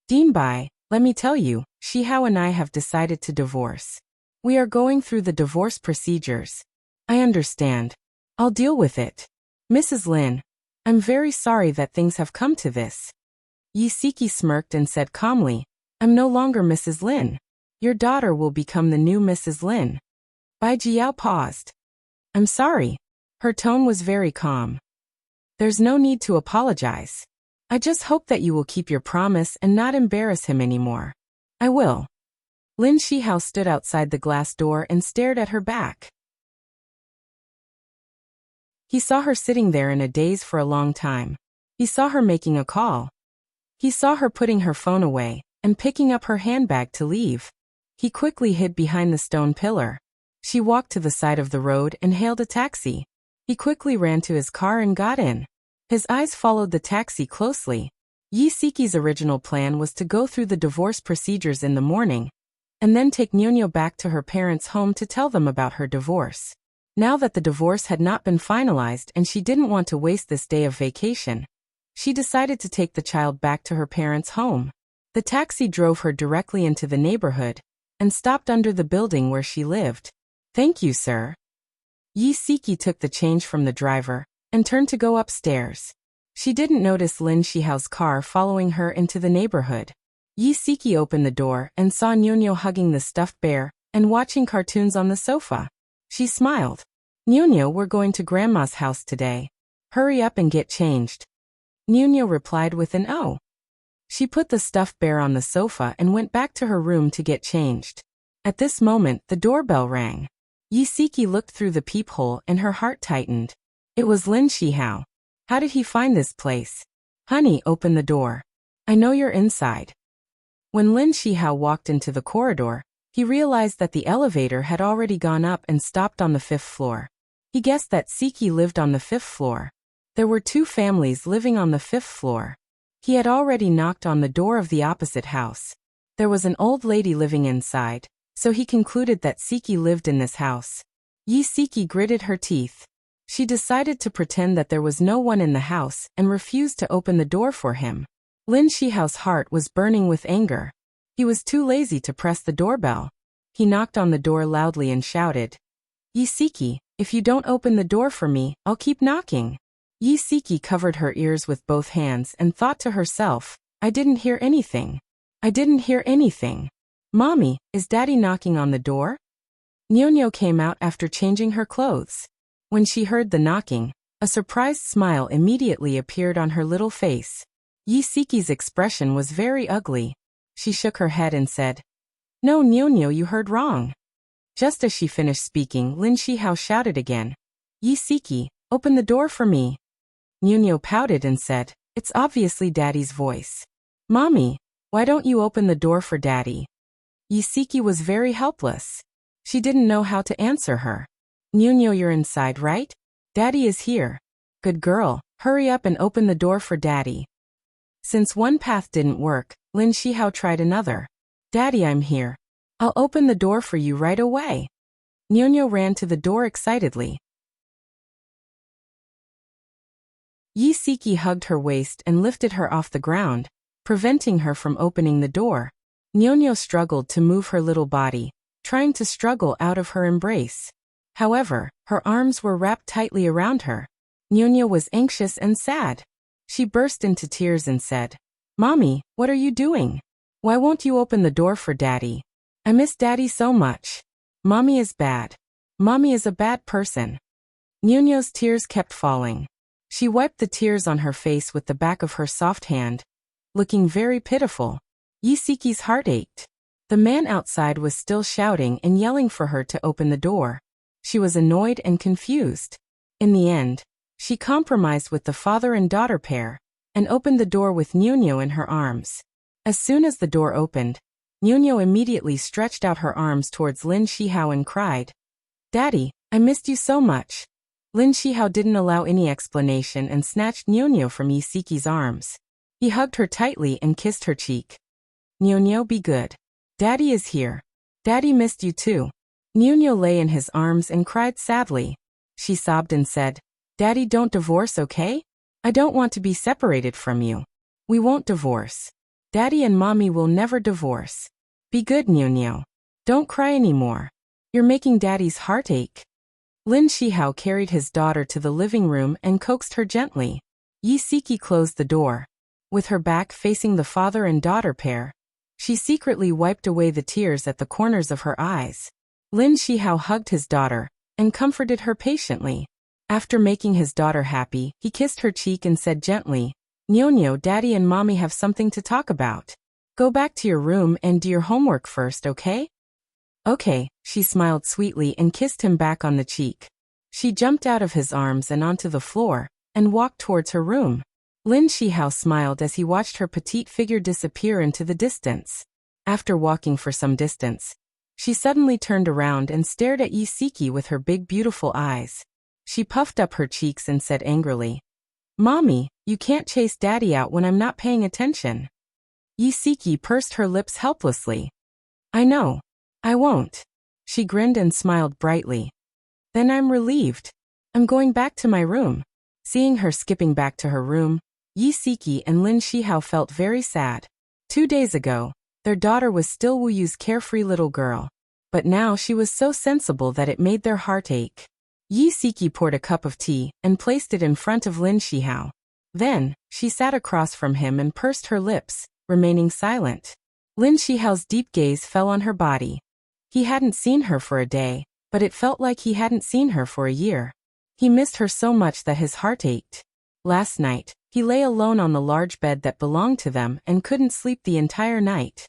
Dean Bai, Let me tell you, Shihao and I have decided to divorce. We are going through the divorce procedures. I understand. I'll deal with it. Mrs. Lin, I'm very sorry that things have come to this. Yisiki smirked and said calmly, I'm no longer Mrs. Lin. Your daughter will become the new Mrs. Lin. Bai Jiao paused. I'm sorry. Her tone was very calm. There's no need to apologize. I just hope that you will keep your promise and not embarrass him anymore. I will. Lin Shihao stood outside the glass door and stared at her back. He saw her sitting there in a daze for a long time. He saw her making a call. He saw her putting her phone away and picking up her handbag to leave. He quickly hid behind the stone pillar. She walked to the side of the road and hailed a taxi. He quickly ran to his car and got in. His eyes followed the taxi closely. Yisiki's original plan was to go through the divorce procedures in the morning, and then take Nyonyo back to her parents' home to tell them about her divorce. Now that the divorce had not been finalized and she didn't want to waste this day of vacation, she decided to take the child back to her parents' home. The taxi drove her directly into the neighborhood and stopped under the building where she lived. Thank you, sir. Yisiki took the change from the driver and turned to go upstairs. She didn't notice Lin Shihao's car following her into the neighborhood. Yisiki opened the door and saw Nyonyo hugging the stuffed bear and watching cartoons on the sofa. She smiled. Nyonyo, we're going to Grandma's house today. Hurry up and get changed. Nyonyo replied with an oh. She put the stuffed bear on the sofa and went back to her room to get changed. At this moment, the doorbell rang. Yisiki looked through the peephole and her heart tightened. It was Lin Shihao. How did he find this place? Honey, open the door. I know you're inside. When Lin Shihao walked into the corridor, he realized that the elevator had already gone up and stopped on the 5th floor. He guessed that Siki lived on the 5th floor. There were 2 families living on the 5th floor. He had already knocked on the door of the opposite house. There was an old lady living inside, so he concluded that Siki lived in this house. Yisiki gritted her teeth. She decided to pretend that there was no one in the house and refused to open the door for him. Lin Shihao's heart was burning with anger. He was too lazy to press the doorbell. He knocked on the door loudly and shouted, Yisiki, if you don't open the door for me, I'll keep knocking. Yisiki covered her ears with both hands and thought to herself, I didn't hear anything. I didn't hear anything. Mommy, is Daddy knocking on the door? Nyonyo came out after changing her clothes. When she heard the knocking, a surprised smile immediately appeared on her little face. Yisiki's expression was very ugly. She shook her head and said, No, Nyonyo, you heard wrong. Just as she finished speaking, Lin Shihao shouted again, Yisiki, open the door for me. Nyonyo pouted and said, It's obviously Daddy's voice. Mommy, why don't you open the door for Daddy? Yisiki was very helpless. She didn't know how to answer her. Nyonyo, you're inside, right? Daddy is here. Good girl, hurry up and open the door for Daddy. Since one path didn't work, Lin Shihao tried another. Daddy, I'm here. I'll open the door for you right away. Nyonyo ran to the door excitedly. Yisiki hugged her waist and lifted her off the ground, preventing her from opening the door. Nyonyo struggled to move her little body, trying to struggle out of her embrace. However, her arms were wrapped tightly around her. Nyonyo was anxious and sad. She burst into tears and said, Mommy, what are you doing? Why won't you open the door for Daddy? I miss Daddy so much. Mommy is bad. Mommy is a bad person. Nyonyo's tears kept falling. She wiped the tears on her face with the back of her soft hand, looking very pitiful. Yisiki's heart ached. The man outside was still shouting and yelling for her to open the door. She was annoyed and confused. In the end, she compromised with the father and daughter pair and opened the door with Nyonyo in her arms. As soon as the door opened, Nyonyo immediately stretched out her arms towards Lin Shihao and cried, Daddy, I missed you so much. Lin Shihao didn't allow any explanation and snatched Nyonyo from Yisiki's arms. He hugged her tightly and kissed her cheek. Nyonyo, be good. Daddy is here. Daddy missed you too. Nyonyo lay in his arms and cried sadly. She sobbed and said, Daddy, don't divorce, okay? I don't want to be separated from you. We won't divorce. Daddy and Mommy will never divorce. Be good, Nyonyo. Don't cry anymore. You're making Daddy's heart ache. Lin Shihao carried his daughter to the living room and coaxed her gently. Yi Siki closed the door. With her back facing the father and daughter pair, she secretly wiped away the tears at the corners of her eyes. Lin Shihao hugged his daughter and comforted her patiently. After making his daughter happy, he kissed her cheek and said gently, Nyonyo, Daddy and Mommy have something to talk about. Go back to your room and do your homework first, okay? Okay, she smiled sweetly and kissed him back on the cheek. She jumped out of his arms and onto the floor and walked towards her room. Lin Shihao smiled as he watched her petite figure disappear into the distance. After walking for some distance, she suddenly turned around and stared at Yi Siki with her big beautiful eyes. She puffed up her cheeks and said angrily, Mommy, you can't chase Daddy out when I'm not paying attention. Yi Siki pursed her lips helplessly. I know. I won't. She grinned and smiled brightly. Then I'm relieved. I'm going back to my room. Seeing her skipping back to her room, Yi Siki and Lin Shihao felt very sad. 2 days ago, their daughter was still Wu Yu's carefree little girl. But now she was so sensible that it made their heart ache. Yi Siki poured a cup of tea and placed it in front of Lin Shihao. Then, she sat across from him and pursed her lips, remaining silent. Lin Shihao's deep gaze fell on her body. He hadn't seen her for a day, but it felt like he hadn't seen her for a year. He missed her so much that his heart ached. Last night, he lay alone on the large bed that belonged to them and couldn't sleep the entire night.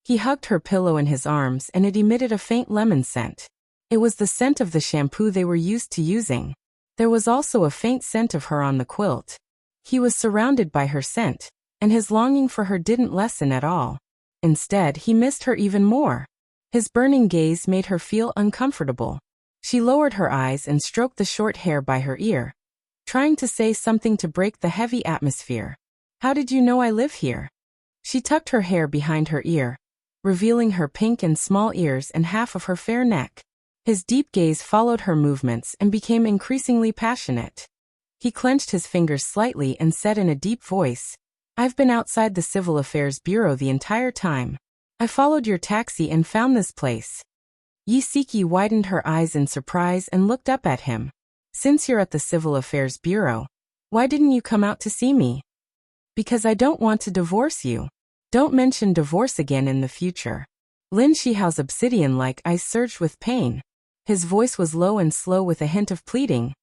He hugged her pillow in his arms and it emitted a faint lemon scent. It was the scent of the shampoo they were used to using. There was also a faint scent of her on the quilt. He was surrounded by her scent, and his longing for her didn't lessen at all. Instead, he missed her even more. His burning gaze made her feel uncomfortable. She lowered her eyes and stroked the short hair by her ear, trying to say something to break the heavy atmosphere. How did you know I live here? She tucked her hair behind her ear, revealing her pink and small ears and half of her fair neck. His deep gaze followed her movements and became increasingly passionate. He clenched his fingers slightly and said in a deep voice, I've been outside the Civil Affairs Bureau the entire time. I followed your taxi and found this place. Yi Siki widened her eyes in surprise and looked up at him. Since you're at the Civil Affairs Bureau, why didn't you come out to see me? Because I don't want to divorce you. Don't mention divorce again in the future. Lin Shihao's obsidian-like eyes surged with pain. His voice was low and slow with a hint of pleading.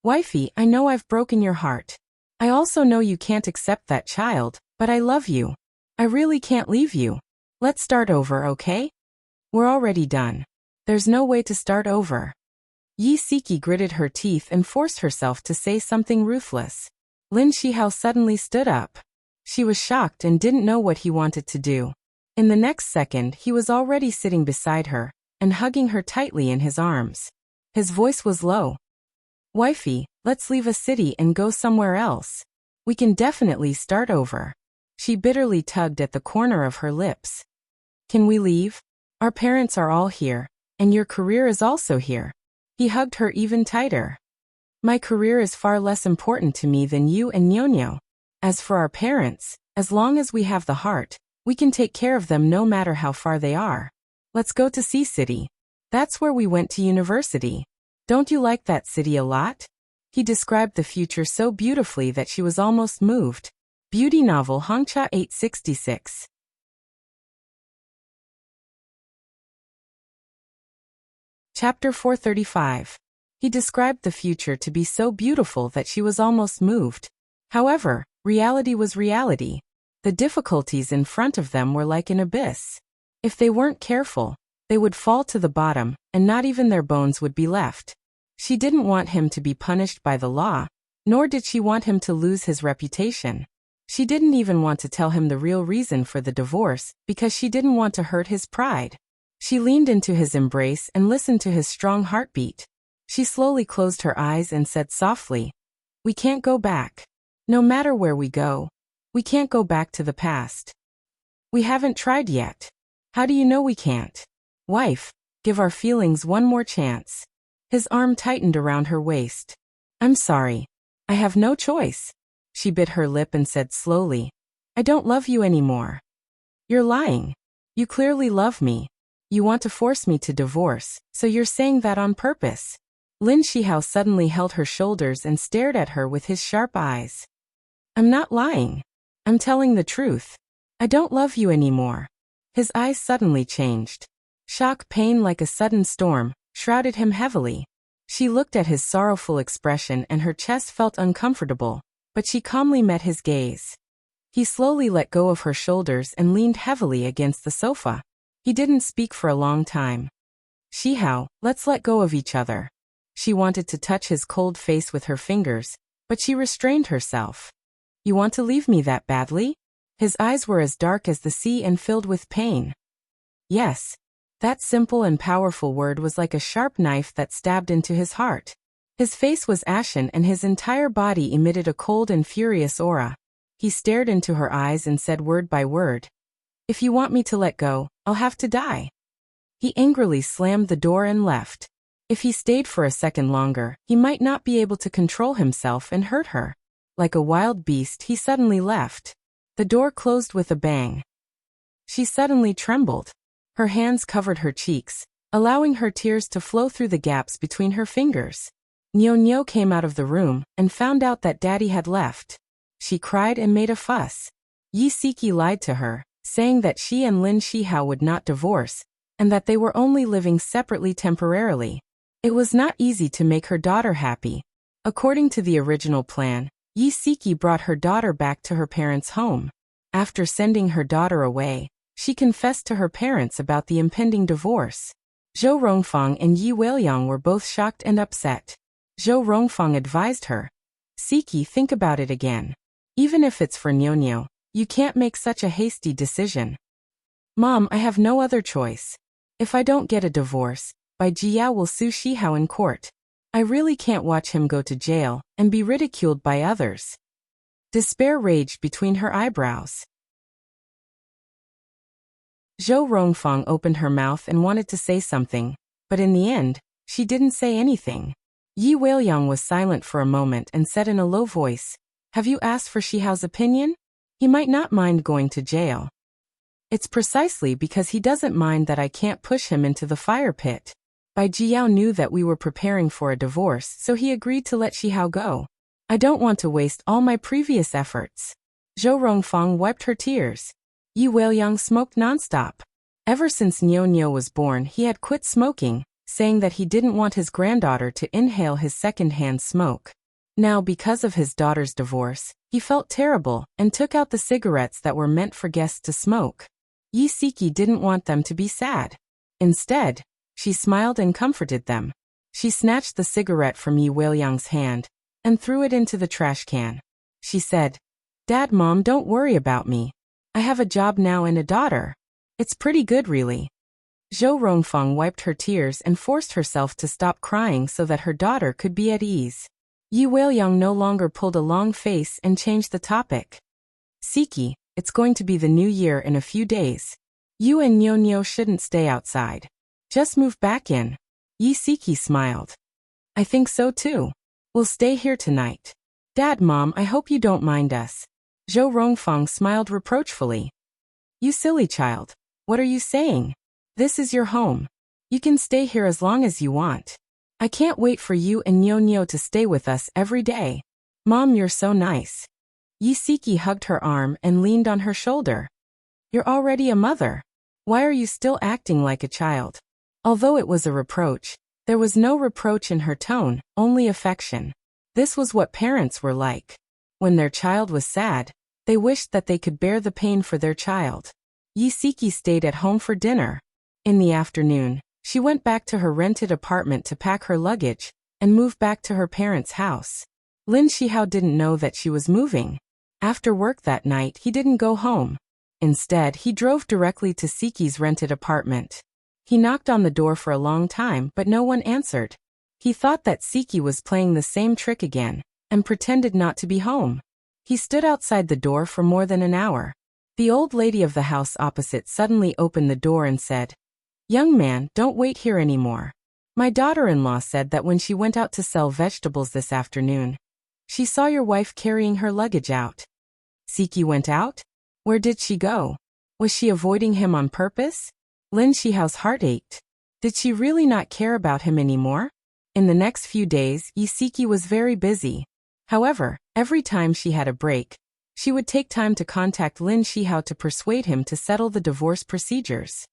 Wifey, I know I've broken your heart. I also know you can't accept that child, but I love you. I really can't leave you. Let's start over, okay? We're already done. There's no way to start over. Yi Siki gritted her teeth and forced herself to say something ruthless. Lin Shihao suddenly stood up. She was shocked and didn't know what he wanted to do. In the next second, he was already sitting beside her and hugging her tightly in his arms. His voice was low. Wifey, let's leave a city and go somewhere else. We can definitely start over. She bitterly tugged at the corner of her lips. Can we leave? Our parents are all here, and your career is also here. He hugged her even tighter. My career is far less important to me than you and Nyonyo. As for our parents, as long as we have the heart, we can take care of them no matter how far they are. Let's go to Sea City. That's where we went to university. Don't you like that city a lot? He described the future so beautifully that she was almost moved. Beauty novel Hongcha 866. Chapter 435. He described the future to be so beautiful that she was almost moved. However, reality was reality. The difficulties in front of them were like an abyss. If they weren't careful, they would fall to the bottom, and not even their bones would be left. She didn't want him to be punished by the law, nor did she want him to lose his reputation. She didn't even want to tell him the real reason for the divorce, because she didn't want to hurt his pride. She leaned into his embrace and listened to his strong heartbeat. She slowly closed her eyes and said softly, We can't go back. No matter where we go, we can't go back to the past. We haven't tried yet. How do you know we can't? Wife, give our feelings one more chance. His arm tightened around her waist. I'm sorry. I have no choice. She bit her lip and said slowly, I don't love you anymore. You're lying. You clearly love me. You want to force me to divorce, so you're saying that on purpose. Lin Shihao suddenly held her shoulders and stared at her with his sharp eyes. I'm not lying. I'm telling the truth. I don't love you anymore. His eyes suddenly changed. Shock, pain like a sudden storm, shrouded him heavily. She looked at his sorrowful expression and her chest felt uncomfortable, but she calmly met his gaze. He slowly let go of her shoulders and leaned heavily against the sofa. He didn't speak for a long time. Shihao, let's let go of each other. She wanted to touch his cold face with her fingers, but she restrained herself. You want to leave me that badly? His eyes were as dark as the sea and filled with pain. Yes. That simple and powerful word was like a sharp knife that stabbed into his heart. His face was ashen and his entire body emitted a cold and furious aura. He stared into her eyes and said word by word, If you want me to let go, I'll have to die. He angrily slammed the door and left. If he stayed for a second longer, he might not be able to control himself and hurt her. Like a wild beast, he suddenly left. The door closed with a bang. She suddenly trembled. Her hands covered her cheeks, allowing her tears to flow through the gaps between her fingers. Nyo came out of the room and found out that Daddy had left. She cried and made a fuss. Yi Siki lied to her, saying that she and Lin Shihao would not divorce, and that they were only living separately temporarily. It was not easy to make her daughter happy. According to the original plan, Yi Siki brought her daughter back to her parents' home. After sending her daughter away, she confessed to her parents about the impending divorce. Zhou Rongfang and Yi Weiliang were both shocked and upset. Zhou Rongfang advised her, Siki, think about it again. Even if it's for Nyo, you can't make such a hasty decision. Mom, I have no other choice. If I don't get a divorce, Bai Jiao will sue Shihao in court. I really can't watch him go to jail and be ridiculed by others. Despair raged between her eyebrows. Zhou Rongfang opened her mouth and wanted to say something, but in the end, she didn't say anything. Yi Weiliang was silent for a moment and said in a low voice, Have you asked for Shihao's opinion? He might not mind going to jail. It's precisely because he doesn't mind that I can't push him into the fire pit. Bai Jiao knew that we were preparing for a divorce, so he agreed to let Shihao go. I don't want to waste all my previous efforts. Zhou Rongfang wiped her tears. Yi Weiliang smoked nonstop. Ever since Nyo was born, he had quit smoking, saying that he didn't want his granddaughter to inhale his second-hand smoke. Now, because of his daughter's divorce, he felt terrible and took out the cigarettes that were meant for guests to smoke. Yi Siki didn't want them to be sad. Instead, she smiled and comforted them. She snatched the cigarette from Yi Weiliang's hand and threw it into the trash can. She said, Dad, Mom, don't worry about me. I have a job now and a daughter. It's pretty good, really. Zhou Rongfang wiped her tears and forced herself to stop crying so that her daughter could be at ease. Yi Weiliang no longer pulled a long face and changed the topic. Siki, it's going to be the new year in a few days. You and Nyo shouldn't stay outside. Just move back in. Yi Siki smiled. I think so too. We'll stay here tonight. Dad, Mom, I hope you don't mind us. Zhou Rongfang smiled reproachfully. You silly child. What are you saying? This is your home. You can stay here as long as you want. I can't wait for you and Nyo to stay with us every day. Mom, you're so nice. Yi Siki hugged her arm and leaned on her shoulder. You're already a mother. Why are you still acting like a child? Although it was a reproach, there was no reproach in her tone, only affection. This was what parents were like. When their child was sad, they wished that they could bear the pain for their child. Yi Siki stayed at home for dinner. In the afternoon, she went back to her rented apartment to pack her luggage and move back to her parents' house. Lin Shihao didn't know that she was moving. After work that night, he didn't go home. Instead, he drove directly to Siki's rented apartment. He knocked on the door for a long time, but no one answered. He thought that Siki was playing the same trick again and pretended not to be home. He stood outside the door for more than an hour. The old lady of the house opposite suddenly opened the door and said, Young man, don't wait here anymore. My daughter-in-law said that when she went out to sell vegetables this afternoon, She saw your wife carrying her luggage out. Siki went out? Where did she go? Was she avoiding him on purpose? Lin Shihao's heart ached. Did she really not care about him anymore? In the next few days, Siki was very busy. However, every time she had a break, she would take time to contact Lin Shihao to persuade him to settle the divorce procedures.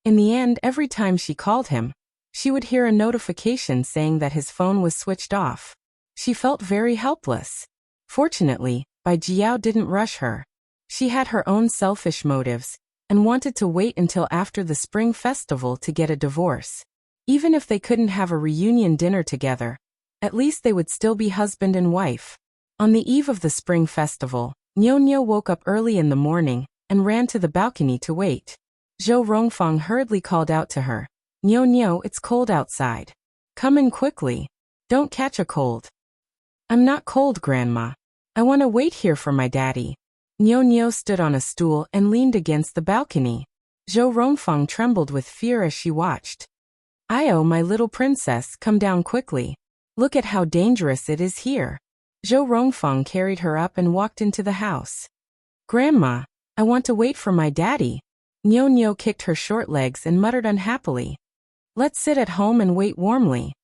In the end, every time she called him, she would hear a notification saying that his phone was switched off. She felt very helpless. Fortunately, Bai Jiao didn't rush her. She had her own selfish motives and wanted to wait until after the Spring Festival to get a divorce. Even if they couldn't have a reunion dinner together, at least they would still be husband and wife. On the eve of the Spring Festival, Niu woke up early in the morning and ran to the balcony to wait. Zhou Rongfang hurriedly called out to her, Niu, it's cold outside. Come in quickly. Don't catch a cold. I'm not cold, Grandma. I want to wait here for my daddy. Niu stood on a stool and leaned against the balcony. Zhou Rongfang trembled with fear as she watched. Io, my little princess, come down quickly. Look at how dangerous it is here. Zhou Rongfang carried her up and walked into the house. Grandma, I want to wait for my daddy. Niu kicked her short legs and muttered unhappily. Let's sit at home and wait warmly.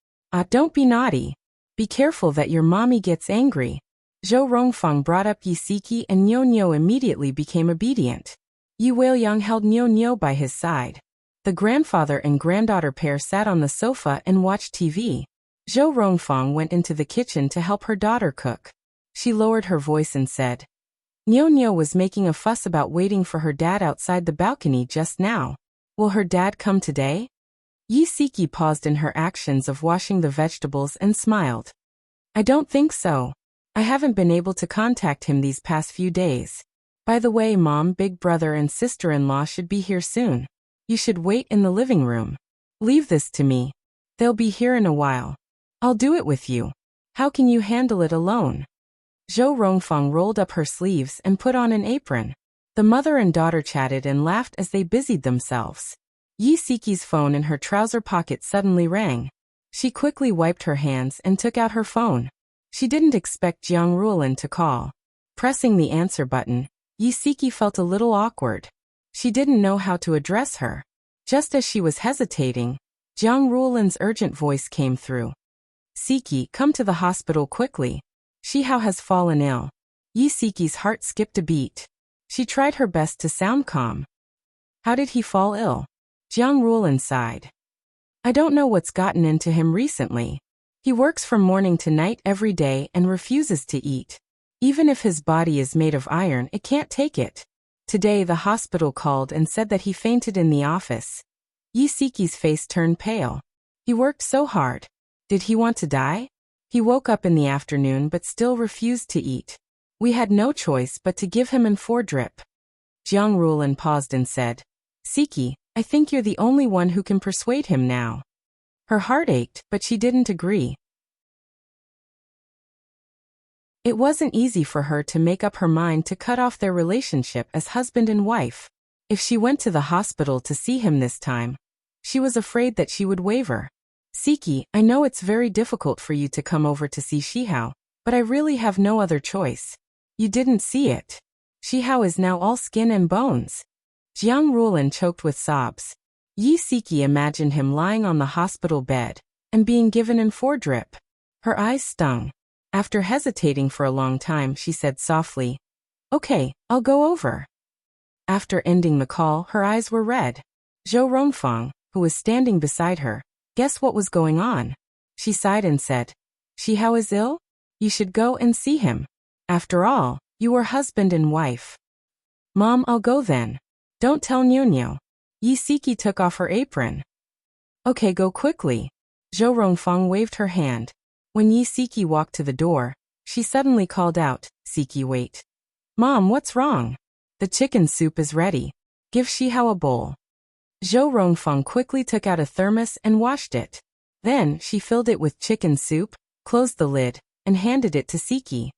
Don't be naughty. Be careful that your mommy gets angry. Zhou Rongfang brought up Siki and Niu immediately became obedient. Yi Weiliang held Niu by his side. The grandfather and granddaughter pair sat on the sofa and watched TV. Zhou Rongfang went into the kitchen to help her daughter cook. She lowered her voice and said, Niu was making a fuss about waiting for her dad outside the balcony just now. Will her dad come today? Siki paused in her actions of washing the vegetables and smiled. I don't think so. I haven't been able to contact him these past few days. By the way, Mom, big brother and sister-in-law should be here soon. You should wait in the living room. Leave this to me. They'll be here in a while. I'll do it with you. How can you handle it alone? Zhou Rongfang rolled up her sleeves and put on an apron. The mother and daughter chatted and laughed as they busied themselves. Siki's phone in her trouser pocket suddenly rang. She quickly wiped her hands and took out her phone. She didn't expect Jiang Ruolin to call. Pressing the answer button, Siki felt a little awkward. She didn't know how to address her. Just as she was hesitating, Jiang Ruolin's urgent voice came through. Siki, come to the hospital quickly. Shihao has fallen ill. Siki's heart skipped a beat. She tried her best to sound calm. How did he fall ill? Jiang Ruolin sighed. I don't know what's gotten into him recently. He works from morning to night every day and refuses to eat. Even if his body is made of iron, it can't take it. Today the hospital called and said that he fainted in the office. Siki's face turned pale. He worked so hard. Did he want to die? He woke up in the afternoon but still refused to eat. We had no choice but to give him an 4-drip. Jiang Ruolin paused and said, Siki, I think you're the only one who can persuade him now. Her heart ached, but she didn't agree. It wasn't easy for her to make up her mind to cut off their relationship as husband and wife. If she went to the hospital to see him this time, she was afraid that she would waver. Siki, I know it's very difficult for you to come over to see Shihao, but I really have no other choice. You didn't see it. Shihao is now all skin and bones. Jiang Ruolin choked with sobs. Siki imagined him lying on the hospital bed and being given an 4-drip. Her eyes stung. After hesitating for a long time, she said softly, Okay, I'll go over. After ending the call, her eyes were red. Zhou Rongfang, who was standing beside her, guessed what was going on. She sighed and said, Shihao is ill? You should go and see him. After all, you were husband and wife. Mom, I'll go then. Don't tell Niu. Siki took off her apron. Okay, go quickly. Zhou Rongfang waved her hand. When Siki walked to the door, she suddenly called out, Siki, wait. Mom, what's wrong? The chicken soup is ready. Give Shihao a bowl. Zhou Rongfang quickly took out a thermos and washed it. Then, she filled it with chicken soup, closed the lid, and handed it to Siki.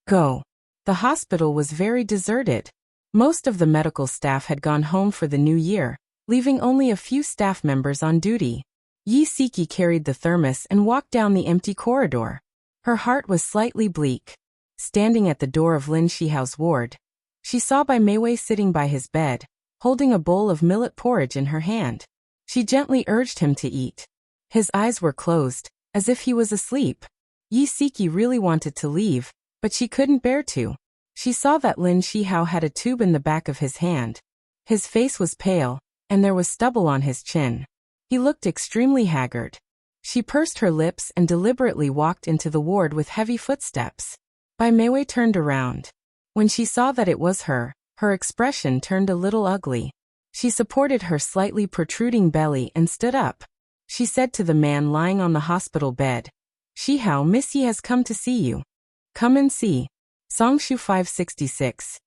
Go. The hospital was very deserted. Most of the medical staff had gone home for the new year, leaving only a few staff members on duty. Yi Siki carried the thermos and walked down the empty corridor. Her heart was slightly bleak. Standing at the door of Lin Shihao's ward, she saw Bai Meiwei sitting by his bed, holding a bowl of millet porridge in her hand. She gently urged him to eat. His eyes were closed, as if he was asleep. Yi Siki really wanted to leave, but she couldn't bear to. She saw that Lin Shihao had a tube in the back of his hand. His face was pale, and there was stubble on his chin. He looked extremely haggard. She pursed her lips and deliberately walked into the ward with heavy footsteps. Bai Meiwei turned around. When she saw that it was her expression turned a little ugly. She supported her slightly protruding belly and stood up. She said to the man lying on the hospital bed, "Shihao, Miss Yi has come to see you. Come and see." Songshu 566.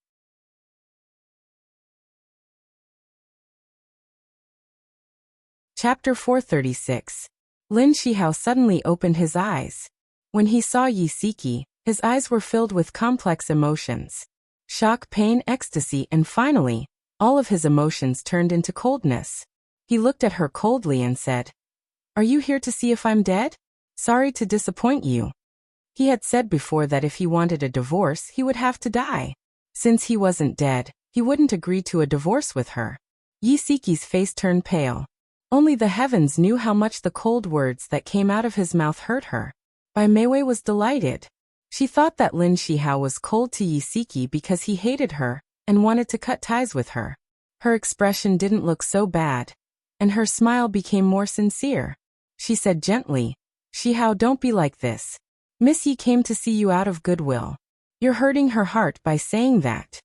Chapter 436. Lin Shihao suddenly opened his eyes. When he saw Yi Siki, his eyes were filled with complex emotions. Shock, pain, ecstasy, and finally, all of his emotions turned into coldness. He looked at her coldly and said, "Are you here to see if I'm dead? Sorry to disappoint you." He had said before that if he wanted a divorce, he would have to die. Since he wasn't dead, he wouldn't agree to a divorce with her. Yi Siki's face turned pale. Only the heavens knew how much the cold words that came out of his mouth hurt her. Bai Meiwei was delighted. She thought that Lin Shihao was cold to Yi Siki because he hated her and wanted to cut ties with her. Her expression didn't look so bad, and her smile became more sincere. She said gently, "Shihao, don't be like this. Miss Yi came to see you out of goodwill. You're hurting her heart by saying that."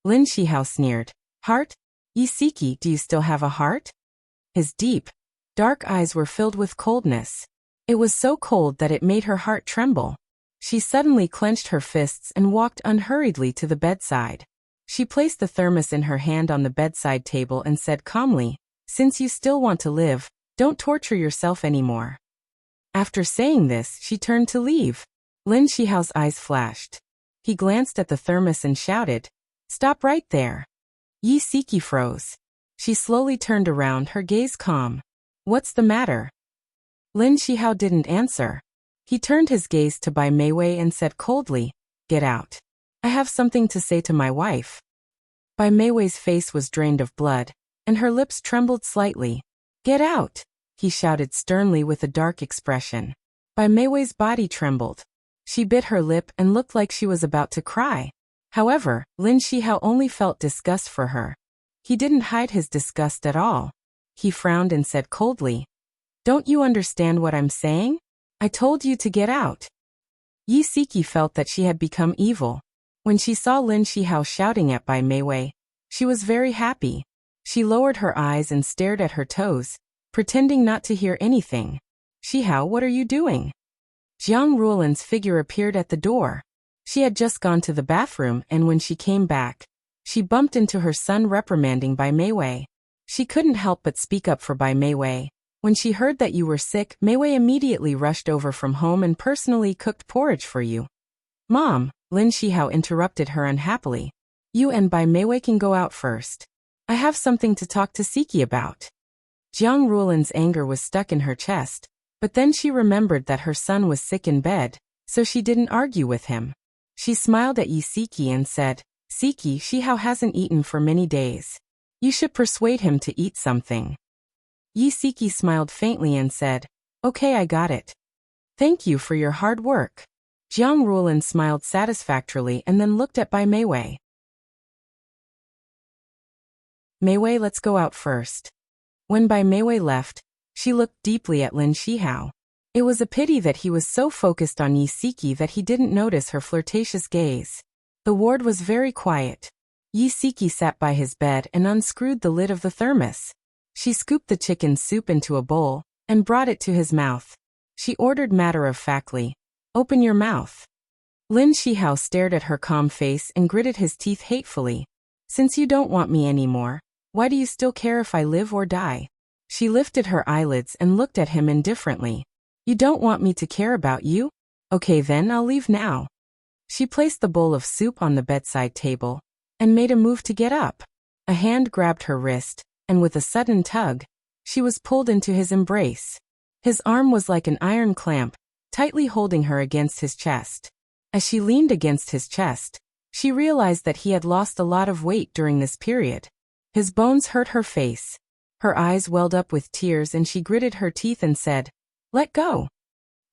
Lin Shihao sneered. "Heart? Yi Siki, do you still have a heart?" His deep, dark eyes were filled with coldness. It was so cold that it made her heart tremble. She suddenly clenched her fists and walked unhurriedly to the bedside. She placed the thermos in her hand on the bedside table and said calmly, "Since you still want to live, don't torture yourself anymore." After saying this, she turned to leave. Lin Shihao's eyes flashed. He glanced at the thermos and shouted, "Stop right there." Yi Siki froze. She slowly turned around, her gaze calm. "What's the matter?" Lin Shihao didn't answer. He turned his gaze to Bai Meiwei and said coldly, "Get out. I have something to say to my wife." Bai Meiwei's face was drained of blood, and her lips trembled slightly. "Get out," he shouted sternly with a dark expression. Bai Meiwei's body trembled. She bit her lip and looked like she was about to cry. However, Lin Shihao only felt disgust for her. He didn't hide his disgust at all. He frowned and said coldly, "Don't you understand what I'm saying? I told you to get out." Yi Siki felt that she had become evil. When she saw Lin Shihao shouting at Bai Meiwei, she was very happy. She lowered her eyes and stared at her toes, pretending not to hear anything. "Shihao, what are you doing?" Jiang Ruolin's figure appeared at the door. She had just gone to the bathroom, and when she came back, she bumped into her son reprimanding Bai Meiwei. She couldn't help but speak up for Bai Meiwei. "When she heard that you were sick, Meiwei immediately rushed over from home and personally cooked porridge for you." "Mom," Lin Shihao interrupted her unhappily. "You and Bai Meiwei can go out first. I have something to talk to Siki about." Jiang Ruolin's anger was stuck in her chest, but then she remembered that her son was sick in bed, so she didn't argue with him. She smiled at Yi Siki and said, "Siki, Shihao hasn't eaten for many days. You should persuade him to eat something." Yi Siki smiled faintly and said, "Okay, I got it. Thank you for your hard work." Jiang Ruolin smiled satisfactorily and then looked at Bai Meiwei. "Meiwei, let's go out first." When Bai Meiwei left, she looked deeply at Lin Shihao. It was a pity that he was so focused on Yi Siki that he didn't notice her flirtatious gaze. The ward was very quiet. Yi Siki sat by his bed and unscrewed the lid of the thermos. She scooped the chicken soup into a bowl and brought it to his mouth. She ordered matter-of-factly, "Open your mouth." Lin Shihao stared at her calm face and gritted his teeth hatefully. "Since you don't want me anymore, why do you still care if I live or die?" She lifted her eyelids and looked at him indifferently. "You don't want me to care about you? Okay then, I'll leave now." She placed the bowl of soup on the bedside table and made a move to get up. A hand grabbed her wrist, and with a sudden tug, she was pulled into his embrace. His arm was like an iron clamp, tightly holding her against his chest. As she leaned against his chest, she realized that he had lost a lot of weight during this period. His bones hurt her face. Her eyes welled up with tears and she gritted her teeth and said, "Let go."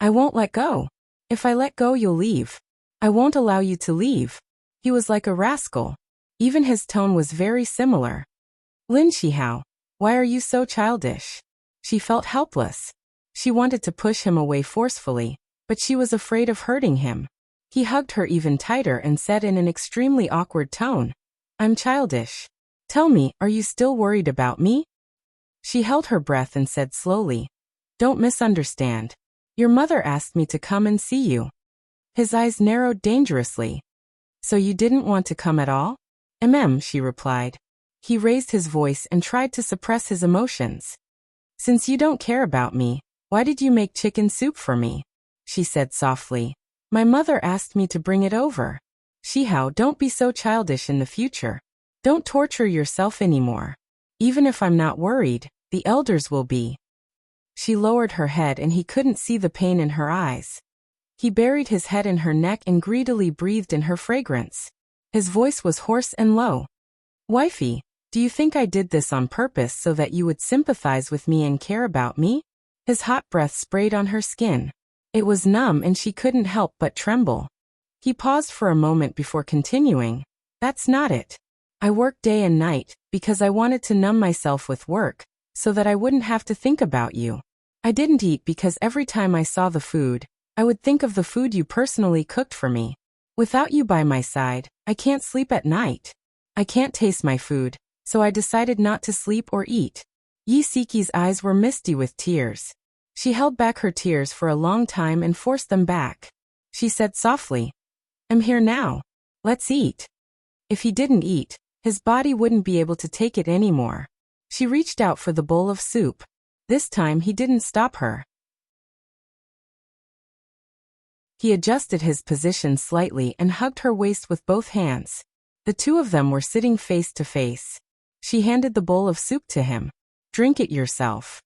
"I won't let go. If I let go, you'll leave. I won't allow you to leave." He was like a rascal. Even his tone was very similar. "Lin Shihao, why are you so childish?" She felt helpless. She wanted to push him away forcefully, but she was afraid of hurting him. He hugged her even tighter and said in an extremely awkward tone, "I'm childish. Tell me, are you still worried about me?" She held her breath and said slowly, "Don't misunderstand. Your mother asked me to come and see you." His eyes narrowed dangerously. "So you didn't want to come at all?" She replied. He raised his voice and tried to suppress his emotions. "Since you don't care about me, why did you make chicken soup for me?" she said softly. "My mother asked me to bring it over." "Shihao, don't be so childish in the future. Don't torture yourself anymore. Even if I'm not worried, the elders will be." She lowered her head and he couldn't see the pain in her eyes. He buried his head in her neck and greedily breathed in her fragrance. His voice was hoarse and low. "Wifey, do you think I did this on purpose so that you would sympathize with me and care about me?" His hot breath sprayed on her skin. It was numb and she couldn't help but tremble. He paused for a moment before continuing, "That's not it. I worked day and night because I wanted to numb myself with work, so that I wouldn't have to think about you. I didn't eat because every time I saw the food, I would think of the food you personally cooked for me. Without you by my side, I can't sleep at night. I can't taste my food, so I decided not to sleep or eat." Yi Siki's eyes were misty with tears. She held back her tears for a long time and forced them back. She said softly, "I'm here now. Let's eat." If he didn't eat, his body wouldn't be able to take it anymore. She reached out for the bowl of soup. This time he didn't stop her. He adjusted his position slightly and hugged her waist with both hands. The two of them were sitting face to face. She handed the bowl of soup to him. "Drink it yourself.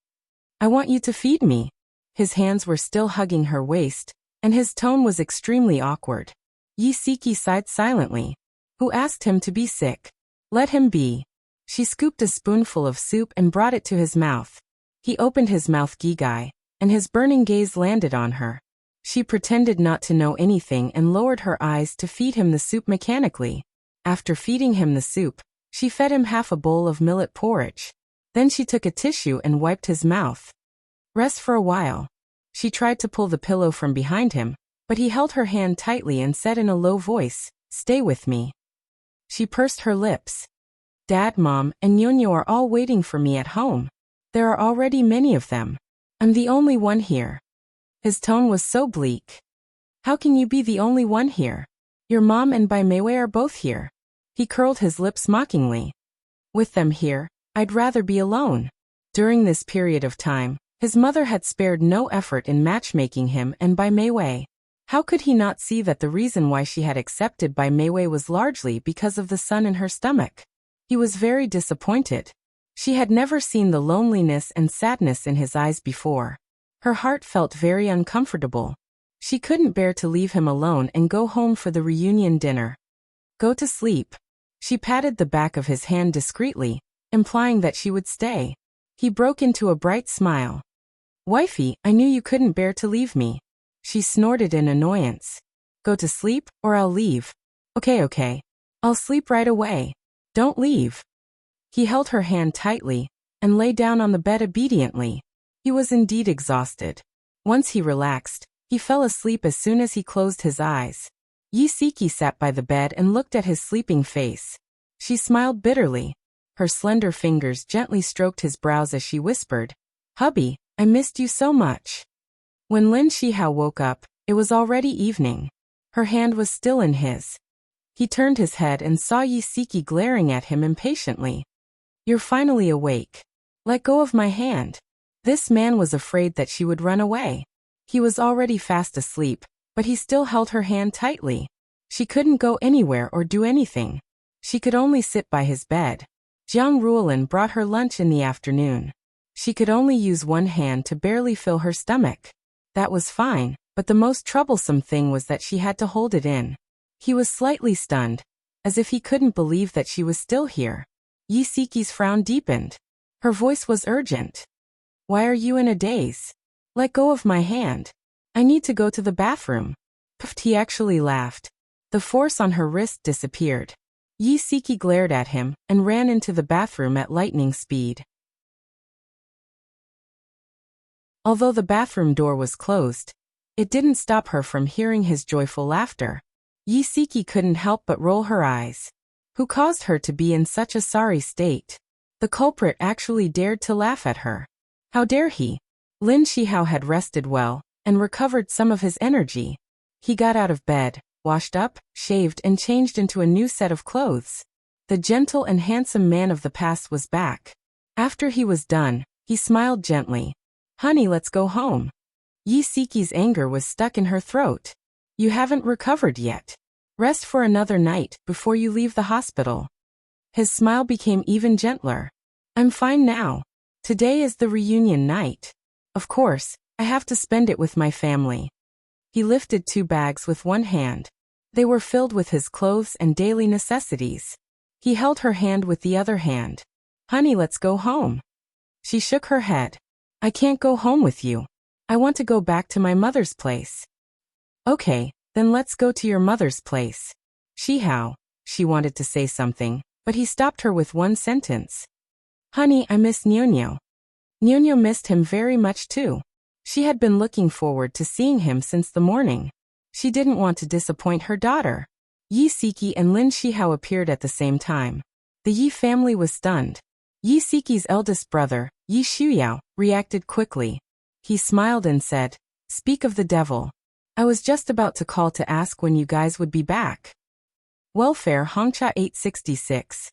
I want you to feed me." His hands were still hugging her waist, and his tone was extremely awkward. Yi Siki sighed silently. Who asked him to be sick? Let him be. She scooped a spoonful of soup and brought it to his mouth. He opened his mouth gigai, and his burning gaze landed on her. She pretended not to know anything and lowered her eyes to feed him the soup mechanically. After feeding him the soup, she fed him half a bowl of millet porridge. Then she took a tissue and wiped his mouth. "Rest for a while." She tried to pull the pillow from behind him, but he held her hand tightly and said in a low voice, "Stay with me." She pursed her lips. "Dad, Mom, and Nyonyo are all waiting for me at home. There are already many of them. I'm the only one here." His tone was so bleak. "How can you be the only one here? Your mom and Bai Meiwei are both here." He curled his lips mockingly. "With them here, I'd rather be alone." During this period of time, his mother had spared no effort in matchmaking him and Bai Meiwei. How could he not see that the reason why she had accepted Bai Meiwei was largely because of the son in her stomach? He was very disappointed. She had never seen the loneliness and sadness in his eyes before. Her heart felt very uncomfortable. She couldn't bear to leave him alone and go home for the reunion dinner. "Go to sleep." She patted the back of his hand discreetly, implying that she would stay. He broke into a bright smile. "Wifey, I knew you couldn't bear to leave me." She snorted in annoyance. "Go to sleep, or I'll leave." Okay. I'll sleep right away. Don't leave." He held her hand tightly, and lay down on the bed obediently. He was indeed exhausted. Once he relaxed, he fell asleep as soon as he closed his eyes. Yi Siki sat by the bed and looked at his sleeping face. She smiled bitterly. Her slender fingers gently stroked his brows as she whispered, "Hubby, I missed you so much." When Lin Shihao woke up, it was already evening. Her hand was still in his. He turned his head and saw Yi Siki glaring at him impatiently. "You're finally awake. Let go of my hand." This man was afraid that she would run away. He was already fast asleep, but he still held her hand tightly. She couldn't go anywhere or do anything. She could only sit by his bed. Jiang Ruolin brought her lunch in the afternoon. She could only use one hand to barely fill her stomach. That was fine, but the most troublesome thing was that she had to hold it in. He was slightly stunned, as if he couldn't believe that she was still here. Yi-Siki's frown deepened. Her voice was urgent. Why are you in a daze? Let go of my hand. I need to go to the bathroom. Puffed. He actually laughed. The force on her wrist disappeared. Yi-Siki glared at him and ran into the bathroom at lightning speed. Although the bathroom door was closed, it didn't stop her from hearing his joyful laughter. Yi-Siki couldn't help but roll her eyes. Who caused her to be in such a sorry state? The culprit actually dared to laugh at her. How dare he? Lin Shihao had rested well and recovered some of his energy. He got out of bed, washed up, shaved and changed into a new set of clothes. The gentle and handsome man of the past was back. After he was done, he smiled gently. Honey, let's go home. Yi-Siki's anger was stuck in her throat. You haven't recovered yet. Rest for another night before you leave the hospital. His smile became even gentler. I'm fine now. Today is the reunion night. Of course, I have to spend it with my family. He lifted 2 bags with one hand. They were filled with his clothes and daily necessities. He held her hand with the other hand. Honey, let's go home. She shook her head. I can't go home with you. I want to go back to my mother's place. Okay, then let's go to your mother's place. Shihao. She wanted to say something, but he stopped her with one sentence. Honey, I miss Nyonyo. Nyonyo missed him very much too. She had been looking forward to seeing him since the morning. She didn't want to disappoint her daughter. Yi-Siki and Lin Shihao appeared at the same time. The Yi family was stunned. Yi-Siki's eldest brother, Yi Shuyao, reacted quickly. He smiled and said, Speak of the devil. I was just about to call to ask when you guys would be back. Welfare Hongcha 866.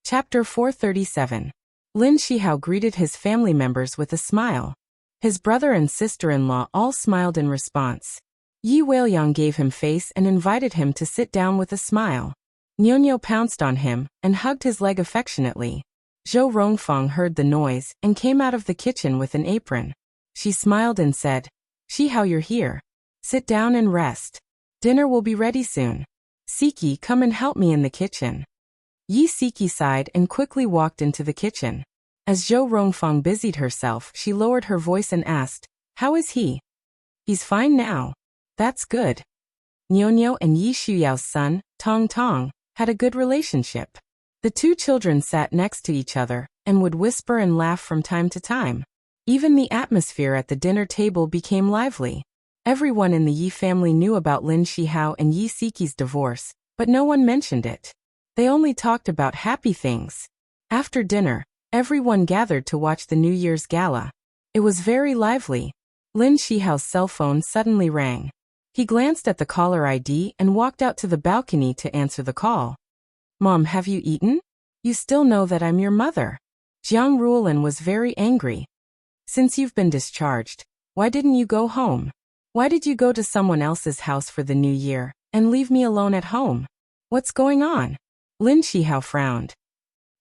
Chapter 437. Lin Shihao greeted his family members with a smile. His brother and sister-in-law all smiled in response. Yi Weiliang gave him face and invited him to sit down with a smile. Nyonyo pounced on him and hugged his leg affectionately. Zhou Rongfang heard the noise and came out of the kitchen with an apron. She smiled and said, Shihao, you're here. Sit down and rest. Dinner will be ready soon. Siki, come and help me in the kitchen. Yi-Siki sighed and quickly walked into the kitchen. As Zhou Rongfang busied herself, she lowered her voice and asked, How is he? He's fine now. That's good. Nyonyo and Yi Shuyao's son, Tong Tong, had a good relationship. The 2 children sat next to each other and would whisper and laugh from time to time. Even the atmosphere at the dinner table became lively. Everyone in the Yi family knew about Lin Shihao and Yi-Siki's divorce, but no one mentioned it. They only talked about happy things. After dinner, everyone gathered to watch the New Year's gala. It was very lively. Lin Shihao's cell phone suddenly rang. He glanced at the caller ID and walked out to the balcony to answer the call. Mom, have you eaten? You still know that I'm your mother. Jiang Ruolin was very angry. Since you've been discharged, why didn't you go home? Why did you go to someone else's house for the new year and leave me alone at home? What's going on? Lin Shihao frowned.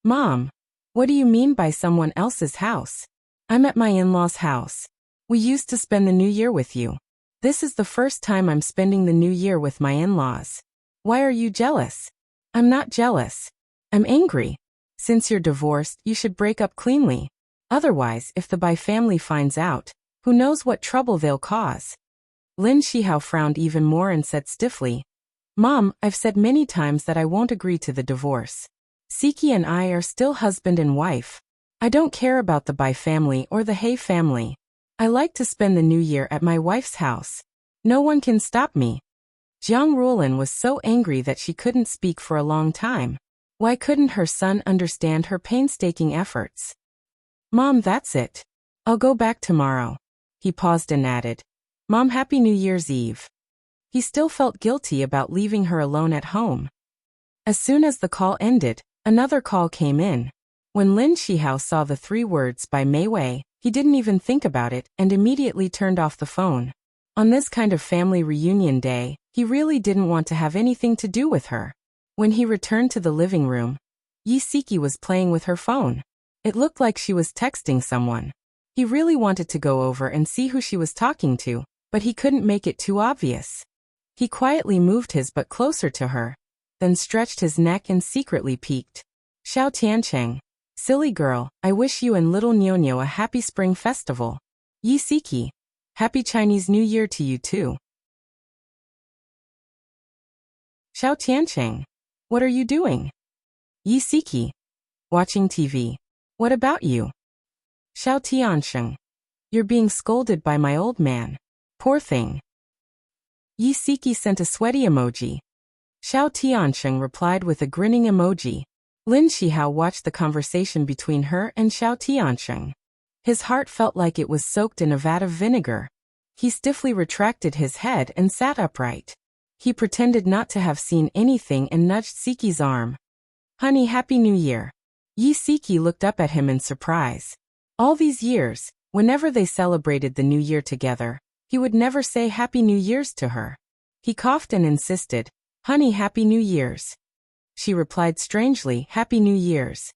Mom, what do you mean by someone else's house? I'm at my in-laws' house. We used to spend the new year with you. This is the first time I'm spending the new year with my in-laws. Why are you jealous? I'm not jealous. I'm angry. Since you're divorced, you should break up cleanly. Otherwise, if the Bai family finds out, who knows what trouble they'll cause. Lin Shihao frowned even more and said stiffly, Mom, I've said many times that I won't agree to the divorce. Siki and I are still husband and wife. I don't care about the Bai family or the He family. I like to spend the new year at my wife's house. No one can stop me. Jiang Ruolin was so angry that she couldn't speak for a long time. Why couldn't her son understand her painstaking efforts? Mom, that's it. I'll go back tomorrow. He paused and added, Mom, Happy New Year's Eve. He still felt guilty about leaving her alone at home. As soon as the call ended, another call came in. When Lin Shihao saw the 3 words by Mei Wei, he didn't even think about it and immediately turned off the phone. On this kind of family reunion day, he really didn't want to have anything to do with her. When he returned to the living room, Yisiki was playing with her phone. It looked like she was texting someone. He really wanted to go over and see who she was talking to, but he couldn't make it too obvious. He quietly moved his butt closer to her, then stretched his neck and secretly peeked. Xiao Tiancheng. Silly girl, I wish you and little Nyonyo a happy spring festival. Yisiki. Happy Chinese New Year to you too. Xiao Tiancheng. What are you doing? Yisiki. Watching TV. What about you? Xiao Tiancheng. You're being scolded by my old man. Poor thing. Yisiki sent a sweaty emoji. Xiao Tiancheng replied with a grinning emoji. Lin Shihao watched the conversation between her and Xiao Tiancheng. His heart felt like it was soaked in a vat of vinegar. He stiffly retracted his head and sat upright. He pretended not to have seen anything and nudged Siki's arm. Honey, Happy New Year. Yisiki looked up at him in surprise. All these years, whenever they celebrated the New Year together, he would never say Happy New Year's to her. He coughed and insisted, Honey, Happy New Year's. She replied strangely, Happy New Year's.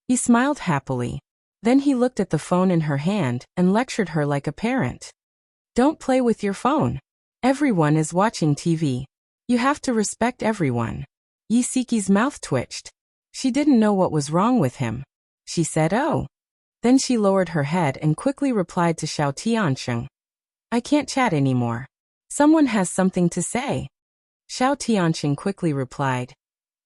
He smiled happily. Then he looked at the phone in her hand and lectured her like a parent. Don't play with your phone. Everyone is watching TV. You have to respect everyone. Yisiki's mouth twitched. She didn't know what was wrong with him. She said, oh. Then she lowered her head and quickly replied to Xiao Tiancheng. I can't chat anymore. Someone has something to say. Xiao Tiancheng quickly replied.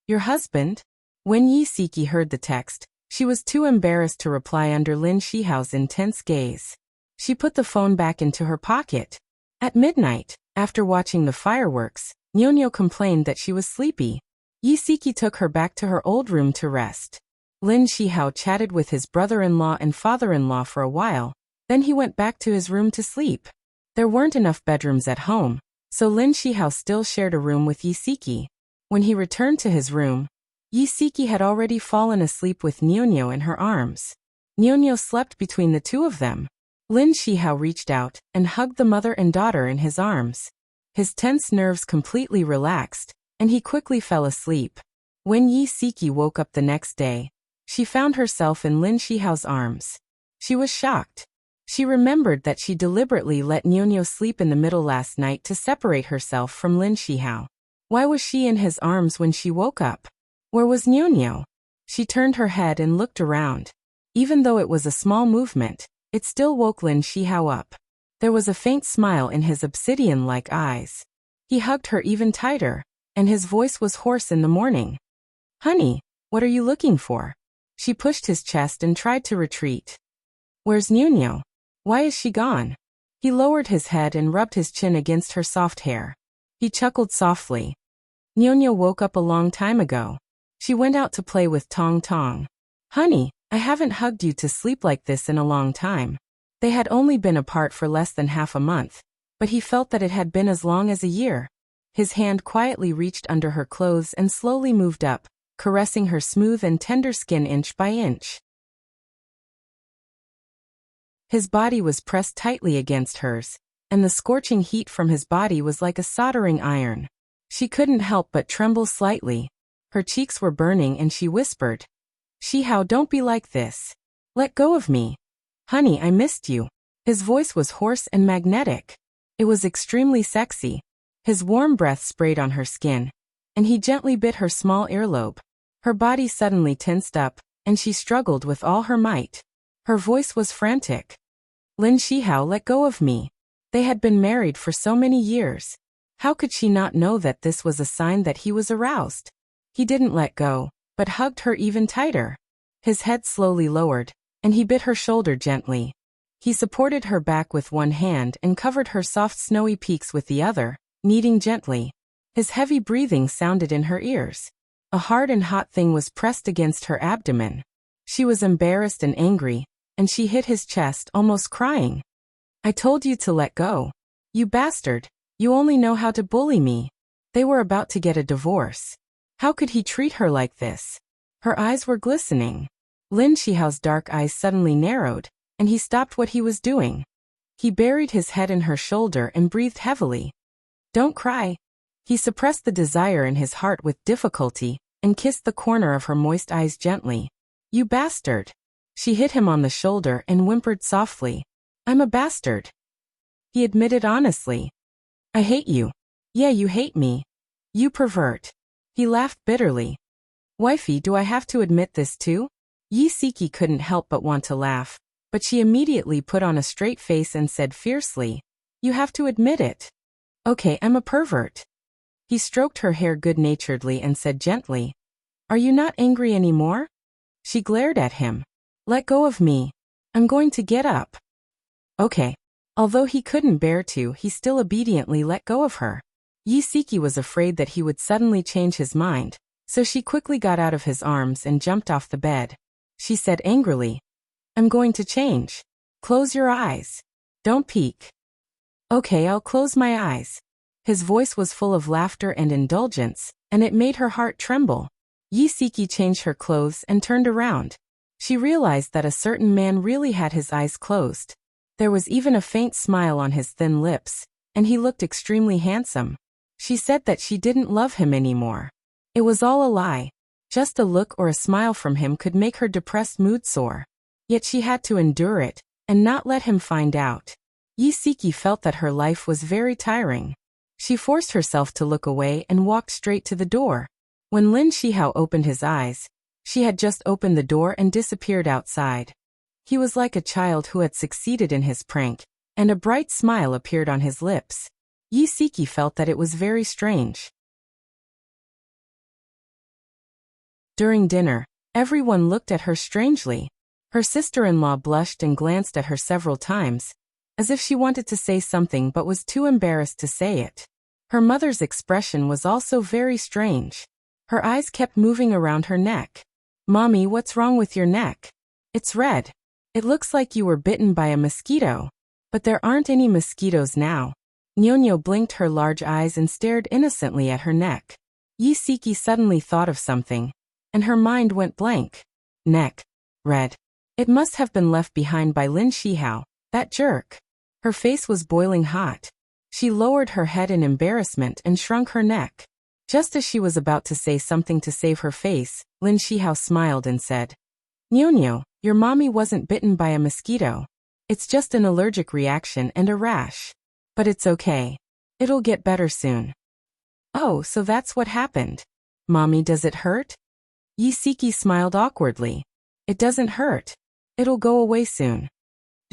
Your husband? When Yisiki heard the text, she was too embarrassed to reply under Lin Shihao's intense gaze. She put the phone back into her pocket. At midnight, after watching the fireworks, Nyonyo complained that she was sleepy. Yisiki took her back to her old room to rest. Lin Shihao chatted with his brother-in-law and father-in-law for a while, then he went back to his room to sleep. There weren't enough bedrooms at home, so Lin Shihao still shared a room with Yisiki. When he returned to his room, Yisiki had already fallen asleep with Nyonyo in her arms. Nyonyo slept between the two of them. Lin Shihao reached out and hugged the mother and daughter in his arms. His tense nerves completely relaxed, and he quickly fell asleep. When Yisiki woke up the next day, she found herself in Lin Shihao's arms. She was shocked. She remembered that she deliberately let Nyonyo sleep in the middle last night to separate herself from Lin Shihao. Why was she in his arms when she woke up? Where was Nyonyo? She turned her head and looked around. Even though it was a small movement, it still woke Lin Shihao up. There was a faint smile in his obsidian-like eyes. He hugged her even tighter, and his voice was hoarse in the morning. Honey, what are you looking for? She pushed his chest and tried to retreat. Where's Nyonyo? Why is she gone? He lowered his head and rubbed his chin against her soft hair. He chuckled softly. Nyonyo woke up a long time ago. She went out to play with Tong Tong. Honey, I haven't hugged you to sleep like this in a long time. They had only been apart for less than half a month, but he felt that it had been as long as a year. His hand quietly reached under her clothes and slowly moved up, caressing her smooth and tender skin inch by inch. His body was pressed tightly against hers, and the scorching heat from his body was like a soldering iron. She couldn't help but tremble slightly. Her cheeks were burning and she whispered, Shihao, don't be like this. Let go of me. Honey, I missed you. His voice was hoarse and magnetic. It was extremely sexy. His warm breath sprayed on her skin, and he gently bit her small earlobe. Her body suddenly tensed up, and she struggled with all her might. Her voice was frantic. Lin Shihao, let go of me. They had been married for so many years. How could she not know that this was a sign that he was aroused? He didn't let go, but hugged her even tighter. His head slowly lowered, and he bit her shoulder gently. He supported her back with one hand and covered her soft snowy peaks with the other, kneading gently. His heavy breathing sounded in her ears. A hard and hot thing was pressed against her abdomen. She was embarrassed and angry, and she hit his chest, almost crying. I told you to let go. You bastard. You only know how to bully me. They were about to get a divorce. How could he treat her like this? Her eyes were glistening. Lin Shihao's dark eyes suddenly narrowed, and he stopped what he was doing. He buried his head in her shoulder and breathed heavily. Don't cry. He suppressed the desire in his heart with difficulty and kissed the corner of her moist eyes gently. You bastard. She hit him on the shoulder and whimpered softly. I'm a bastard. He admitted honestly. I hate you. Yeah, you hate me. You pervert. He laughed bitterly. Wifey, do I have to admit this too? Yi Siki couldn't help but want to laugh, but she immediately put on a straight face and said fiercely, You have to admit it. Okay, I'm a pervert. He stroked her hair good-naturedly and said gently, Are you not angry anymore? She glared at him. Let go of me. I'm going to get up. Okay. Although he couldn't bear to, he still obediently let go of her. Yi Siki was afraid that he would suddenly change his mind, so she quickly got out of his arms and jumped off the bed. She said angrily, I'm going to change. Close your eyes. Don't peek. Okay, I'll close my eyes. His voice was full of laughter and indulgence, and it made her heart tremble. Yi Siki changed her clothes and turned around. She realized that a certain man really had his eyes closed. There was even a faint smile on his thin lips, and he looked extremely handsome. She said that she didn't love him anymore. It was all a lie. Just a look or a smile from him could make her depressed mood soar. Yet she had to endure it, and not let him find out. Yi Siki felt that her life was very tiring. She forced herself to look away and walked straight to the door. When Lin Shihao opened his eyes, she had just opened the door and disappeared outside. He was like a child who had succeeded in his prank, and a bright smile appeared on his lips. Yi Siki felt that it was very strange. During dinner, everyone looked at her strangely. Her sister-in-law blushed and glanced at her several times, as if she wanted to say something but was too embarrassed to say it. Her mother's expression was also very strange. Her eyes kept moving around her neck. Mommy, what's wrong with your neck? It's red. It looks like you were bitten by a mosquito. But there aren't any mosquitoes now. Nyonyo blinked her large eyes and stared innocently at her neck. Yi Siki suddenly thought of something, and her mind went blank. Neck. Red. It must have been left behind by Lin Shihao, that jerk. Her face was boiling hot. She lowered her head in embarrassment and shrunk her neck. Just as she was about to say something to save her face, Lin Shihao smiled and said, Nyonyo, your mommy wasn't bitten by a mosquito. It's just an allergic reaction and a rash. But it's okay. It'll get better soon. Oh, so that's what happened. Mommy, does it hurt? Yi Siki smiled awkwardly. It doesn't hurt. It'll go away soon.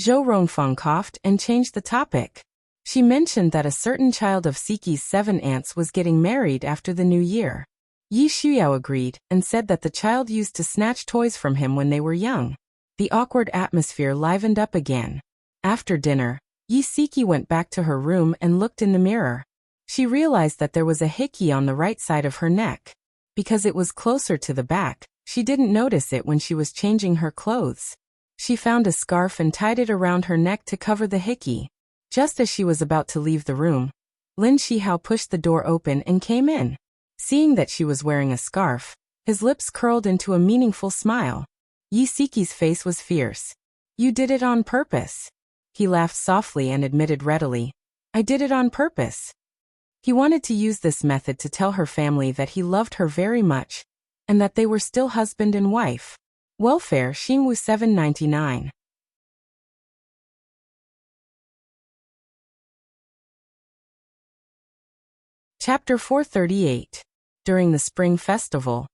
Zhou Rongfang coughed and changed the topic. She mentioned that a certain child of Siki's 7 aunts was getting married after the new year. Yi Shuyao agreed and said that the child used to snatch toys from him when they were young. The awkward atmosphere livened up again. After dinner, Yi Siki went back to her room and looked in the mirror. She realized that there was a hickey on the right side of her neck. Because it was closer to the back, she didn't notice it when she was changing her clothes. She found a scarf and tied it around her neck to cover the hickey. Just as she was about to leave the room, Lin Shihao pushed the door open and came in. Seeing that she was wearing a scarf, his lips curled into a meaningful smile. Yi Siki's face was fierce. You did it on purpose. He laughed softly and admitted readily, I did it on purpose. He wanted to use this method to tell her family that he loved her very much, and that they were still husband and wife. Welfare Xingwu 799. Chapter 438. During the Spring Festival,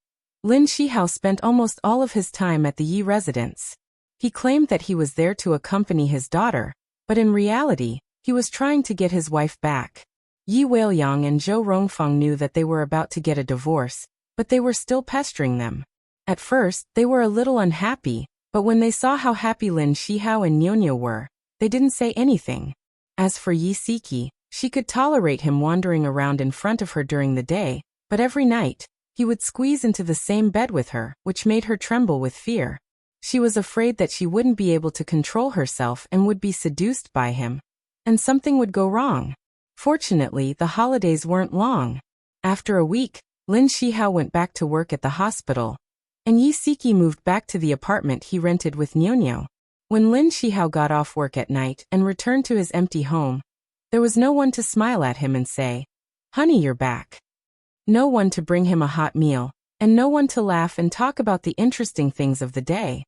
Lin Shihao spent almost all of his time at the Yi residence. He claimed that he was there to accompany his daughter, but in reality, he was trying to get his wife back. Yi Weiliang and Zhou Rongfang knew that they were about to get a divorce, but they were still pestering them. At first, they were a little unhappy, but when they saw how happy Lin Shihao and Nyonyo were, they didn't say anything. As for Yi Siki, she could tolerate him wandering around in front of her during the day, but every night, he would squeeze into the same bed with her, which made her tremble with fear. She was afraid that she wouldn't be able to control herself and would be seduced by him, and something would go wrong. Fortunately, the holidays weren't long. After a week, Lin Shihao went back to work at the hospital, and Yi Siki moved back to the apartment he rented with Nyonyo. When Lin Shihao got off work at night and returned to his empty home, there was no one to smile at him and say, Honey, you're back. No one to bring him a hot meal, and no one to laugh and talk about the interesting things of the day.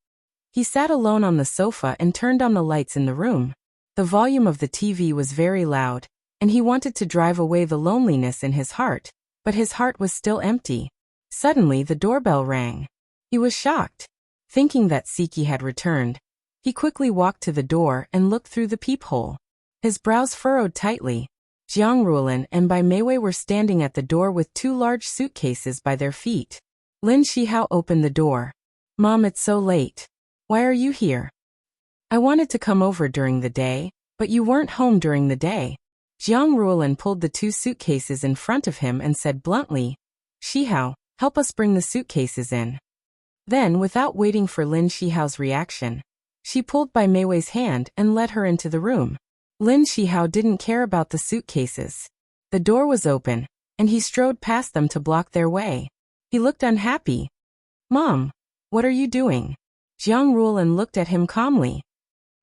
He sat alone on the sofa and turned on the lights in the room. The volume of the TV was very loud, and he wanted to drive away the loneliness in his heart, but his heart was still empty. Suddenly the doorbell rang. He was shocked. Thinking that Siki had returned, he quickly walked to the door and looked through the peephole. His brows furrowed tightly. Jiang Ruolin and Bai Meiwei were standing at the door with 2 large suitcases by their feet. Lin Shihao opened the door. Mom, it's so late. Why are you here? I wanted to come over during the day, but you weren't home during the day. Jiang Ruolin pulled the 2 suitcases in front of him and said bluntly, Shihao, help us bring the suitcases in. Then, without waiting for Lin Shihao's reaction, she pulled Bai Meiwei's hand and led her into the room. Lin Shihao didn't care about the suitcases. The door was open, and he strode past them to block their way. He looked unhappy. Mom, what are you doing? Jiang Ruolin looked at him calmly.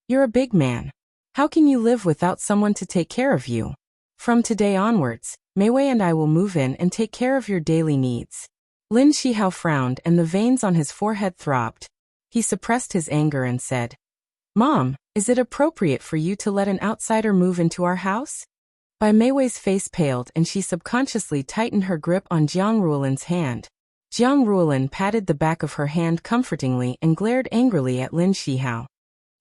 You're a big man. How can you live without someone to take care of you? From today onwards, Meiwei and I will move in and take care of your daily needs. Lin Shihao frowned and the veins on his forehead throbbed. He suppressed his anger and said, Mom, is it appropriate for you to let an outsider move into our house? Bai Meiwei's face paled and she subconsciously tightened her grip on Jiang Ruolin's hand. Jiang Ruolin patted the back of her hand comfortingly and glared angrily at Lin Shihao.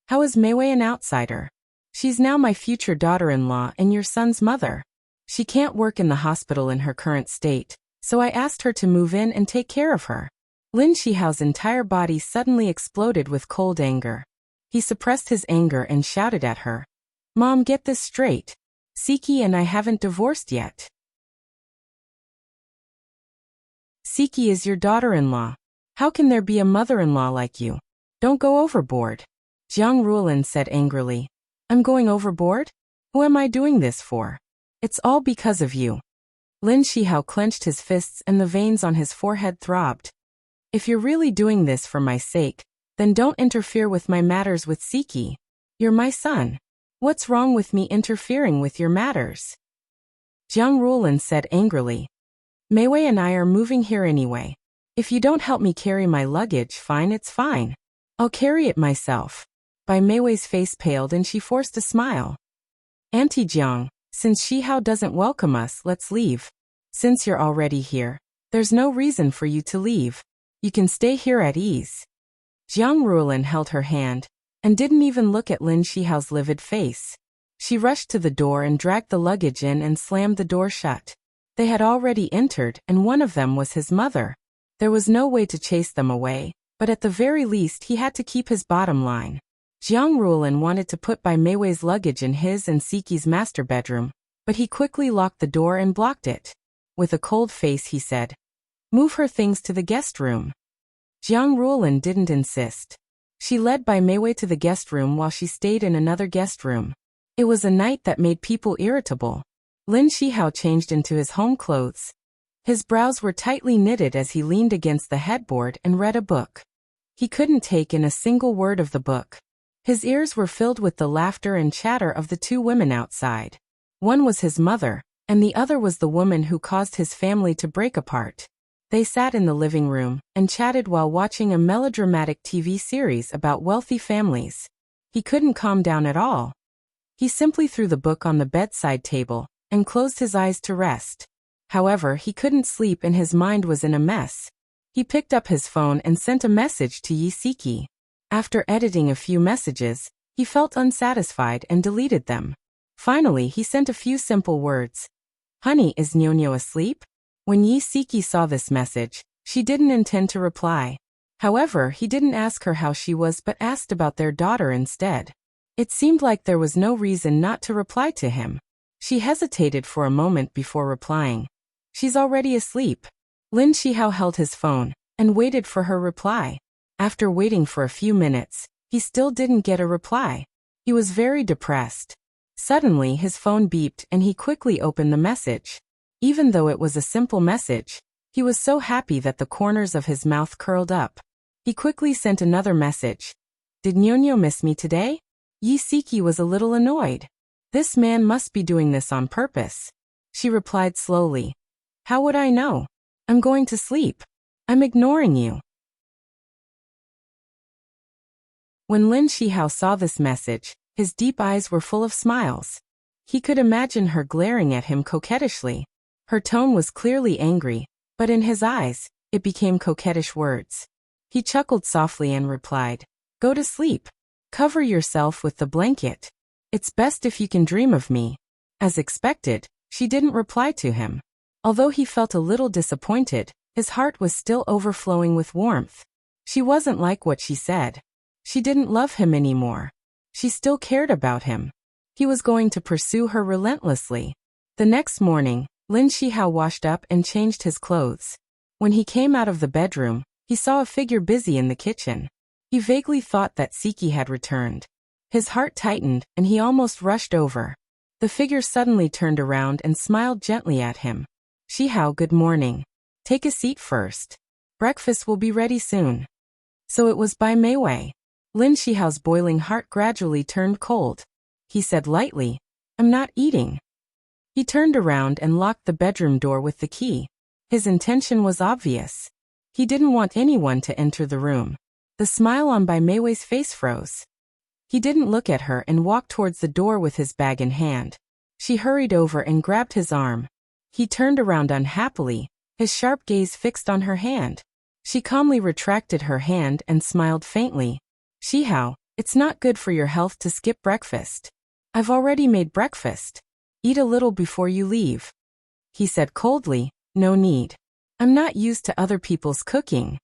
How is Meiwei an outsider? She's now my future daughter-in-law and your son's mother. She can't work in the hospital in her current state, so I asked her to move in and take care of her. Lin Shihao's entire body suddenly exploded with cold anger. He suppressed his anger and shouted at her. Mom, get this straight. Siki and I haven't divorced yet. Siki is your daughter-in-law. How can there be a mother-in-law like you? Don't go overboard. Jiang Ruolin said angrily. I'm going overboard? Who am I doing this for? It's all because of you. Lin Shihao clenched his fists and the veins on his forehead throbbed. If you're really doing this for my sake, then don't interfere with my matters with Siki. You're my son. What's wrong with me interfering with your matters? Jiang Ruolin said angrily. Meiwei and I are moving here anyway. If you don't help me carry my luggage, fine, it's fine. I'll carry it myself. Bai Meiwei's face paled and she forced a smile. Auntie Jiang, since Shihao doesn't welcome us, let's leave. Since you're already here, there's no reason for you to leave. You can stay here at ease. Jiang Ruolin held her hand, and didn't even look at Lin Shihao's livid face. She rushed to the door and dragged the luggage in and slammed the door shut. They had already entered, and one of them was his mother. There was no way to chase them away, but at the very least he had to keep his bottom line. Jiang Ruolin wanted to put Bai Meiwei's luggage in his and Siki's master bedroom, but he quickly locked the door and blocked it. With a cold face he said, Move her things to the guest room. Jiang Ruolin didn't insist. She led Bai Meiwei to the guest room while she stayed in another guest room. It was a night that made people irritable. Lin Shihao changed into his home clothes. His brows were tightly knitted as he leaned against the headboard and read a book. He couldn't take in a single word of the book. His ears were filled with the laughter and chatter of the 2 women outside. One was his mother, and the other was the woman who caused his family to break apart. They sat in the living room and chatted while watching a melodramatic TV series about wealthy families. He couldn't calm down at all. He simply threw the book on the bedside table and closed his eyes to rest. However, he couldn't sleep and his mind was in a mess. He picked up his phone and sent a message to Yi Siki. After editing a few messages, he felt unsatisfied and deleted them. Finally, he sent a few simple words. Honey, is Nyonyo asleep? When Yi Siki saw this message, she didn't intend to reply. However, he didn't ask her how she was but asked about their daughter instead. It seemed like there was no reason not to reply to him. She hesitated for a moment before replying. She's already asleep. Lin Shihao held his phone and waited for her reply. After waiting for a few minutes, he still didn't get a reply. He was very depressed. Suddenly his phone beeped and he quickly opened the message. Even though it was a simple message, he was so happy that the corners of his mouth curled up. He quickly sent another message. Did Nyonyo miss me today? Yi Siki was a little annoyed. This man must be doing this on purpose. She replied slowly. How would I know? I'm going to sleep. I'm ignoring you. When Lin Shihao saw this message, his deep eyes were full of smiles. He could imagine her glaring at him coquettishly. Her tone was clearly angry, but in his eyes, it became coquettish words. He chuckled softly and replied, Go to sleep. Cover yourself with the blanket. It's best if you can dream of me. As expected, she didn't reply to him. Although he felt a little disappointed, his heart was still overflowing with warmth. She wasn't like what she said. She didn't love him anymore. She still cared about him. He was going to pursue her relentlessly. The next morning, Lin Shihao washed up and changed his clothes. When he came out of the bedroom, he saw a figure busy in the kitchen. He vaguely thought that Siki had returned. His heart tightened, and he almost rushed over. The figure suddenly turned around and smiled gently at him. Shihao, good morning. Take a seat first. Breakfast will be ready soon. So it was Bai Meiwei. Lin Shihao's boiling heart gradually turned cold. He said lightly, I'm not eating. He turned around and locked the bedroom door with the key. His intention was obvious. He didn't want anyone to enter the room. The smile on Bai Meiwei's face froze. He didn't look at her and walked towards the door with his bag in hand. She hurried over and grabbed his arm. He turned around unhappily, his sharp gaze fixed on her hand. She calmly retracted her hand and smiled faintly. Shihao, it's not good for your health to skip breakfast. I've already made breakfast. Eat a little before you leave. He said coldly, no need. I'm not used to other people's cooking.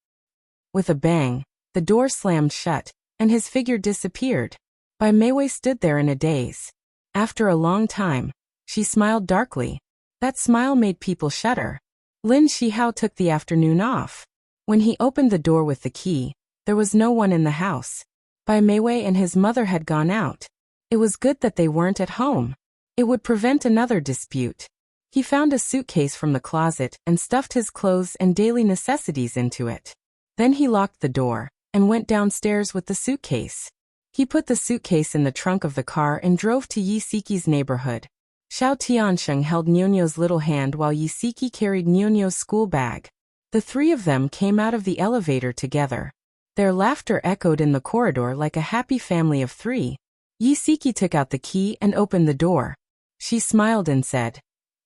With a bang, the door slammed shut, and his figure disappeared. Bai Meiwei stood there in a daze. After a long time, she smiled darkly. That smile made people shudder. Lin Shihao took the afternoon off. When he opened the door with the key, there was no one in the house. Bai Meiwei and his mother had gone out. It was good that they weren't at home. It would prevent another dispute. He found a suitcase from the closet and stuffed his clothes and daily necessities into it. Then he locked the door and went downstairs with the suitcase. He put the suitcase in the trunk of the car and drove to Yisiki's neighborhood. Xiao Tiansheng held Nyonyo's little hand while Yisiki carried Nyonyo's school bag. The three of them came out of the elevator together. Their laughter echoed in the corridor like a happy family of three. Yisiki took out the key and opened the door. She smiled and said,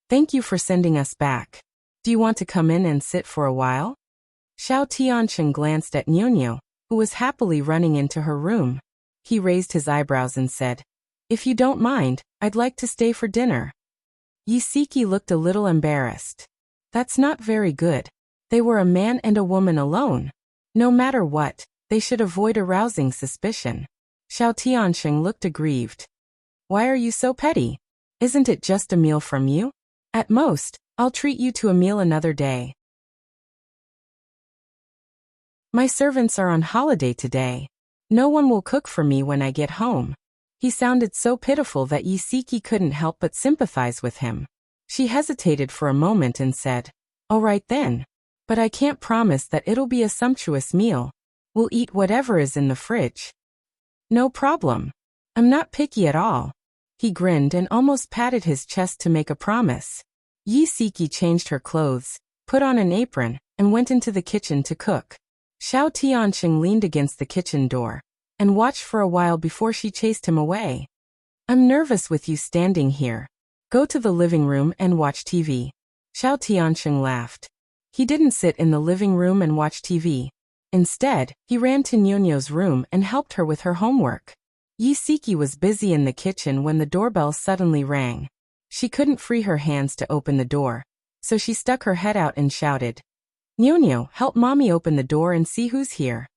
Thank you for sending us back. Do you want to come in and sit for a while? Xiao Tiansheng glanced at Nyonyo, who was happily running into her room. He raised his eyebrows and said, If you don't mind, I'd like to stay for dinner. Yisiki looked a little embarrassed. That's not very good. They were a man and a woman alone. No matter what, they should avoid arousing suspicion. Xiao Tiansheng looked aggrieved. Why are you so petty? Isn't it just a meal from you? At most, I'll treat you to a meal another day. My servants are on holiday today. No one will cook for me when I get home. He sounded so pitiful that Yisiki couldn't help but sympathize with him. She hesitated for a moment and said, All right then. But I can't promise that it'll be a sumptuous meal. We'll eat whatever is in the fridge. No problem. I'm not picky at all. He grinned and almost patted his chest to make a promise. Yisiki changed her clothes, put on an apron, and went into the kitchen to cook. Xiao Tiansheng leaned against the kitchen door and watched for a while before she chased him away. I'm nervous with you standing here. Go to the living room and watch TV. Xiao Tiansheng laughed. He didn't sit in the living room and watch TV. Instead, he ran to Nyonyo's room and helped her with her homework. Yisiki was busy in the kitchen when the doorbell suddenly rang. She couldn't free her hands to open the door, so she stuck her head out and shouted, Nyonyo, help mommy open the door and see who's here.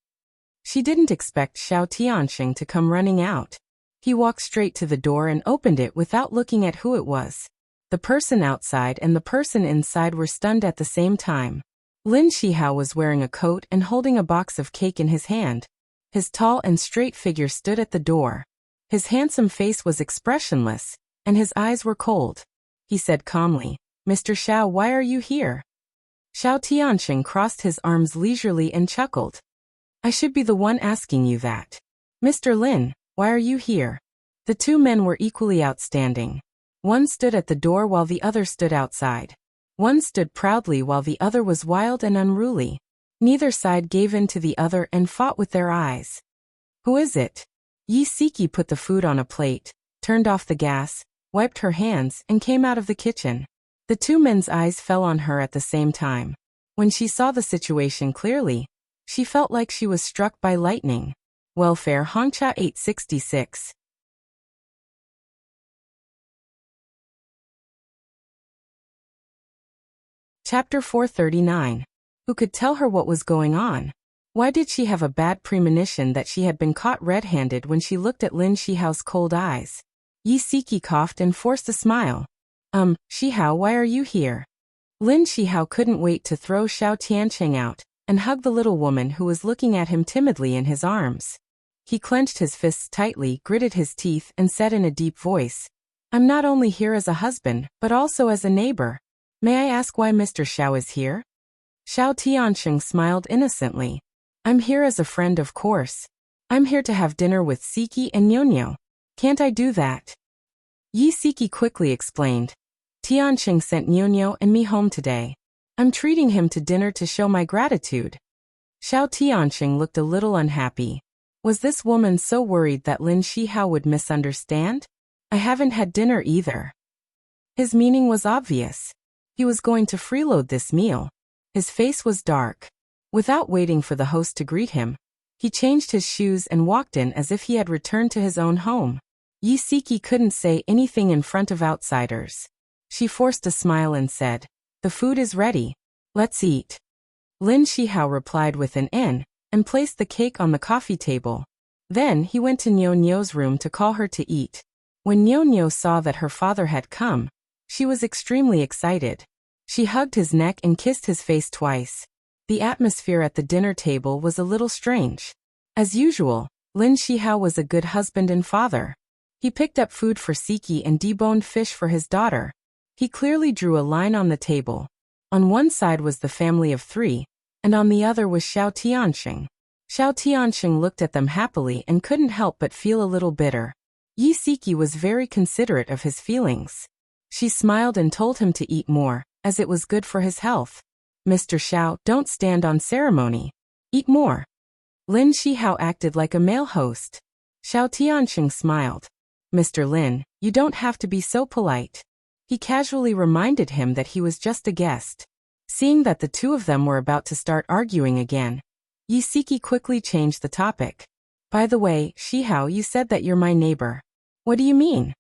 She didn't expect Xiao Tiansheng to come running out. He walked straight to the door and opened it without looking at who it was. The person outside and the person inside were stunned at the same time. Lin Shihao was wearing a coat and holding a box of cake in his hand. His tall and straight figure stood at the door. His handsome face was expressionless, and his eyes were cold. He said calmly, Mr. Xiao, why are you here? Xiao Tiansheng crossed his arms leisurely and chuckled. I should be the one asking you that. Mr. Lin, why are you here? The two men were equally outstanding. One stood at the door while the other stood outside. One stood proudly while the other was wild and unruly. Neither side gave in to the other and fought with their eyes. Who is it? Yi Siki put the food on a plate, turned off the gas, wiped her hands, and came out of the kitchen. The two men's eyes fell on her at the same time. When she saw the situation clearly, she felt like she was struck by lightning. Welfare Hongcha 866. Chapter 439. Who could tell her what was going on? Why did she have a bad premonition that she had been caught red-handed when she looked at Lin Shihao's cold eyes? Yi Siki coughed and forced a smile. Shihao, why are you here? Lin Shihao couldn't wait to throw Xiao Tianqing out and hug the little woman who was looking at him timidly in his arms. He clenched his fists tightly, gritted his teeth, and said in a deep voice, I'm not only here as a husband, but also as a neighbor. May I ask why Mr. Xiao is here? Xiao Tianqing smiled innocently. I'm here as a friend, of course. I'm here to have dinner with Siki and Nyonyo. Can't I do that? Yi Siki quickly explained. Tianqing sent Nyonyo and me home today. I'm treating him to dinner to show my gratitude. Xiao Tianqing looked a little unhappy. Was this woman so worried that Lin Shihao would misunderstand? I haven't had dinner either. His meaning was obvious. He was going to freeload this meal. His face was dark. Without waiting for the host to greet him, he changed his shoes and walked in as if he had returned to his own home. Yi Siki couldn't say anything in front of outsiders. She forced a smile and said, The food is ready. Let's eat. Lin Shihao replied with an N and placed the cake on the coffee table. Then he went to Nyonyo's room to call her to eat. When Nyonyo saw that her father had come, she was extremely excited. She hugged his neck and kissed his face twice. The atmosphere at the dinner table was a little strange. As usual, Lin Shihao was a good husband and father. He picked up food for Siki and deboned fish for his daughter. He clearly drew a line on the table. On one side was the family of three, and on the other was Xiao Tianqing. Xiao Tianqing looked at them happily and couldn't help but feel a little bitter. Yi Siki was very considerate of his feelings. She smiled and told him to eat more, as it was good for his health. Mr. Xiao, don't stand on ceremony. Eat more. Lin Shihao acted like a male host. Xiao Tianqing smiled. Mr. Lin, you don't have to be so polite. He casually reminded him that he was just a guest. Seeing that the two of them were about to start arguing again, Yi Siki quickly changed the topic. By the way, Shihao, you said that you're my neighbor. What do you mean?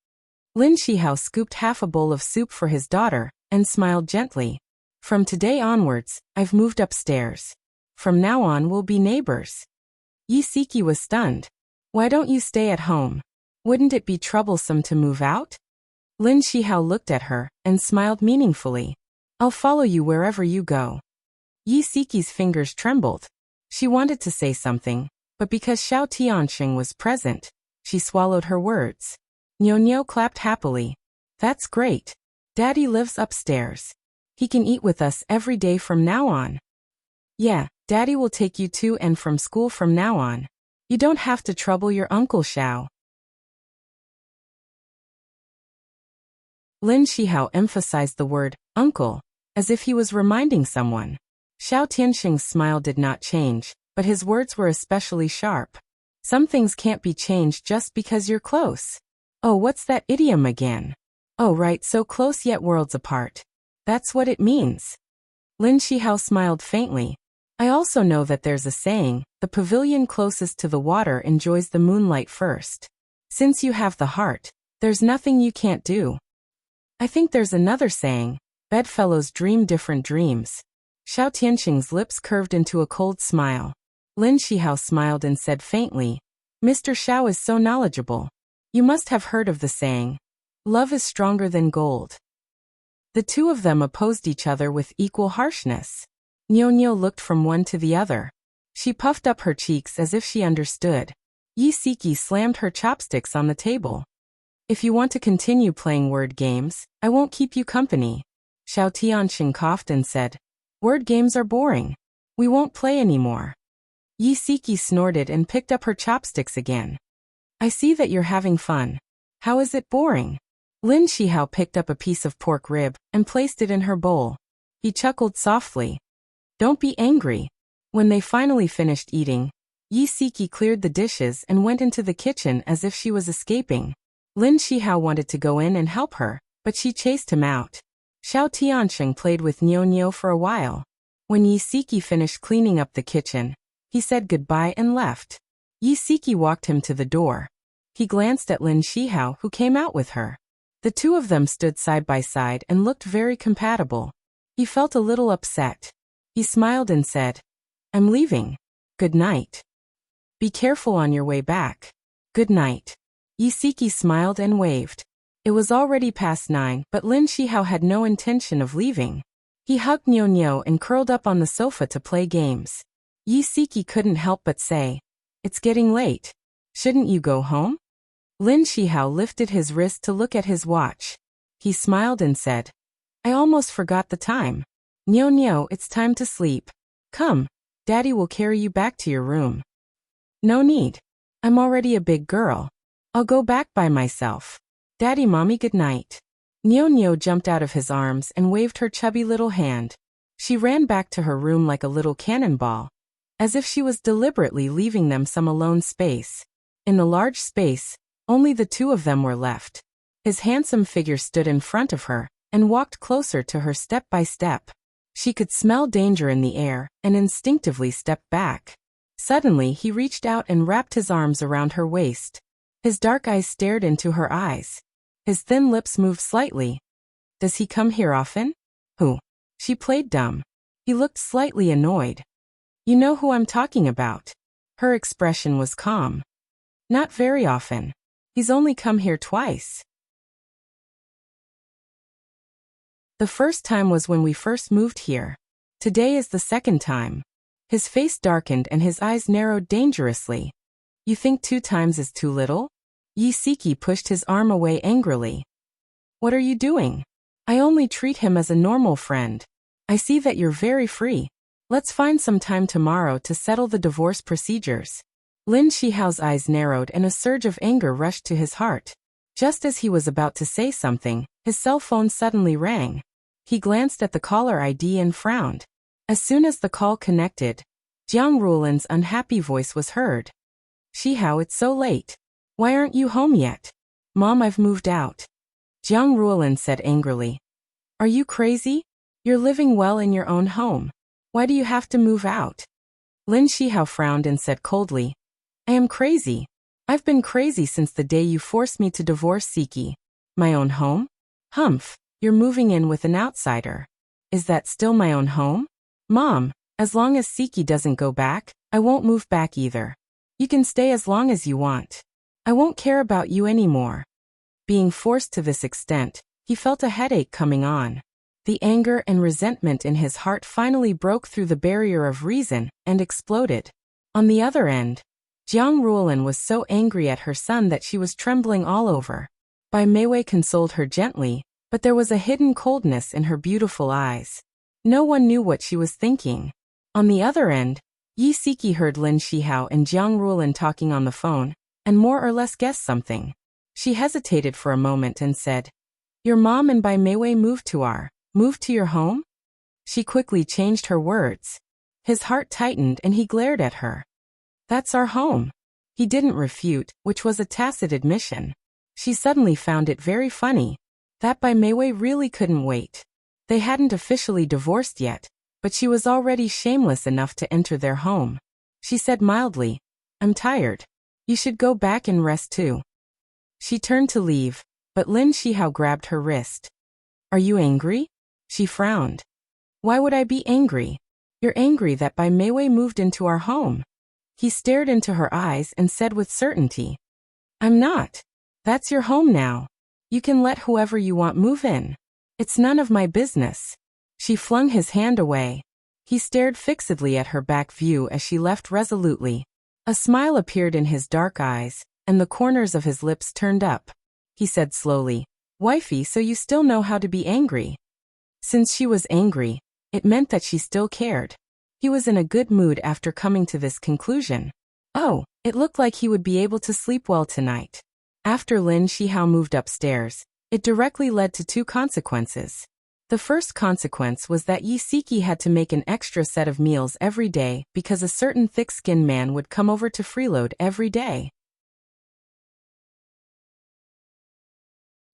Lin Shihao scooped half a bowl of soup for his daughter and smiled gently. From today onwards, I've moved upstairs. From now on we'll be neighbors. Yi Siki was stunned. Why don't you stay at home? Wouldn't it be troublesome to move out? Lin Shihao looked at her and smiled meaningfully. I'll follow you wherever you go. Yi Siki's fingers trembled. She wanted to say something, but because Xiao Tianqing was present, she swallowed her words. Nyonyo clapped happily. That's great. Daddy lives upstairs. He can eat with us every day from now on. Yeah, Daddy will take you to and from school from now on. You don't have to trouble your Uncle Xiao. Lin Shihao emphasized the word, uncle, as if he was reminding someone. Xiao Tianqing's smile did not change, but his words were especially sharp. Some things can't be changed just because you're close. Oh, what's that idiom again? Oh right, so close yet worlds apart. That's what it means. Lin Shihao smiled faintly. I also know that there's a saying, the pavilion closest to the water enjoys the moonlight first. Since you have the heart, there's nothing you can't do. I think there's another saying, bedfellows dream different dreams. Xiao Tianqing's lips curved into a cold smile. Lin Shihao smiled and said faintly, Mr. Xiao is so knowledgeable. You must have heard of the saying, love is stronger than gold. The two of them opposed each other with equal harshness. Nyonyo looked from one to the other. She puffed up her cheeks as if she understood. Yi Siki slammed her chopsticks on the table. If you want to continue playing word games, I won't keep you company. Xiao Tianqing coughed and said, word games are boring. We won't play anymore. Yi Siki snorted and picked up her chopsticks again. I see that you're having fun. How is it boring? Lin Shihao picked up a piece of pork rib and placed it in her bowl. He chuckled softly. Don't be angry. When they finally finished eating, Yi Siki cleared the dishes and went into the kitchen as if she was escaping. Lin Shihao wanted to go in and help her, but she chased him out. Xiao Tiansheng played with Nyo Nyo for a while. When Yi Siki finished cleaning up the kitchen, he said goodbye and left. Yi Siki walked him to the door. He glanced at Lin Shihao, who came out with her. The two of them stood side by side and looked very compatible. He felt a little upset. He smiled and said, I'm leaving. Good night. Be careful on your way back. Good night. Yi Siki smiled and waved. It was already past 9, but Lin Shihao had no intention of leaving. He hugged Nyo Nyo and curled up on the sofa to play games. Yi Siki couldn't help but say, It's getting late. Shouldn't you go home? Lin Shihao lifted his wrist to look at his watch. He smiled and said, I almost forgot the time. Nyo Nyo, it's time to sleep. Come, Daddy will carry you back to your room. No need. I'm already a big girl. I'll go back by myself. Daddy, Mommy, good night. Nyo Nyo jumped out of his arms and waved her chubby little hand. She ran back to her room like a little cannonball, as if she was deliberately leaving them some alone space. In the large space, only the two of them were left. His handsome figure stood in front of her and walked closer to her step by step. She could smell danger in the air and instinctively stepped back. Suddenly, he reached out and wrapped his arms around her waist. His dark eyes stared into her eyes. His thin lips moved slightly. Does he come here often? Who? She played dumb. He looked slightly annoyed. You know who I'm talking about. Her expression was calm. Not very often. He's only come here twice. The first time was when we first moved here. Today is the second time. His face darkened and his eyes narrowed dangerously. You think 2 times is too little? Yi Siki pushed his arm away angrily. What are you doing? I only treat him as a normal friend. I see that you're very free. Let's find some time tomorrow to settle the divorce procedures. Lin Shihao's eyes narrowed and a surge of anger rushed to his heart. Just as he was about to say something, his cell phone suddenly rang. He glanced at the caller ID and frowned. As soon as the call connected, Jiang Ruolin's unhappy voice was heard. Shihao, it's so late. Why aren't you home yet? Mom, I've moved out. Jiang Ruolin said angrily. Are you crazy? You're living well in your own home. Why do you have to move out? Lin Shihao frowned and said coldly, I am crazy. I've been crazy since the day you forced me to divorce Siki. My own home? Humph, you're moving in with an outsider. Is that still my own home? Mom, as long as Siki doesn't go back, I won't move back either. You can stay as long as you want. I won't care about you anymore. Being forced to this extent, he felt a headache coming on. The anger and resentment in his heart finally broke through the barrier of reason and exploded. On the other end, Jiang Ruolin was so angry at her son that she was trembling all over. Bai Meiwei consoled her gently, but there was a hidden coldness in her beautiful eyes. No one knew what she was thinking. On the other end, Yi Siki heard Lin Shihao and Jiang Ruolin talking on the phone, and more or less guessed something. She hesitated for a moment and said, Your mom and Bai Meiwei moved to your home? She quickly changed her words. His heart tightened and he glared at her. That's our home. He didn't refute, which was a tacit admission. She suddenly found it very funny. That Bai Meiwei really couldn't wait. They hadn't officially divorced yet, but she was already shameless enough to enter their home. She said mildly, I'm tired. You should go back and rest too. She turned to leave, but Lin Shihao grabbed her wrist. Are you angry? She frowned. Why would I be angry? You're angry that Bai Meiwei moved into our home. He stared into her eyes and said with certainty, I'm not. That's your home now. You can let whoever you want move in. It's none of my business. She flung his hand away. He stared fixedly at her back view as she left resolutely. A smile appeared in his dark eyes, and the corners of his lips turned up. He said slowly, Wifey, so you still know how to be angry. Since she was angry, it meant that she still cared. He was in a good mood after coming to this conclusion. Oh, it looked like he would be able to sleep well tonight. After Lin Shihao moved upstairs, It directly led to two consequences. The first consequence was that Yi Siki had to make an extra set of meals every day because a certain thick-skinned man would come over to freeload every day.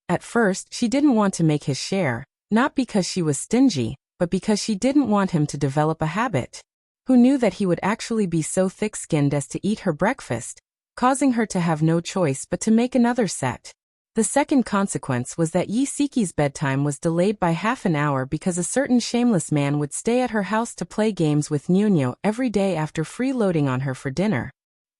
At first, she didn't want to make his share, not because she was stingy, but because she didn't want him to develop a habit. Who knew that he would actually be so thick-skinned as to eat her breakfast, causing her to have no choice but to make another set. The second consequence was that Yi Siki's bedtime was delayed by half an hour because a certain shameless man would stay at her house to play games with Nuno every day after freeloading on her for dinner.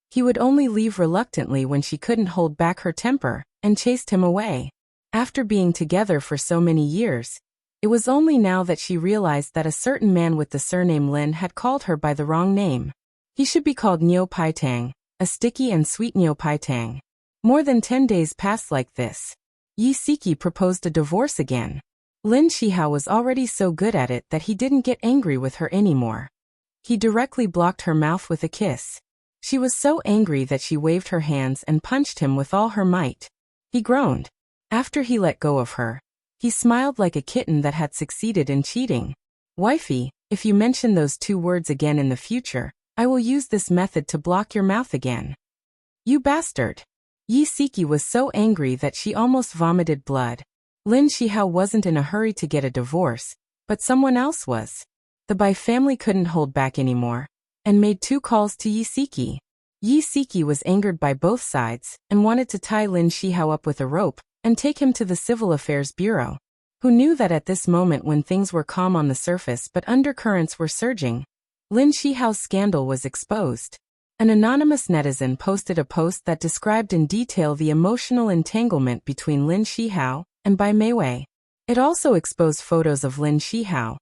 He would only leave reluctantly when she couldn't hold back her temper, and chased him away. After being together for so many years, it was only now that she realized that a certain man with the surname Lin had called her by the wrong name. He should be called Nyo Pai Tang, a sticky and sweet Nyo Pai Tang. More than 10 days passed like this. Yi Siki proposed a divorce again. Lin Shihao was already so good at it that he didn't get angry with her anymore. He directly blocked her mouth with a kiss. She was so angry that she waved her hands and punched him with all her might. He groaned. After he let go of her, he smiled like a kitten that had succeeded in cheating. Wifey, if you mention those two words again in the future, I will use this method to block your mouth again. You bastard! Yi Siki was so angry that she almost vomited blood. Lin Shihao wasn't in a hurry to get a divorce, but someone else was. The Bai family couldn't hold back anymore, and made 2 calls to Yi Siki. Yi Siki was angered by both sides, and wanted to tie Lin Shihao up with a rope, and take him to the Civil Affairs Bureau. Who knew that at this moment when things were calm on the surface but undercurrents were surging, Lin Shihao's scandal was exposed. An anonymous netizen posted a post that described in detail the emotional entanglement between Lin Shihao and Bai Meiwei. It also exposed photos of Lin Shihao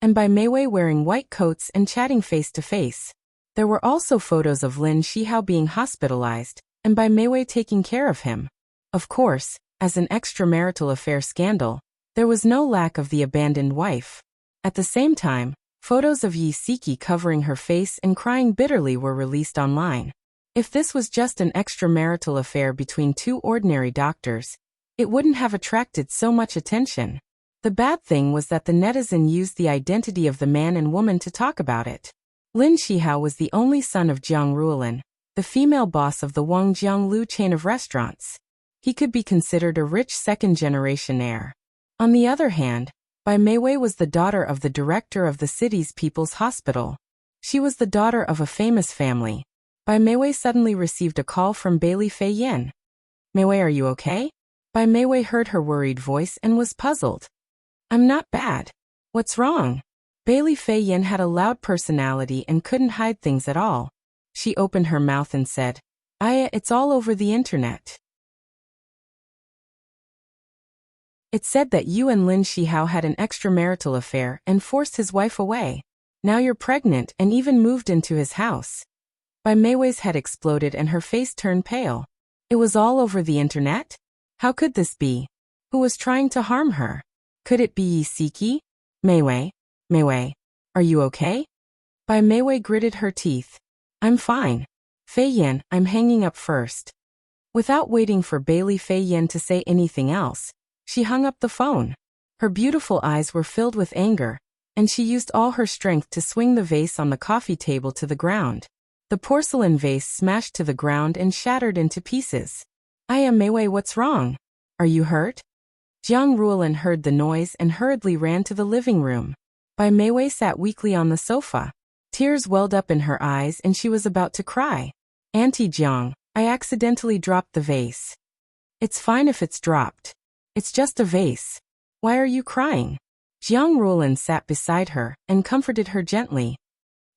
and Bai Meiwei wearing white coats and chatting face to face. There were also photos of Lin Shihao being hospitalized and Bai Meiwei taking care of him. Of course, as an extramarital affair scandal, there was no lack of the abandoned wife. At the same time, photos of Yi Siki covering her face and crying bitterly were released online. If this was just an extramarital affair between 2 ordinary doctors, it wouldn't have attracted so much attention. The bad thing was that the netizen used the identity of the man and woman to talk about it. Lin Shihao was the only son of Jiang Ruolin, the female boss of the Wang Jianglu chain of restaurants. He could be considered a rich second-generation heir. On the other hand, Bai Meiwei was the daughter of the director of the city's People's Hospital. She was the daughter of a famous family. Bai Meiwei suddenly received a call from Bailey Fei Yin. Meiwei, are you okay? Bai Meiwei heard her worried voice and was puzzled. I'm not bad. What's wrong? Bailey Fei Yin had a loud personality and couldn't hide things at all. She opened her mouth and said, Aya, it's all over the internet. It said that you and Lin Shihao had an extramarital affair and forced his wife away. Now you're pregnant and even moved into his house. Bai Meiwei's head exploded and her face turned pale. It was all over the internet? How could this be? Who was trying to harm her? Could it be Yi Siki? Meiwei, are you okay? Bai Meiwei gritted her teeth. I'm fine. Fei Yin, I'm hanging up first. Without waiting for Bailey Fei Yin to say anything else, she hung up the phone. Her beautiful eyes were filled with anger, and she used all her strength to swing the vase on the coffee table to the ground. The porcelain vase smashed to the ground and shattered into pieces. Aya, Meiwei, what's wrong? Are you hurt? Jiang Ruolin heard the noise and hurriedly ran to the living room. Bai Meiwei sat weakly on the sofa. Tears welled up in her eyes and she was about to cry. Auntie Jiang, I accidentally dropped the vase. It's fine if it's dropped. It's just a vase. Why are you crying? Jiang Ruolin sat beside her and comforted her gently.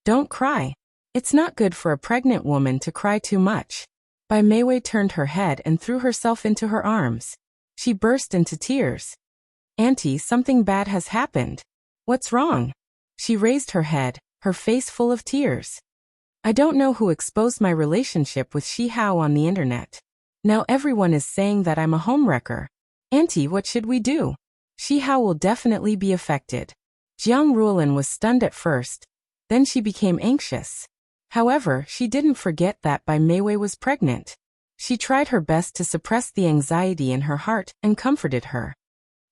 Don't cry. It's not good for a pregnant woman to cry too much. Bai Meiwei turned her head and threw herself into her arms. She burst into tears. Auntie, something bad has happened. What's wrong? She raised her head, her face full of tears. I don't know who exposed my relationship with Shihao on the internet. Now everyone is saying that I'm a homewrecker. Auntie, what should we do? Shihao will definitely be affected. Jiang Ruolin was stunned at first. Then she became anxious. However, she didn't forget that Bai Meiwei was pregnant. She tried her best to suppress the anxiety in her heart and comforted her.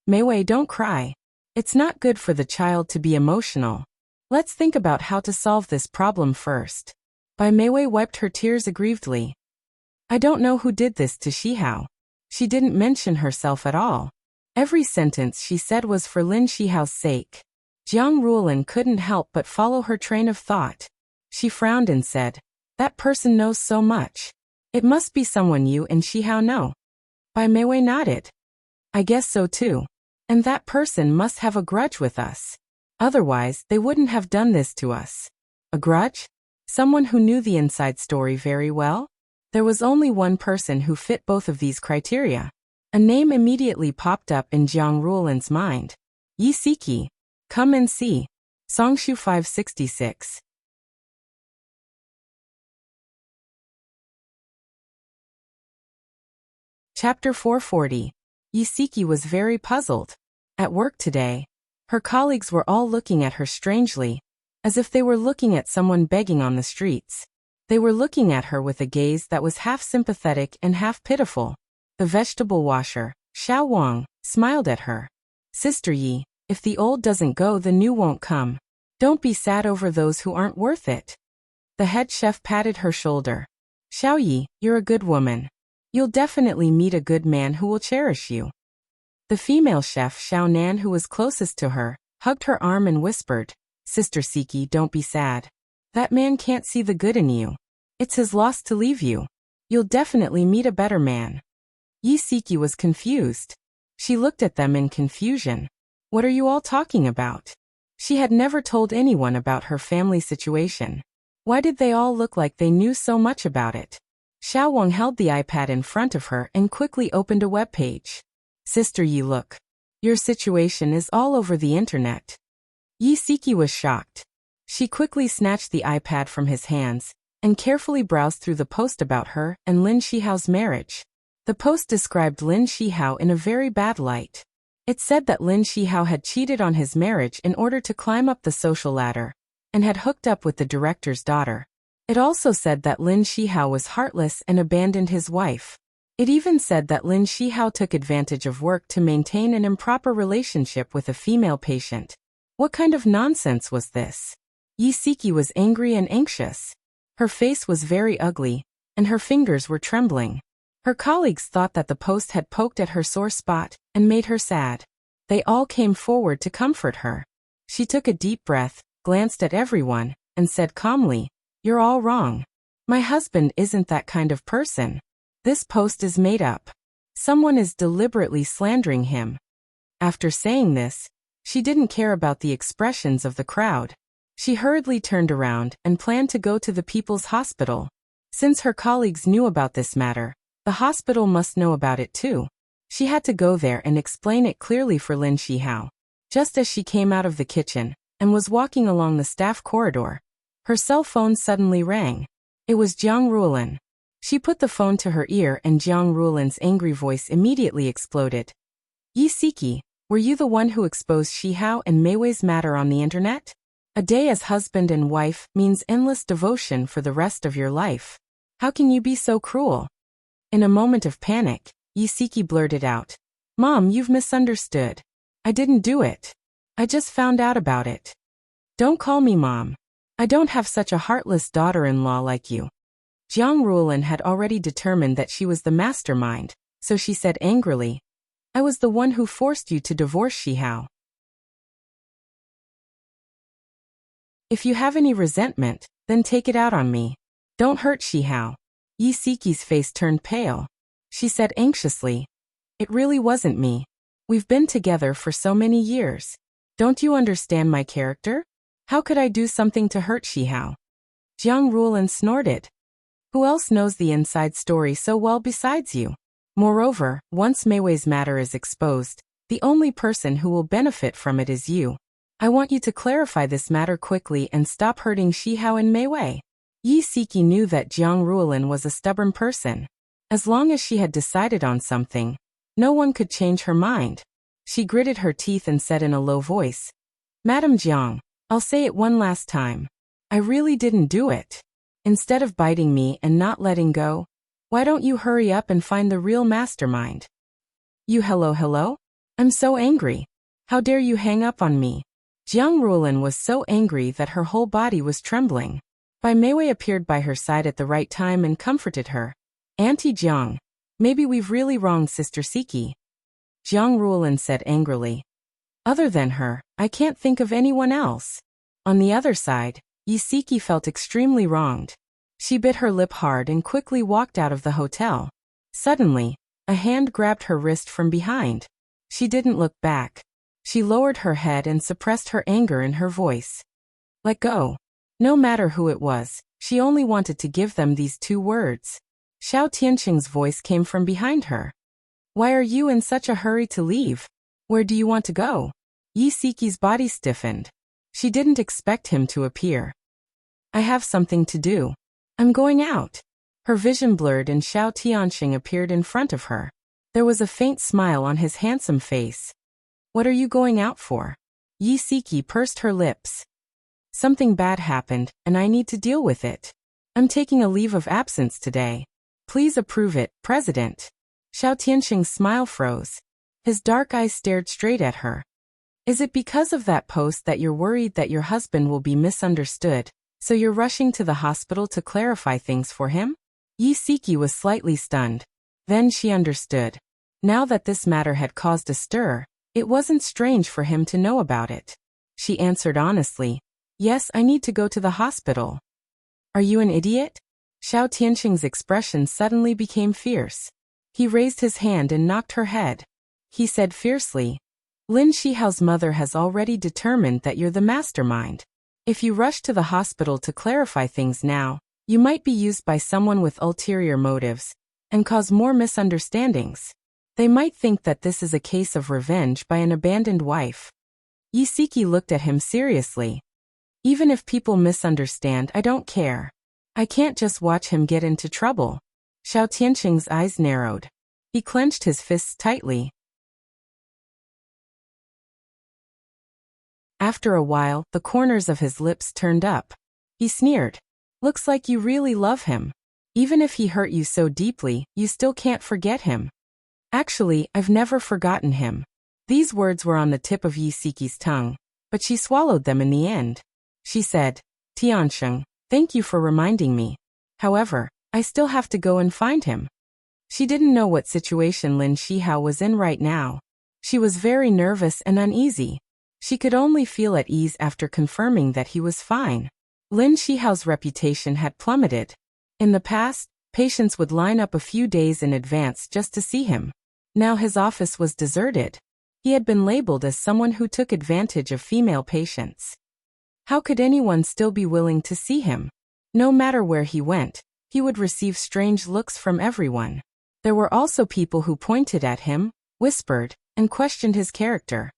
Mei, don't cry. It's not good for the child to be emotional. Let's think about how to solve this problem first. Mei wiped her tears aggrievedly. I don't know who did this to Shihao. She didn't mention herself at all. Every sentence she said was for Lin Shihao's sake. Jiang Ruolin couldn't help but follow her train of thought. She frowned and said, that person knows so much. It must be someone you and Shihao know. Mei nodded. I guess so too. And that person must have a grudge with us. Otherwise, they wouldn't have done this to us. A grudge? Someone who knew the inside story very well? There was only one person who fit both of these criteria. A name immediately popped up in Jiang Ruolin's mind. Yi Siki. Come and see. Songshu 566. Chapter 440. Yi Siki was very puzzled. At work today, her colleagues were all looking at her strangely, as if they were looking at someone begging on the streets. They were looking at her with a gaze that was half sympathetic and half pitiful. The vegetable washer, Xiao Wang, smiled at her. Sister Yi, if the old doesn't go, the new won't come. Don't be sad over those who aren't worth it. The head chef patted her shoulder. Xiao Yi, you're a good woman. You'll definitely meet a good man who will cherish you. The female chef, Xiao Nan, who was closest to her, hugged her arm and whispered, Sister Siki, don't be sad. That man can't see the good in you. It's his loss to leave you. You'll definitely meet a better man. Yi Siki was confused. She looked at them in confusion. What are you all talking about? She had never told anyone about her family situation. Why did they all look like they knew so much about it? Xiao Wang held the iPad in front of her and quickly opened a web page. Sister Yi, look. Your situation is all over the internet. Yi Siki was shocked. She quickly snatched the iPad from his hands and carefully browsed through the post about her and Lin Shihao's marriage. The post described Lin Shihao in a very bad light. It said that Lin Shihao had cheated on his marriage in order to climb up the social ladder, and had hooked up with the director's daughter. It also said that Lin Shihao was heartless and abandoned his wife. It even said that Lin Shihao took advantage of work to maintain an improper relationship with a female patient. What kind of nonsense was this? Yi Siki was angry and anxious. Her face was very ugly, and her fingers were trembling. Her colleagues thought that the post had poked at her sore spot and made her sad. They all came forward to comfort her. She took a deep breath, glanced at everyone, and said calmly, You're all wrong. My husband isn't that kind of person. This post is made up. Someone is deliberately slandering him. After saying this, she didn't care about the expressions of the crowd. She hurriedly turned around and planned to go to the People's Hospital. Since her colleagues knew about this matter, the hospital must know about it too. She had to go there and explain it clearly for Lin Shihao. Just as she came out of the kitchen and was walking along the staff corridor, her cell phone suddenly rang. It was Jiang Ruolin. She put the phone to her ear and Jiang Ruolin's angry voice immediately exploded. Yi Siki, were you the one who exposed Shihao and Meiwei's matter on the internet? A day as husband and wife means endless devotion for the rest of your life. How can you be so cruel? In a moment of panic, Yi Siki blurted out, Mom, you've misunderstood. I didn't do it. I just found out about it. Don't call me Mom. I don't have such a heartless daughter-in-law like you. Jiang Ruolin had already determined that she was the mastermind, so she said angrily, I was the one who forced you to divorce Shihao. If you have any resentment, then take it out on me. Don't hurt Shihao. Yi Siki's face turned pale. She said anxiously, It really wasn't me. We've been together for so many years. Don't you understand my character? How could I do something to hurt Shihao? Jiang Ruolin snorted. Who else knows the inside story so well besides you? Moreover, once Meiwei's matter is exposed, the only person who will benefit from it is you. I want you to clarify this matter quickly and stop hurting Shihao and Meiwei. Yi Siki knew that Jiang Ruolin was a stubborn person. As long as she had decided on something, no one could change her mind. She gritted her teeth and said in a low voice, Madam Jiang, I'll say it one last time. I really didn't do it. Instead of biting me and not letting go, Why don't you hurry up and find the real mastermind? You hello? I'm so angry. How dare you hang up on me? Jiang Ruolin was so angry that her whole body was trembling. Bai Meiwei appeared by her side at the right time and comforted her. Auntie Jiang, maybe we've really wronged Sister Siki. Jiang Ruolin said angrily. Other than her, I can't think of anyone else. On the other side, Yi Siki felt extremely wronged. She bit her lip hard and quickly walked out of the hotel. Suddenly, a hand grabbed her wrist from behind. She didn't look back. She lowered her head and suppressed her anger in her voice. Let go. No matter who it was, she only wanted to give them these 2 words. Xiao Tianqing's voice came from behind her. Why are you in such a hurry to leave? Where do you want to go? Yi Siki's body stiffened. She didn't expect him to appear. I have something to do. I'm going out. Her vision blurred and Xiao Tianqing appeared in front of her. There was a faint smile on his handsome face. What are you going out for? Yi Siki pursed her lips. Something bad happened, and I need to deal with it. I'm taking a leave of absence today. Please approve it, President. Xiao Tianqing's smile froze. His dark eyes stared straight at her. Is it because of that post that you're worried that your husband will be misunderstood, so you're rushing to the hospital to clarify things for him? Yi Siki was slightly stunned. Then she understood. Now that this matter had caused a stir, it wasn't strange for him to know about it. She answered honestly. Yes, I need to go to the hospital. Are you an idiot? Xiao Tianqing's expression suddenly became fierce. He raised his hand and knocked her head. He said fiercely, Lin Shihao's mother has already determined that you're the mastermind. If you rush to the hospital to clarify things now, you might be used by someone with ulterior motives and cause more misunderstandings. They might think that this is a case of revenge by an abandoned wife. Yi Siki looked at him seriously. Even if people misunderstand, I don't care. I can't just watch him get into trouble. Xiao Tianqing's eyes narrowed. He clenched his fists tightly. After a while, the corners of his lips turned up. He sneered. Looks like you really love him. Even if he hurt you so deeply, you still can't forget him. Actually, I've never forgotten him. These words were on the tip of Yi Siki's tongue, but she swallowed them in the end. She said, Tianqing, thank you for reminding me. However, I still have to go and find him. She didn't know what situation Lin Shihao was in right now. She was very nervous and uneasy. She could only feel at ease after confirming that he was fine. Lin Shihao's reputation had plummeted. In the past, patients would line up a few days in advance just to see him. Now his office was deserted. He had been labeled as someone who took advantage of female patients. How could anyone still be willing to see him? No matter where he went, he would receive strange looks from everyone. There were also people who pointed at him, whispered, and questioned his character.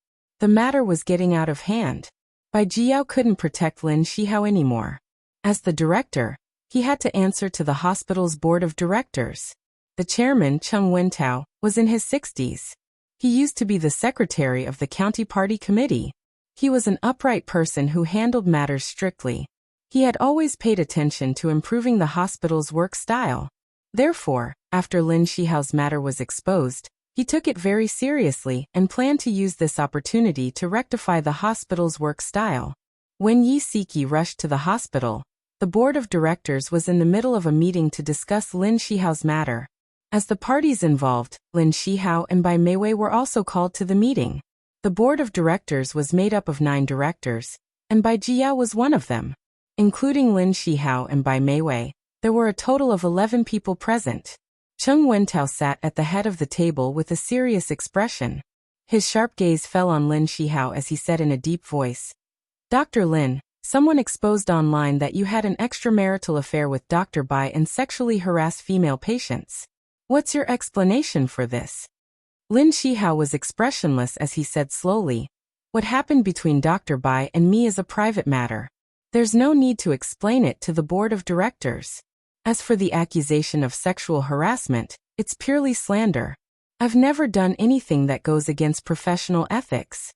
The matter was getting out of hand. Bai Jiao couldn't protect Lin Shihao anymore. As the director, he had to answer to the hospital's board of directors. The chairman, Cheng Wentao, was in his 60s. He used to be the secretary of the county party committee. He was an upright person who handled matters strictly. He had always paid attention to improving the hospital's work style. Therefore, after Lin Shihao's matter was exposed, he took it very seriously and planned to use this opportunity to rectify the hospital's work style. When Yi Siki rushed to the hospital, the board of directors was in the middle of a meeting to discuss Lin Shihao's matter. As the parties involved, Lin Shihao and Bai Meiwei were also called to the meeting. The board of directors was made up of 9 directors, and Bai Jiao was one of them. Including Lin Shihao and Bai Meiwei, there were a total of 11 people present. Cheng Wentao sat at the head of the table with a serious expression. His sharp gaze fell on Lin Shihao as he said in a deep voice, Dr. Lin, someone exposed online that you had an extramarital affair with Dr. Bai and sexually harassed female patients. What's your explanation for this? Lin Shihao was expressionless as he said slowly, What happened between Dr. Bai and me is a private matter. There's no need to explain it to the board of directors. As for the accusation of sexual harassment, it's purely slander. I've never done anything that goes against professional ethics.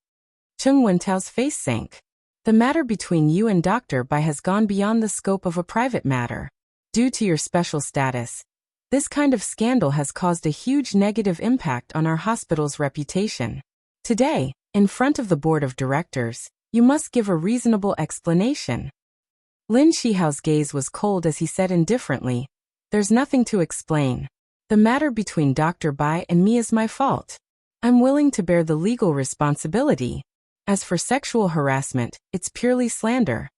Cheng Wentao's face sank. The matter between you and Dr. Bai has gone beyond the scope of a private matter. Due to your special status, This kind of scandal has caused a huge negative impact on our hospital's reputation. Today, in front of the board of directors, you must give a reasonable explanation." Lin Shihao's gaze was cold as he said indifferently, "There's nothing to explain. The matter between Dr. Bai and me is my fault. I'm willing to bear the legal responsibility. As for sexual harassment, it's purely slander.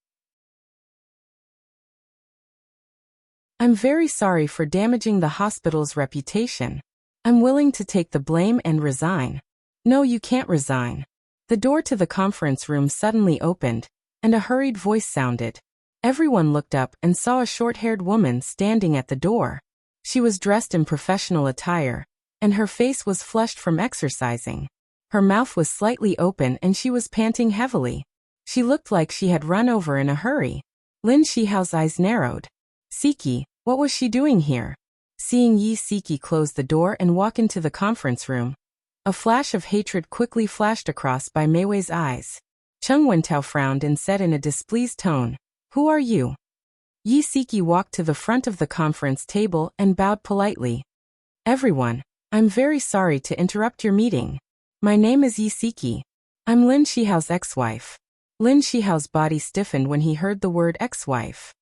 I'm very sorry for damaging the hospital's reputation. I'm willing to take the blame and resign." "No, you can't resign." The door to the conference room suddenly opened, and a hurried voice sounded. Everyone looked up and saw a short-haired woman standing at the door. She was dressed in professional attire, and her face was flushed from exercising. Her mouth was slightly open and she was panting heavily. She looked like she had run over in a hurry. Lin Shihao's eyes narrowed. Siki, what was she doing here? Seeing Yi Siki close the door and walk into the conference room, a flash of hatred quickly flashed across Bai Meiwei's eyes. Cheng Wentao frowned and said in a displeased tone, "Who are you?" Yi Siki walked to the front of the conference table and bowed politely. "Everyone, I'm very sorry to interrupt your meeting. My name is Yi Siki. I'm Lin Shihao's ex-wife." Lin Shihao's body stiffened when he heard the word ex-wife.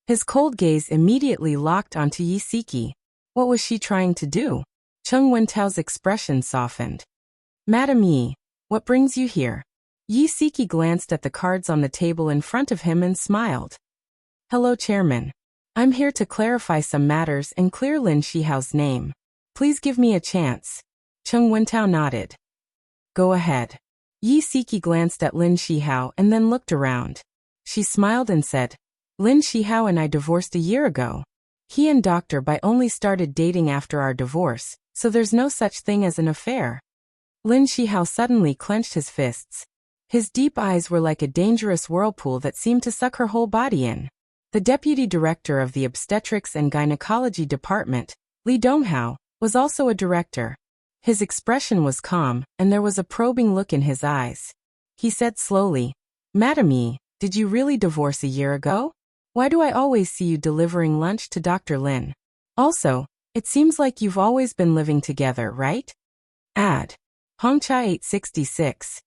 His cold gaze immediately locked onto Yi Siki. What was she trying to do? Cheng Wentao's expression softened. "Madam Yi, what brings you here?" Yi Siki glanced at the cards on the table in front of him and smiled. "Hello, Chairman. I'm here to clarify some matters and clear Lin Shihao's name. Please give me a chance." Cheng Wentao nodded. "Go ahead." Yi Siki glanced at Lin Shihao and then looked around. She smiled and said, "Lin Shihao and I divorced a year ago. He and Dr. Bai only started dating after our divorce, so there's no such thing as an affair." Lin Shihao suddenly clenched his fists. His deep eyes were like a dangerous whirlpool that seemed to suck her whole body in. The deputy director of the obstetrics and gynecology department, Li Donghao, was also a director. His expression was calm, and there was a probing look in his eyes. He said slowly, "Madam Yi, did you really divorce a year ago? Why do I always see you delivering lunch to Dr. Lin? Also, it seems like you've always been living together, right?" Add. Hongchai 866.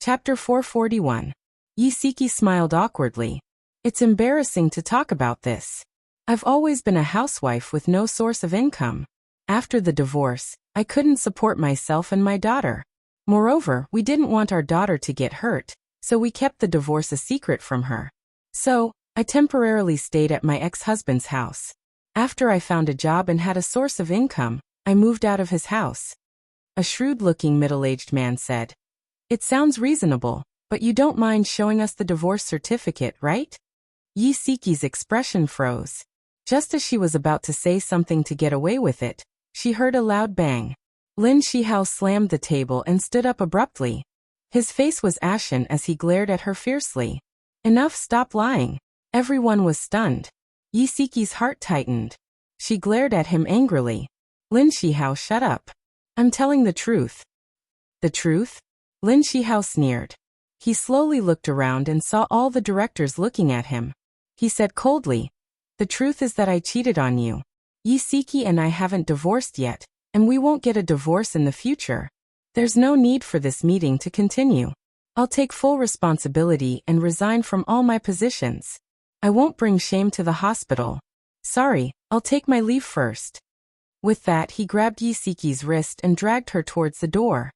Chapter 441. Yi Siki smiled awkwardly. "It's embarrassing to talk about this. I've always been a housewife with no source of income. After the divorce, I couldn't support myself and my daughter. Moreover, we didn't want our daughter to get hurt, so we kept the divorce a secret from her. So, I temporarily stayed at my ex-husband's house. After I found a job and had a source of income, I moved out of his house." A shrewd-looking middle-aged man said, "It sounds reasonable, but you don't mind showing us the divorce certificate, right?" Yi Siki's expression froze. Just as she was about to say something to get away with it, she heard a loud bang. Lin Shihao slammed the table and stood up abruptly. His face was ashen as he glared at her fiercely. "Enough, stop lying." Everyone was stunned. Yi Siki's heart tightened. She glared at him angrily. "Lin Shihao, shut up. I'm telling the truth." "The truth?" Lin Shihao sneered. He slowly looked around and saw all the directors looking at him. He said coldly, "The truth is that I cheated on you. Yi Siki and I haven't divorced yet, and we won't get a divorce in the future. There's no need for this meeting to continue. I'll take full responsibility and resign from all my positions. I won't bring shame to the hospital. Sorry, I'll take my leave first." With that, he grabbed Yi Siki's wrist and dragged her towards the door.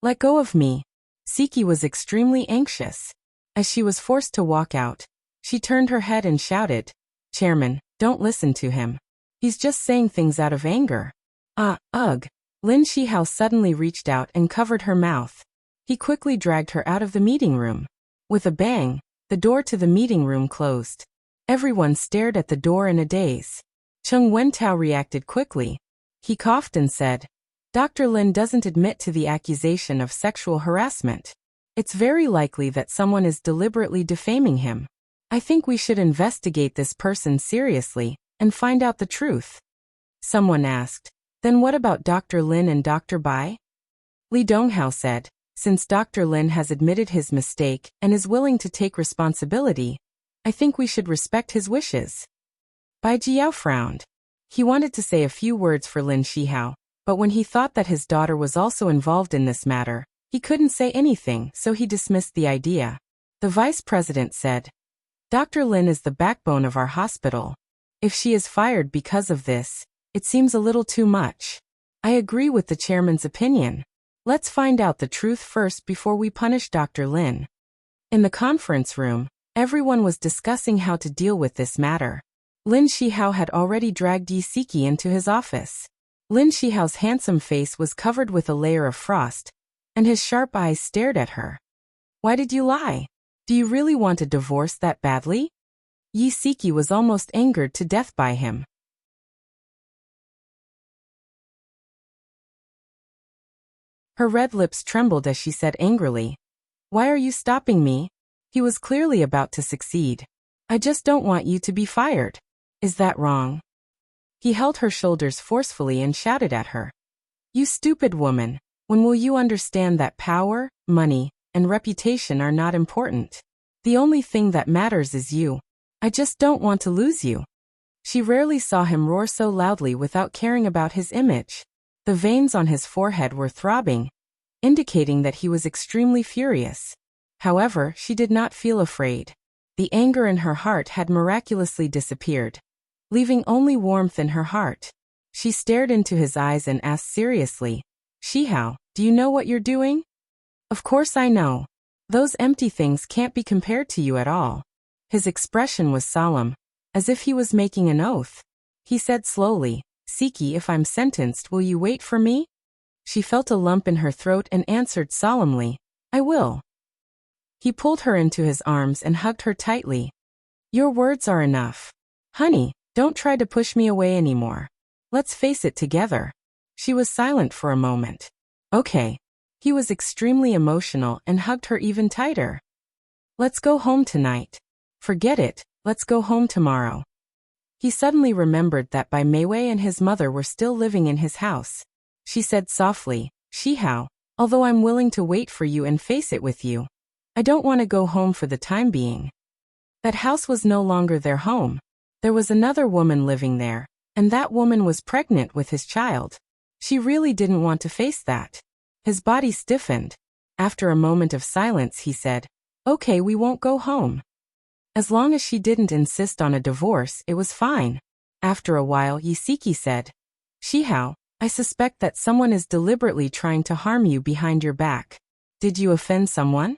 "Let go of me." Siki was extremely anxious. As she was forced to walk out, she turned her head and shouted, "Chairman, don't listen to him. He's just saying things out of anger." Ugh. Lin Shihao suddenly reached out and covered her mouth. He quickly dragged her out of the meeting room. With a bang, the door to the meeting room closed. Everyone stared at the door in a daze. Cheng Wentao reacted quickly. He coughed and said, "Dr. Lin doesn't admit to the accusation of sexual harassment. It's very likely that someone is deliberately defaming him. I think we should investigate this person seriously and find out the truth." Someone asked, "Then what about Dr. Lin and Dr. Bai?" Li Donghao said, Since Dr. Lin has admitted his mistake and is willing to take responsibility, I think we should respect his wishes. Bai Jiao frowned. He wanted to say a few words for Lin Shihao, but when he thought that his daughter was also involved in this matter, he couldn't say anything, so he dismissed the idea. The vice president said, Dr. Lin is the backbone of our hospital. If she is fired because of this, it seems a little too much. I agree with the chairman's opinion. Let's find out the truth first before we punish Dr. Lin. In the conference room, everyone was discussing how to deal with this matter. Lin Shihao had already dragged Yi Siki into his office. Lin Shihao's handsome face was covered with a layer of frost, and his sharp eyes stared at her. Why did you lie? Do you really want a divorce that badly? Yi Siki was almost angered to death by him. Her red lips trembled as she said angrily, Why are you stopping me? He was clearly about to succeed. I just don't want you to be fired. Is that wrong? He held her shoulders forcefully and shouted at her. You stupid woman, when will you understand that power, money, and reputation are not important? The only thing that matters is you. I just don't want to lose you. She rarely saw him roar so loudly without caring about his image. The veins on his forehead were throbbing, indicating that he was extremely furious. However, she did not feel afraid. The anger in her heart had miraculously disappeared, leaving only warmth in her heart. She stared into his eyes and asked seriously, Shihao, do you know what you're doing? Of course I know. Those empty things can't be compared to you at all. His expression was solemn, as if he was making an oath. He said slowly, Siki, if I'm sentenced, will you wait for me? She felt a lump in her throat and answered solemnly, I will. He pulled her into his arms and hugged her tightly. Your words are enough. Honey, don't try to push me away anymore. Let's face it together. She was silent for a moment. Okay. He was extremely emotional and hugged her even tighter. Let's go home tonight. Forget it, let's go home tomorrow. He suddenly remembered that Bai Meiwei and his mother were still living in his house. She said softly, Shihao, although I'm willing to wait for you and face it with you, I don't want to go home for the time being. That house was no longer their home. There was another woman living there, and that woman was pregnant with his child. She really didn't want to face that. His body stiffened. After a moment of silence, he said, Okay, we won't go home. As long as she didn't insist on a divorce, it was fine. After a while, Yi Siki said, Shihao, I suspect that someone is deliberately trying to harm you behind your back. Did you offend someone?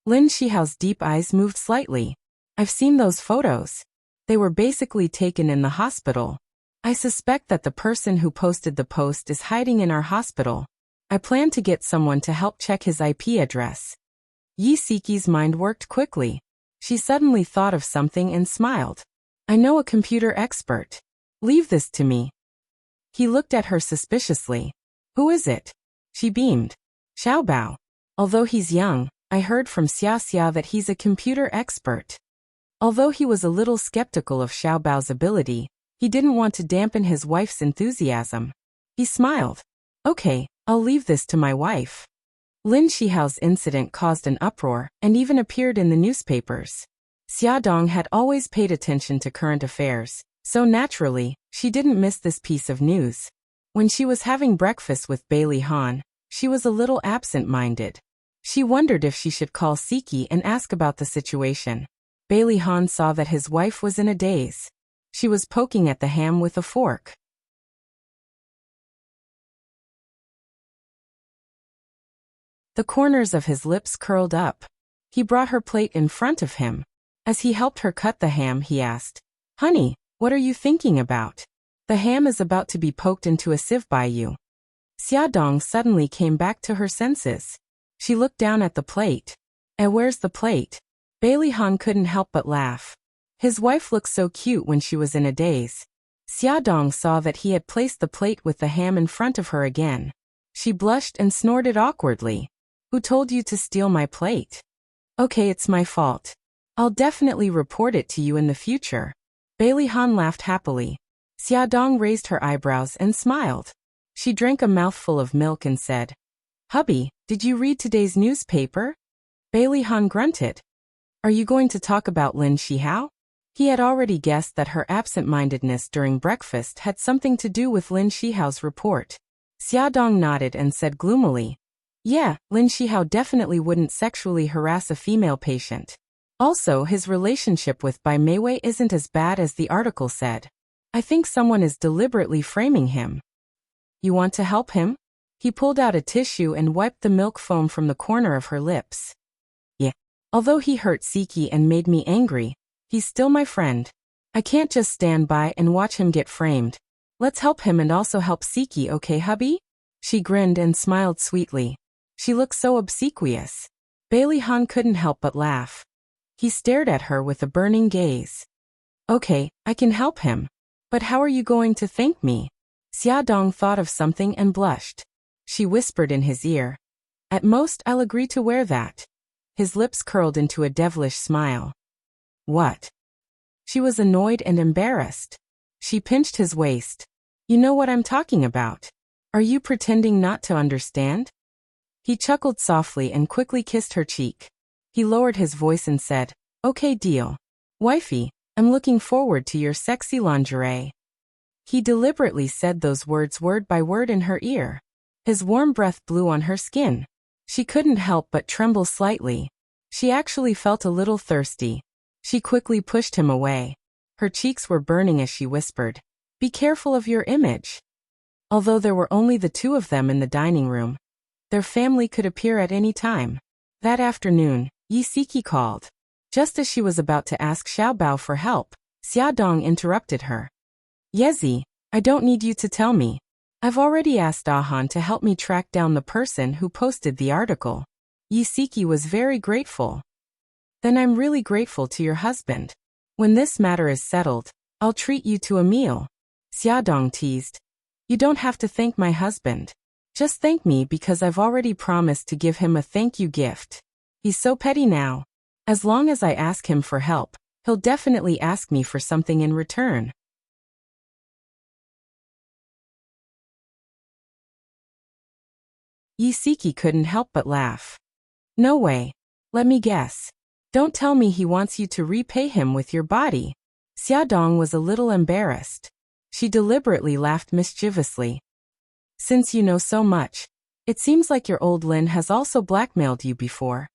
Lin Shihao's deep eyes moved slightly. I've seen those photos. They were basically taken in the hospital. I suspect that the person who posted the post is hiding in our hospital. I plan to get someone to help check his IP address. Yi Siki's mind worked quickly. She suddenly thought of something and smiled. I know a computer expert. Leave this to me. He looked at her suspiciously. Who is it? She beamed. Xiaobao. Although he's young, I heard from Xia that he's a computer expert. Although he was a little skeptical of Xiaobao's ability, he didn't want to dampen his wife's enthusiasm. He smiled. Okay, I'll leave this to my wife. Lin Shihao's incident caused an uproar and even appeared in the newspapers. Xia Dong had always paid attention to current affairs, so naturally, she didn't miss this piece of news. When she was having breakfast with Bailey Han, she was a little absent-minded. She wondered if she should call Siki and ask about the situation. Bailey Han saw that his wife was in a daze. She was poking at the ham with a fork. The corners of his lips curled up. He brought her plate in front of him. As he helped her cut the ham, he asked, Honey, what are you thinking about? The ham is about to be poked into a sieve by you. Xia Dong suddenly came back to her senses. She looked down at the plate. Where's the plate? Bailey Han couldn't help but laugh. His wife looked so cute when she was in a daze. Xia Dong saw that he had placed the plate with the ham in front of her again. She blushed and snorted awkwardly. Who told you to steal my plate? Okay, it's my fault. I'll definitely report it to you in the future. Bailey Han laughed happily. Xia Dong raised her eyebrows and smiled. She drank a mouthful of milk and said, Hubby, did you read today's newspaper? Bailey Han grunted. Are you going to talk about Lin Shihao? He had already guessed that her absent-mindedness during breakfast had something to do with Lin Shihao's report. Xiaodong nodded and said gloomily, yeah, Lin Shihao definitely wouldn't sexually harass a female patient. Also, his relationship with Bai Meiwei isn't as bad as the article said. I think someone is deliberately framing him. You want to help him? He pulled out a tissue and wiped the milk foam from the corner of her lips. Yeah. Although he hurt Siki and made me angry, he's still my friend. I can't just stand by and watch him get framed. Let's help him and also help Siki, okay, hubby? She grinned and smiled sweetly. She looked so obsequious. Bailey Han couldn't help but laugh. He stared at her with a burning gaze. Okay, I can help him. But how are you going to thank me? Xiaodong thought of something and blushed. She whispered in his ear. At most, I'll agree to wear that. His lips curled into a devilish smile. What? She was annoyed and embarrassed. She pinched his waist. You know what I'm talking about. Are you pretending not to understand? He chuckled softly and quickly kissed her cheek. He lowered his voice and said, okay, deal. Wifey, I'm looking forward to your sexy lingerie. He deliberately said those words word by word in her ear. His warm breath blew on her skin. She couldn't help but tremble slightly. She actually felt a little thirsty. She quickly pushed him away. Her cheeks were burning as she whispered, be careful of your image. Although there were only the two of them in the dining room, their family could appear at any time. That afternoon, Yi Siki called. Just as she was about to ask Xiaobao for help, Xiaodong interrupted her. Yezi, I don't need you to tell me. I've already asked Ahan to help me track down the person who posted the article. Yi Siki was very grateful. Then I'm really grateful to your husband. When this matter is settled, I'll treat you to a meal. Xiaodong teased. You don't have to thank my husband. Just thank me because I've already promised to give him a thank you gift. He's so petty now. As long as I ask him for help, he'll definitely ask me for something in return. Yi Siki couldn't help but laugh. No way. Let me guess. Don't tell me he wants you to repay him with your body. Xiaodong was a little embarrassed. She deliberately laughed mischievously. Since you know so much, it seems like your old Lin has also blackmailed you before.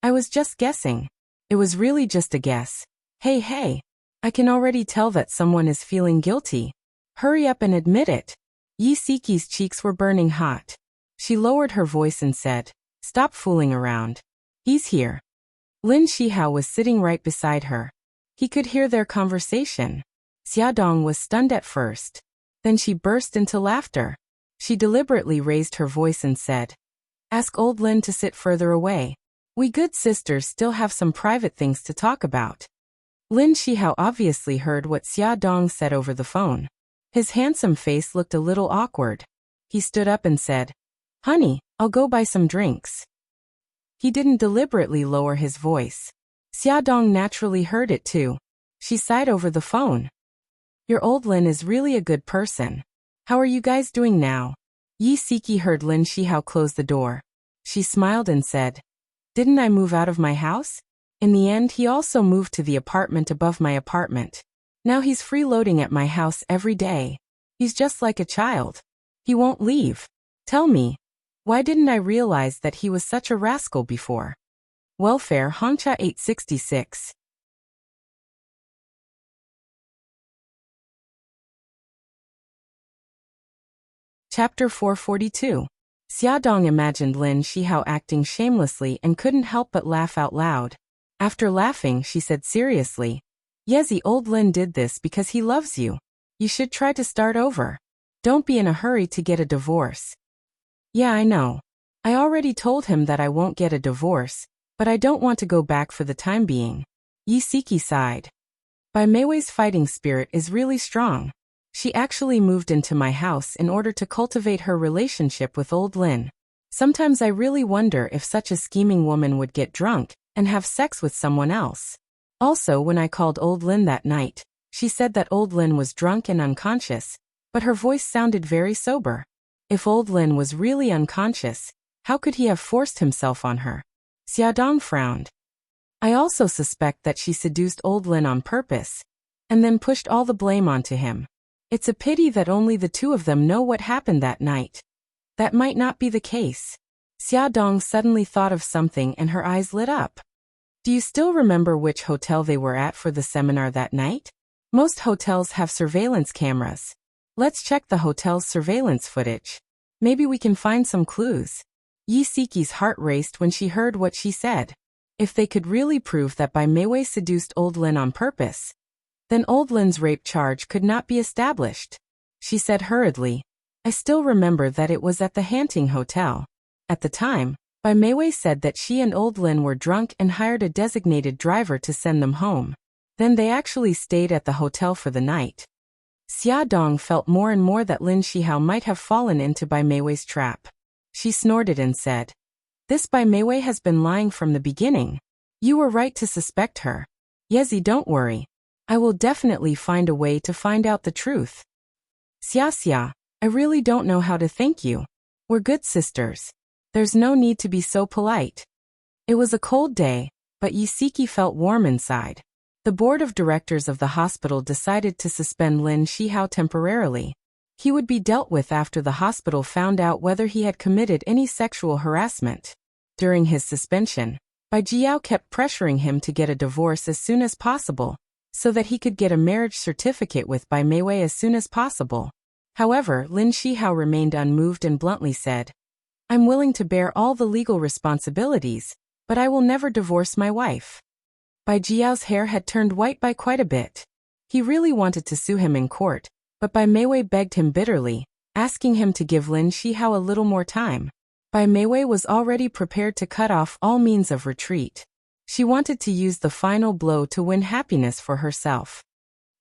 I was just guessing. It was really just a guess. Hey, I can already tell that someone is feeling guilty. Hurry up and admit it. Yi Siki's cheeks were burning hot. She lowered her voice and said, stop fooling around. He's here. Lin Shihao was sitting right beside her. He could hear their conversation. Xiaodong was stunned at first. Then she burst into laughter. She deliberately raised her voice and said, ask old Lin to sit further away. We good sisters still have some private things to talk about. Lin Shihao obviously heard what Xiaodong said over the phone. His handsome face looked a little awkward. He stood up and said, honey, I'll go buy some drinks. He didn't deliberately lower his voice. Xiaodong naturally heard it too. She sighed over the phone. Your old Lin is really a good person. How are you guys doing now? Yi Siki heard Lin Shihao close the door. She smiled and said, didn't I move out of my house? In the end, he also moved to the apartment above my apartment. Now he's freeloading at my house every day. He's just like a child. He won't leave. Tell me, why didn't I realize that he was such a rascal before? Welfare Hongcha 866. Chapter 442. Xiaodong imagined Lin Shihao acting shamelessly and couldn't help but laugh out loud. After laughing, she said seriously, Yezi, old Lin did this because he loves you. You should try to start over. Don't be in a hurry to get a divorce. Yeah, I know. I already told him that I won't get a divorce, but I don't want to go back for the time being. Yi Siki sighed. Bai Meiwei's fighting spirit is really strong. She actually moved into my house in order to cultivate her relationship with old Lin. Sometimes I really wonder if such a scheming woman would get drunk and have sex with someone else. Also, when I called old Lin that night, she said that old Lin was drunk and unconscious, but her voice sounded very sober. If old Lin was really unconscious, How could he have forced himself on her? Xiaodong frowned. I also suspect that she seduced old Lin on purpose, and then pushed all the blame onto him. It's a pity that only the two of them know what happened that night. That might not be the case. Xiaodong suddenly thought of something and her eyes lit up. Do you still remember which hotel they were at for the seminar that night? Most hotels have surveillance cameras. Let's check the hotel's surveillance footage. Maybe we can find some clues. Yi Siki's heart raced when she heard what she said. If they could really prove that Bai Meiwei seduced old Lin on purpose, then old Lin's rape charge could not be established. She said hurriedly, I still remember that it was at the Hanting Hotel. At the time, Bai Meiwei said that she and old Lin were drunk and hired a designated driver to send them home. Then they actually stayed at the hotel for the night. Xia Dong felt more and more that Lin Shihao might have fallen into Bai Meiwei's trap. She snorted and said, This Bai Meiwei has been lying from the beginning. You were right to suspect her. Yezi, don't worry. I will definitely find a way to find out the truth. Xia, I really don't know how to thank you. We're good sisters. There's no need to be so polite. It was a cold day, but Yisiki felt warm inside. The board of directors of the hospital decided to suspend Lin Shihao temporarily. He would be dealt with after the hospital found out whether he had committed any sexual harassment. During his suspension, Bai Jiao kept pressuring him to get a divorce as soon as possible, so that he could get a marriage certificate with Bai Meiwei as soon as possible. However, Lin Shihao remained unmoved and bluntly said, I'm willing to bear all the legal responsibilities, but I will never divorce my wife. Bai Jiao's hair had turned white by quite a bit. He really wanted to sue him in court, but Bai Meiwei begged him bitterly, asking him to give Lin Shihao a little more time. Bai Meiwei was already prepared to cut off all means of retreat. She wanted to use the final blow to win happiness for herself.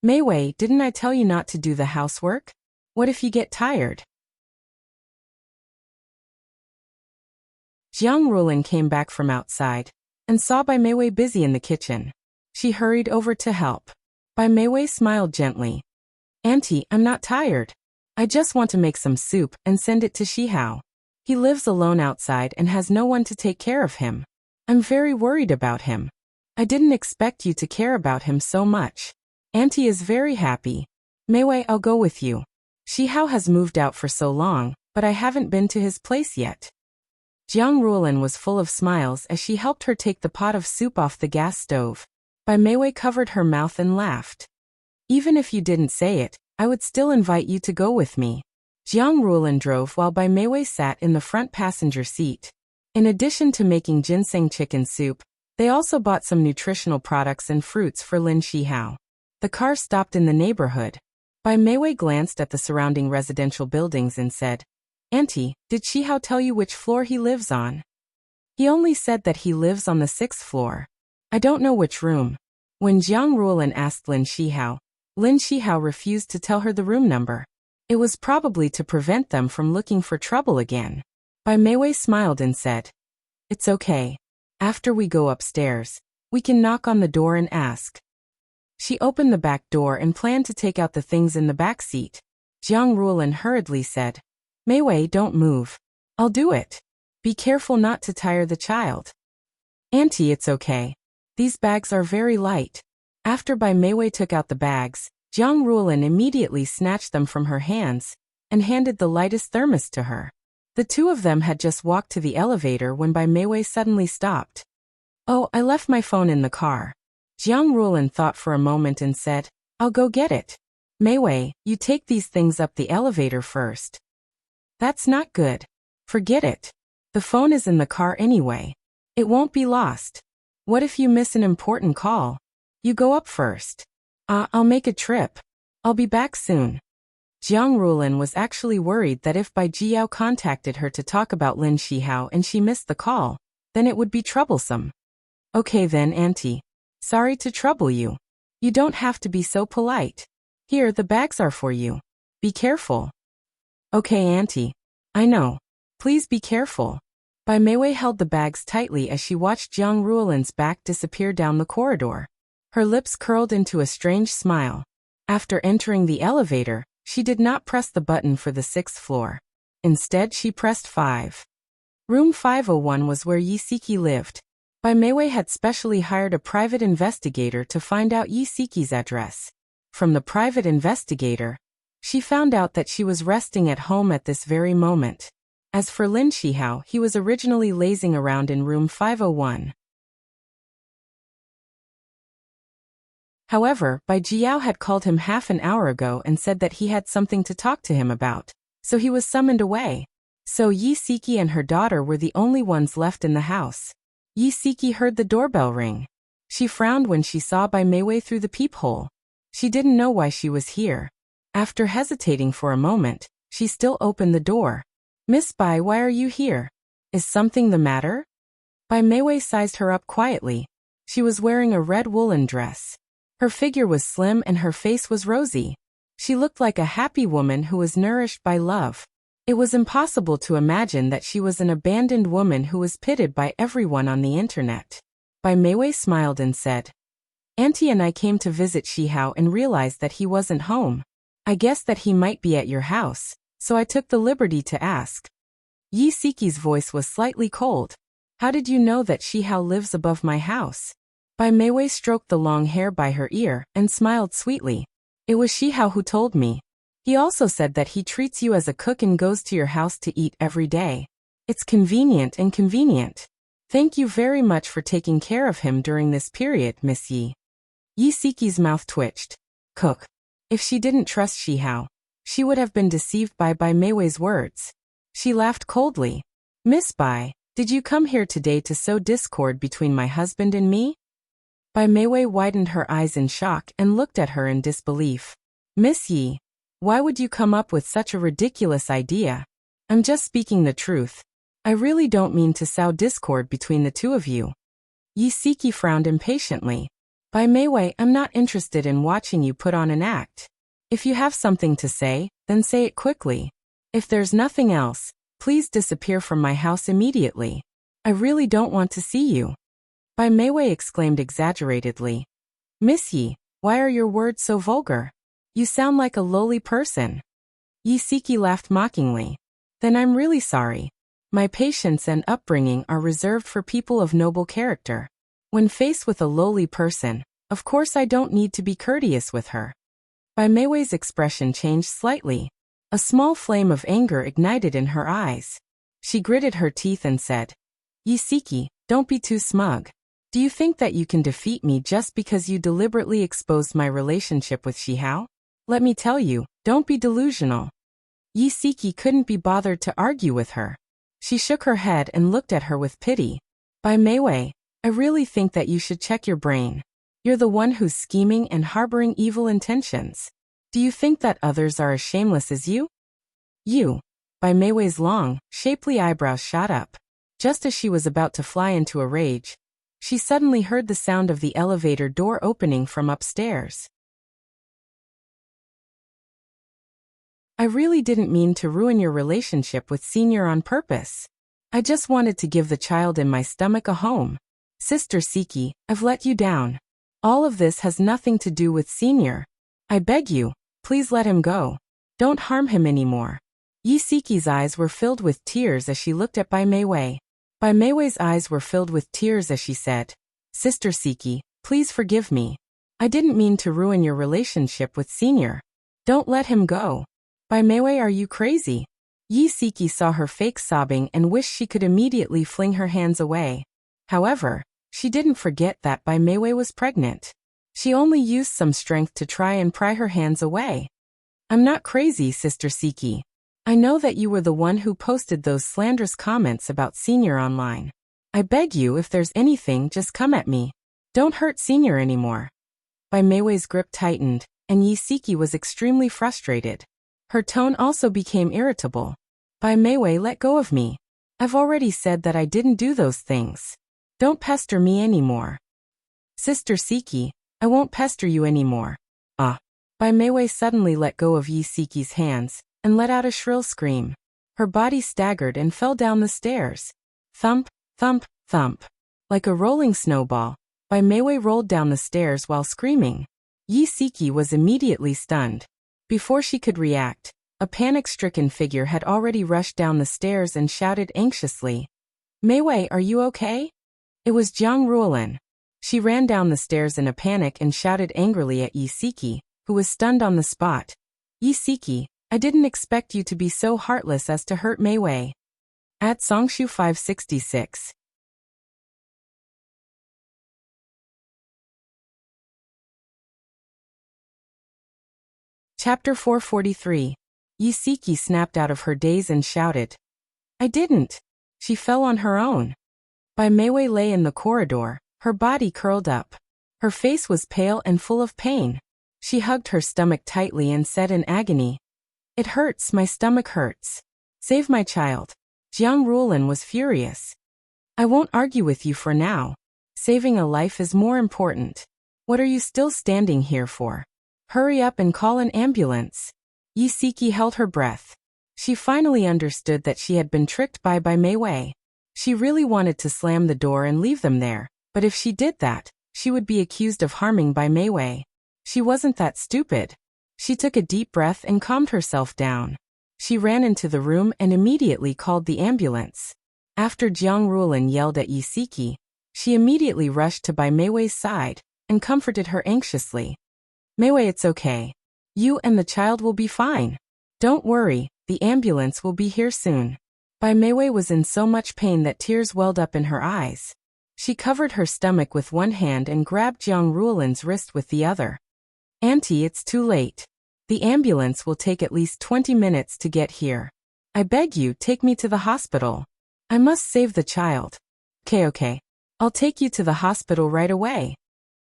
Meiwei, didn't I tell you not to do the housework? What if you get tired? Jiang Rulin came back from outside and saw Bai Meiwei busy in the kitchen. She hurried over to help. Bai Meiwei smiled gently. Auntie, I'm not tired. I just want to make some soup and send it to Shihao. He lives alone outside and has no one to take care of him. I'm very worried about him. I didn't expect you to care about him so much. Auntie is very happy. Meiwei, I'll go with you. Shihao has moved out for so long, but I haven't been to his place yet. Jiang Rulin was full of smiles as she helped her take the pot of soup off the gas stove. Bai Meiwei covered her mouth and laughed. Even if you didn't say it, I would still invite you to go with me. Jiang Rulin drove while Bai Meiwei sat in the front passenger seat. In addition to making ginseng chicken soup, they also bought some nutritional products and fruits for Lin Shihao. The car stopped in the neighborhood. Bai Meiwei glanced at the surrounding residential buildings and said, Auntie, did Shihao tell you which floor he lives on? He only said that he lives on the 6th floor. I don't know which room. When Jiang Rulin asked Lin Shihao refused to tell her the room number. It was probably to prevent them from looking for trouble again. Bai Meiwei smiled and said, It's okay. After we go upstairs, we can knock on the door and ask. She opened the back door and planned to take out the things in the back seat. Jiang Rulin hurriedly said, Meiwei, don't move. I'll do it. Be careful not to tire the child. Auntie, it's okay. These bags are very light. After Bai Meiwei took out the bags, Jiang Rulin immediately snatched them from her hands and handed the lightest thermos to her. The two of them had just walked to the elevator when Bai Meiwei suddenly stopped. Oh, I left my phone in the car. Jiang Rulin thought for a moment and said, I'll go get it. Meiwei, you take these things up the elevator first. That's not good. Forget it. The phone is in the car anyway. It won't be lost. What if you miss an important call? You go up first. I'll make a trip. I'll be back soon. Jiang Rulin was actually worried that if Bai Jiao contacted her to talk about Lin Shihao and she missed the call, then it would be troublesome. Okay then, Auntie. Sorry to trouble you. You don't have to be so polite. Here, the bags are for you. Be careful. Okay, Auntie. I know. Please be careful. Bai Meiwei held the bags tightly as she watched Jiang Rulin's back disappear down the corridor. Her lips curled into a strange smile. After entering the elevator, she did not press the button for the 6th floor. Instead, she pressed 5. Room 501 was where Yiseki lived. Bai Meiwei had specially hired a private investigator to find out Yiseki's address. From the private investigator, she found out that she was resting at home at this very moment. As for Lin Shihao, he was originally lazing around in room 501. However, Bai Jiao had called him half an hour ago and said that he had something to talk to him about, so he was summoned away. So Yiseki and her daughter were the only ones left in the house. Yiseki heard the doorbell ring. She frowned when she saw Bai Meiwei through the peephole. She didn't know why she was here. After hesitating for a moment, she still opened the door. "Miss Bai, why are you here? Is something the matter?" Bai Meiwei sized her up quietly. She was wearing a red woolen dress. Her figure was slim and her face was rosy. She looked like a happy woman who was nourished by love. It was impossible to imagine that she was an abandoned woman who was pitied by everyone on the internet. Bai Meiwei smiled and said, "Auntie and I came to visit Shihao and realized that he wasn't home. I guessed that he might be at your house, so I took the liberty to ask." Yiseki's voice was slightly cold. "How did you know that Shihao lives above my house?" Bai Meiwei stroked the long hair by her ear and smiled sweetly. "It was Shihao who told me. He also said that he treats you as a cook and goes to your house to eat every day. It's convenient and convenient. Thank you very much for taking care of him during this period, Miss Yi." Yiseki's mouth twitched. Cook. If she didn't trust Shihao, she would have been deceived by Bai Meiwei's words. She laughed coldly. "Miss Bai, did you come here today to sow discord between my husband and me?" Bai Meiwei widened her eyes in shock and looked at her in disbelief. "Miss Yi, why would you come up with such a ridiculous idea? I'm just speaking the truth. I really don't mean to sow discord between the two of you." Yiseki frowned impatiently. "Bai Meiwei, I'm not interested in watching you put on an act. If you have something to say, then say it quickly. If there's nothing else, please disappear from my house immediately. I really don't want to see you." Bai Meiwei exclaimed exaggeratedly. "Miss Yi, why are your words so vulgar? You sound like a lowly person." Yiseki laughed mockingly. "Then I'm really sorry. My patience and upbringing are reserved for people of noble character. When faced with a lowly person, of course I don't need to be courteous with her." Bai Meiwei's expression changed slightly. A small flame of anger ignited in her eyes. She gritted her teeth and said, "Yiseki, don't be too smug. Do you think that you can defeat me just because you deliberately exposed my relationship with Shihao? Let me tell you, don't be delusional." Yiseki couldn't be bothered to argue with her. She shook her head and looked at her with pity. "Bai Meiwei, I really think that you should check your brain. You're the one who's scheming and harboring evil intentions. Do you think that others are as shameless as you?" "You." Bai Meiwei's long, shapely eyebrows shot up. Just as she was about to fly into a rage, she suddenly heard the sound of the elevator door opening from upstairs. "I really didn't mean to ruin your relationship with Senior on purpose. I just wanted to give the child in my stomach a home. Sister Siki, I've let you down. All of this has nothing to do with Senior. I beg you, please let him go. Don't harm him anymore." Yiseki's eyes were filled with tears as she looked at Bai Meiwei. Bai Meiwei's eyes were filled with tears as she said, "Sister Siki, please forgive me. I didn't mean to ruin your relationship with Senior. Don't let him go." "Bai Meiwei, are you crazy?" Yiseki saw her fake sobbing and wished she could immediately fling her hands away. However, she didn't forget that Bai Meiwei was pregnant. She only used some strength to try and pry her hands away. "I'm not crazy, Sister Siki. I know that you were the one who posted those slanderous comments about Senior online. I beg you, if there's anything, just come at me. Don't hurt Senior anymore." Bai Meiwei's grip tightened, and Yiseki was extremely frustrated. Her tone also became irritable. "Bai Meiwei, let go of me. I've already said that I didn't do those things. Don't pester me anymore." "Sister Siki, I won't pester you anymore." "Ah." Bai Meiwei suddenly let go of Yiseki's hands and let out a shrill scream. Her body staggered and fell down the stairs. Thump, thump, thump. Like a rolling snowball, Bai Meiwei rolled down the stairs while screaming. Yiseki was immediately stunned. Before she could react, a panic-stricken figure had already rushed down the stairs and shouted anxiously, Mei Wei, are you okay? It was Jiang Ruolin. She ran down the stairs in a panic and shouted angrily at Yi Siki, who was stunned on the spot. Yi Siki, I didn't expect you to be so heartless as to hurt Mei Wei. At Songshu 566. Chapter 443. Yi Siki snapped out of her daze and shouted. I didn't. She fell on her own. Bai Meiwei lay in the corridor, her body curled up. Her face was pale and full of pain. She hugged her stomach tightly and said in agony, It hurts, my stomach hurts. Save my child. Jiang Ruolin was furious. I won't argue with you for now. Saving a life is more important. What are you still standing here for? Hurry up and call an ambulance. Yi Siki held her breath. She finally understood that she had been tricked by Mei Wei. She really wanted to slam the door and leave them there, but if she did that, she would be accused of harming Mei Wei. She wasn't that stupid. She took a deep breath and calmed herself down. She ran into the room and immediately called the ambulance. After Jiang Ruolin yelled at Yi Siki, she immediately rushed to Mei Wei's side and comforted her anxiously. Mei Wei, it's okay. You and the child will be fine. Don't worry, the ambulance will be here soon. Mei Wei was in so much pain that tears welled up in her eyes. She covered her stomach with one hand and grabbed Jiang Ruolin's wrist with the other. Auntie, it's too late. The ambulance will take at least 20 minutes to get here. I beg you, take me to the hospital. I must save the child. Okay. I'll take you to the hospital right away.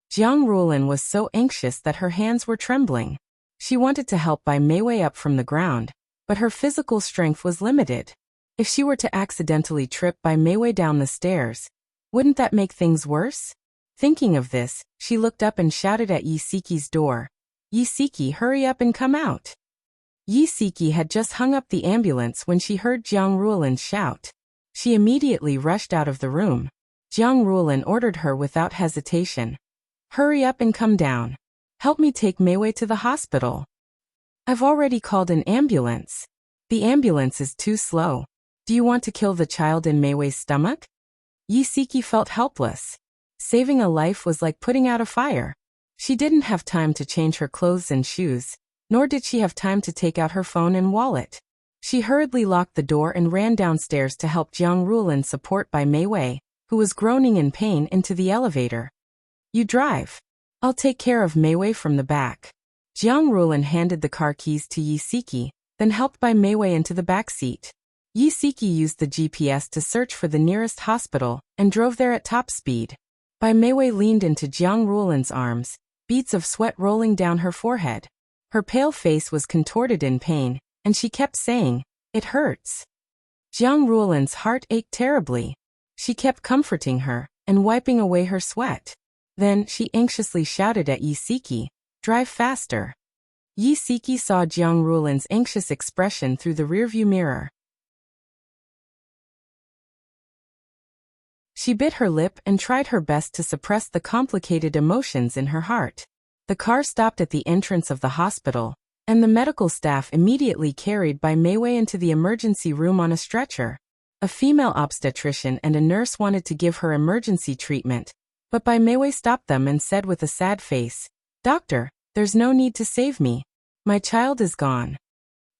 Jiang Ruolin was so anxious that her hands were trembling. She wanted to help Mei Wei up from the ground, but her physical strength was limited. If she were to accidentally trip Mei Wei down the stairs, wouldn't that make things worse? Thinking of this, she looked up and shouted at Yi Siki's door. Yi Siki, hurry up and come out. Yi Siki had just hung up the ambulance when she heard Jiang Ruolin shout. She immediately rushed out of the room. Jiang Ruolin ordered her without hesitation. Hurry up and come down. Help me take Mei Wei to the hospital. I've already called an ambulance. The ambulance is too slow. Do you want to kill the child in Mei Wei's stomach? Yi Siki felt helpless. Saving a life was like putting out a fire. She didn't have time to change her clothes and shoes, nor did she have time to take out her phone and wallet. She hurriedly locked the door and ran downstairs to help Jiang Ruolin support Mei Wei, who was groaning in pain, into the elevator. You drive. I'll take care of Mei Wei from the back. Jiang Ruolin handed the car keys to Yi Siki, then helped Mei Wei into the back seat. Yi Siki used the GPS to search for the nearest hospital and drove there at top speed. Mei Wei leaned into Jiang Ruolin's arms, beads of sweat rolling down her forehead. Her pale face was contorted in pain, and she kept saying, It hurts. Jiang Ruolin's heart ached terribly. She kept comforting her and wiping away her sweat. Then she anxiously shouted at Yi Siki, Drive faster. Yi Siki saw Jiang Ruolin's anxious expression through the rearview mirror. She bit her lip and tried her best to suppress the complicated emotions in her heart. The car stopped at the entrance of the hospital, and the medical staff immediately carried Mei Wei into the emergency room on a stretcher. A female obstetrician and a nurse wanted to give her emergency treatment, but Mei Wei stopped them and said with a sad face, Doctor, there's no need to save me. My child is gone.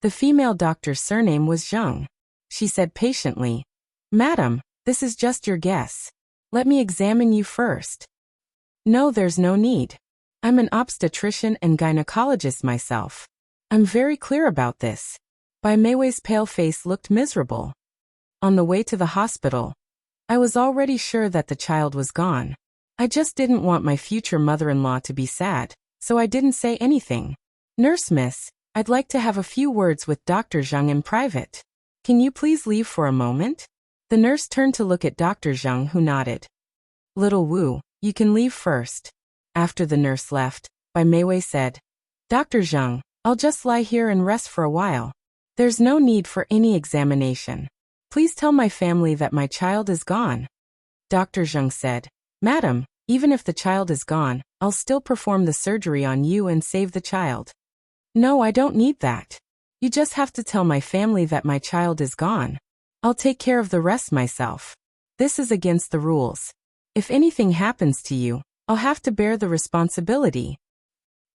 The female doctor's surname was Zheng. She said patiently, Madam, this is just your guess. Let me examine you first. No, there's no need. I'm an obstetrician and gynecologist myself. I'm very clear about this. Mei Wei's pale face looked miserable. On the way to the hospital, I was already sure that the child was gone. I just didn't want my future mother-in-law to be sad, so I didn't say anything. Nurse miss, I'd like to have a few words with Dr. Zheng in private. Can you please leave for a moment? The nurse turned to look at Dr. Zheng, who nodded. Little Wu, you can leave first. After the nurse left, Mei Wei said, Dr. Zheng, I'll just lie here and rest for a while. There's no need for any examination. Please tell my family that my child is gone. Dr. Zheng said, Madam, even if the child is gone, I'll still perform the surgery on you and save the child. No, I don't need that. You just have to tell my family that my child is gone. I'll take care of the rest myself. This is against the rules. If anything happens to you, I'll have to bear the responsibility.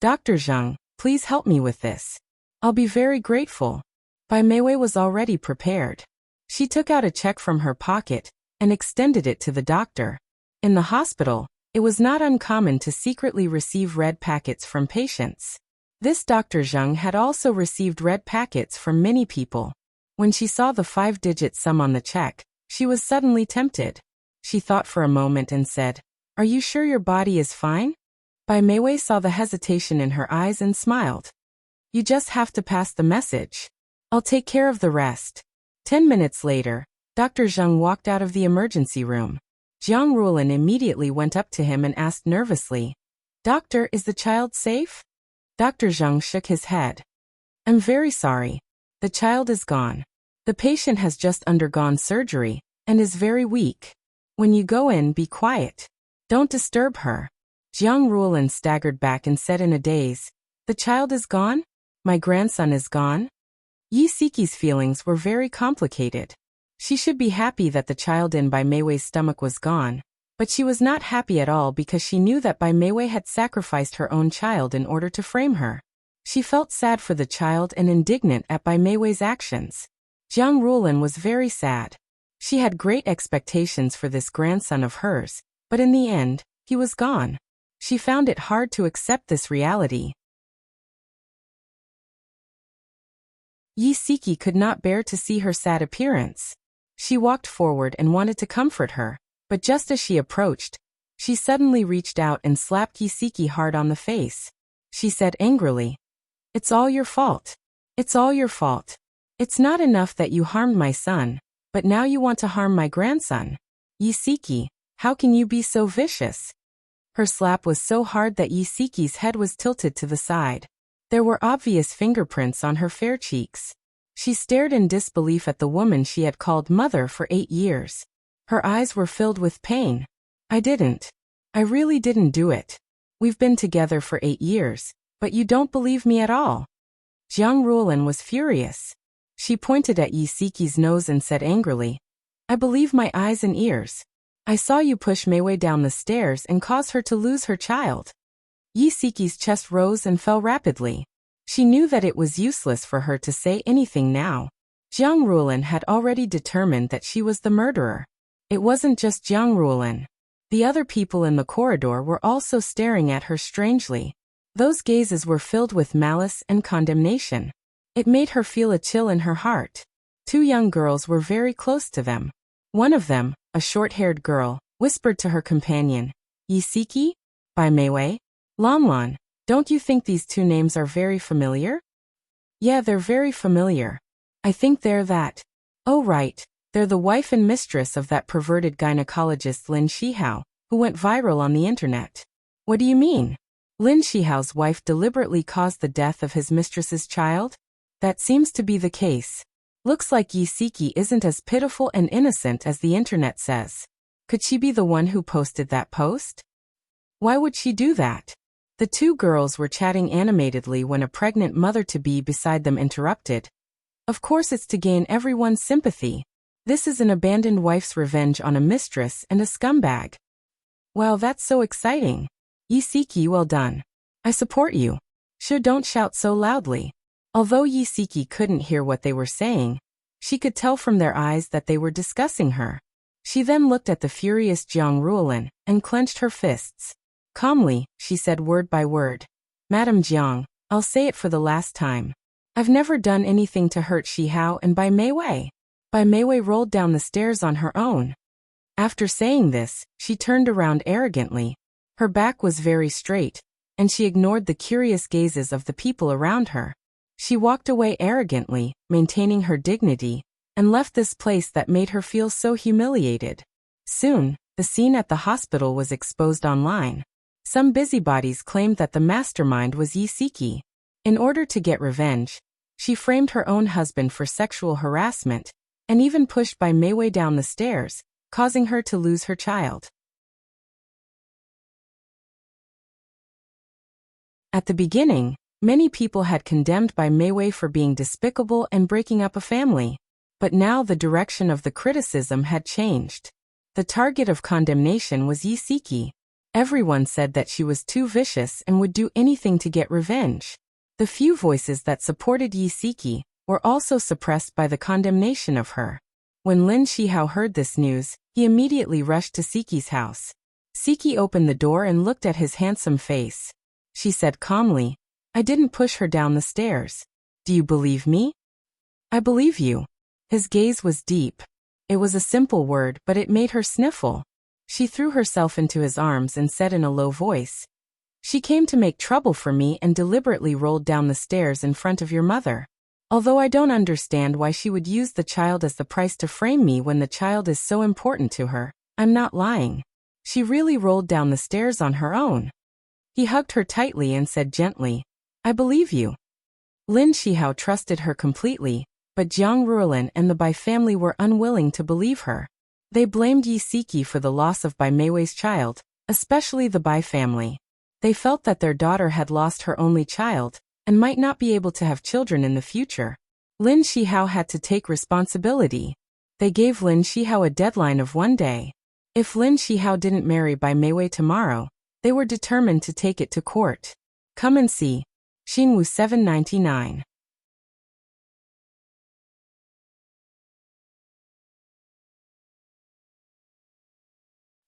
Dr. Zhang, please help me with this. I'll be very grateful. Bai Meiwei was already prepared. She took out a check from her pocket and extended it to the doctor. In the hospital, it was not uncommon to secretly receive red packets from patients. This Dr. Zhang had also received red packets from many people. When she saw the 5-digit sum on the check, she was suddenly tempted. She thought for a moment and said, "Are you sure your body is fine?" Bai Meiwei saw the hesitation in her eyes and smiled. "You just have to pass the message. I'll take care of the rest." 10 minutes later, Dr. Zhang walked out of the emergency room. Jiang Rulin immediately went up to him and asked nervously, "Doctor, is the child safe?" Dr. Zhang shook his head. "I'm very sorry. The child is gone. The patient has just undergone surgery and is very weak. When you go in, be quiet. Don't disturb her." Jiang Rulin staggered back and said in a daze, "The child is gone? My grandson is gone?" Yi Siki's feelings were very complicated. She should be happy that the child in Bai Meiwei's stomach was gone, but she was not happy at all because she knew that Bai Meiwei had sacrificed her own child in order to frame her. She felt sad for the child and indignant at Bai Meiwei's actions. Jiang Rulin was very sad. She had great expectations for this grandson of hers, but in the end, he was gone. She found it hard to accept this reality. Yi Siki could not bear to see her sad appearance. She walked forward and wanted to comfort her, but just as she approached, she suddenly reached out and slapped Yi Siki hard on the face. She said angrily, "It's all your fault. It's all your fault. It's not enough that you harmed my son, but now you want to harm my grandson. Yi Siki, how can you be so vicious?" Her slap was so hard that Yi Siki's head was tilted to the side. There were obvious fingerprints on her fair cheeks. She stared in disbelief at the woman she had called mother for 8 years. Her eyes were filled with pain. "I didn't. I really didn't do it. We've been together for 8 years, but you don't believe me at all." Jiang Rulin was furious. She pointed at Yi Siki's nose and said angrily, "I believe my eyes and ears. I saw you push Meiwei down the stairs and cause her to lose her child." Yi Siki's chest rose and fell rapidly. She knew that it was useless for her to say anything now. Jiang Rulin had already determined that she was the murderer. It wasn't just Jiang Rulin. The other people in the corridor were also staring at her strangely. Those gazes were filled with malice and condemnation. It made her feel a chill in her heart. 2 young girls were very close to them. One of them, a short-haired girl, whispered to her companion, "Yi Siki? Bai Meiwei? Lanlan, don't you think these 2 names are very familiar?" "Yeah, they're very familiar. I think they're that." "Oh right, they're the wife and mistress of that perverted gynecologist Lin Shihao, who went viral on the internet." "What do you mean? Lin Shihao's wife deliberately caused the death of his mistress's child?" "That seems to be the case. Looks like Yi Siki isn't as pitiful and innocent as the internet says. Could she be the one who posted that post? Why would she do that?" The 2 girls were chatting animatedly when a pregnant mother-to-be beside them interrupted. "Of course it's to gain everyone's sympathy. This is an abandoned wife's revenge on a mistress and a scumbag." "Wow, that's so exciting. Yi Siki, well done. I support you. Don't shout so loudly." Although Yi Siki couldn't hear what they were saying, she could tell from their eyes that they were discussing her. She then looked at the furious Jiang Rulin and clenched her fists. Calmly, she said word by word, "Madam Jiang, I'll say it for the last time. I've never done anything to hurt Shihao and Bai Meiwei." Bai Meiwei rolled down the stairs on her own. After saying this, she turned around arrogantly. Her back was very straight, and she ignored the curious gazes of the people around her. She walked away arrogantly, maintaining her dignity, and left this place that made her feel so humiliated. Soon, the scene at the hospital was exposed online. Some busybodies claimed that the mastermind was Yi Siki. In order to get revenge, she framed her own husband for sexual harassment, and even pushed Bai Meiwei down the stairs, causing her to lose her child. At the beginning, many people had condemned Bai Meiwei for being despicable and breaking up a family. But now the direction of the criticism had changed. The target of condemnation was Yisiki. Everyone said that she was too vicious and would do anything to get revenge. The few voices that supported Yisiki were also suppressed by the condemnation of her. When Lin Shihao heard this news, he immediately rushed to Siki's house. Siki opened the door and looked at his handsome face. She said calmly, "I didn't push her down the stairs. Do you believe me?" "I believe you." His gaze was deep. It was a simple word, but it made her sniffle. She threw herself into his arms and said in a low voice, "She came to make trouble for me and deliberately rolled down the stairs in front of your mother. Although I don't understand why she would use the child as the price to frame me when the child is so important to her, I'm not lying. She really rolled down the stairs on her own." He hugged her tightly and said gently, "I believe you." Lin Shihao trusted her completely, but Jiang Ruolin and the Bai family were unwilling to believe her. They blamed Yisiki for the loss of Bai Meiwei's child, especially the Bai family. They felt that their daughter had lost her only child, and might not be able to have children in the future. Lin Shihao had to take responsibility. They gave Lin Shihao a deadline of 1 day. If Lin Shihao didn't marry Bai Meiwei tomorrow, they were determined to take it to court. Come and see. Xinwu 799.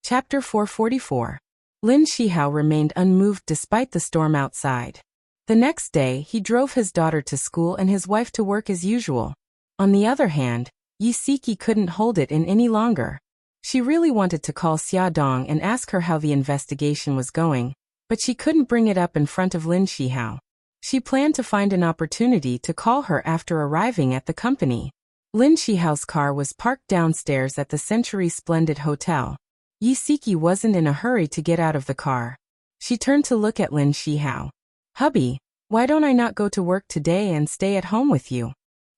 Chapter 444. Lin Shihao remained unmoved despite the storm outside. The next day, he drove his daughter to school and his wife to work as usual. On the other hand, Yisiki couldn't hold it in any longer. She really wanted to call Xia Dong and ask her how the investigation was going, but she couldn't bring it up in front of Lin Shihao. She planned to find an opportunity to call her after arriving at the company. Lin Shihao's car was parked downstairs at the Century Splendid Hotel. Yisiki wasn't in a hurry to get out of the car. She turned to look at Lin Shihao. "Hubby, why don't I not go to work today and stay at home with you?"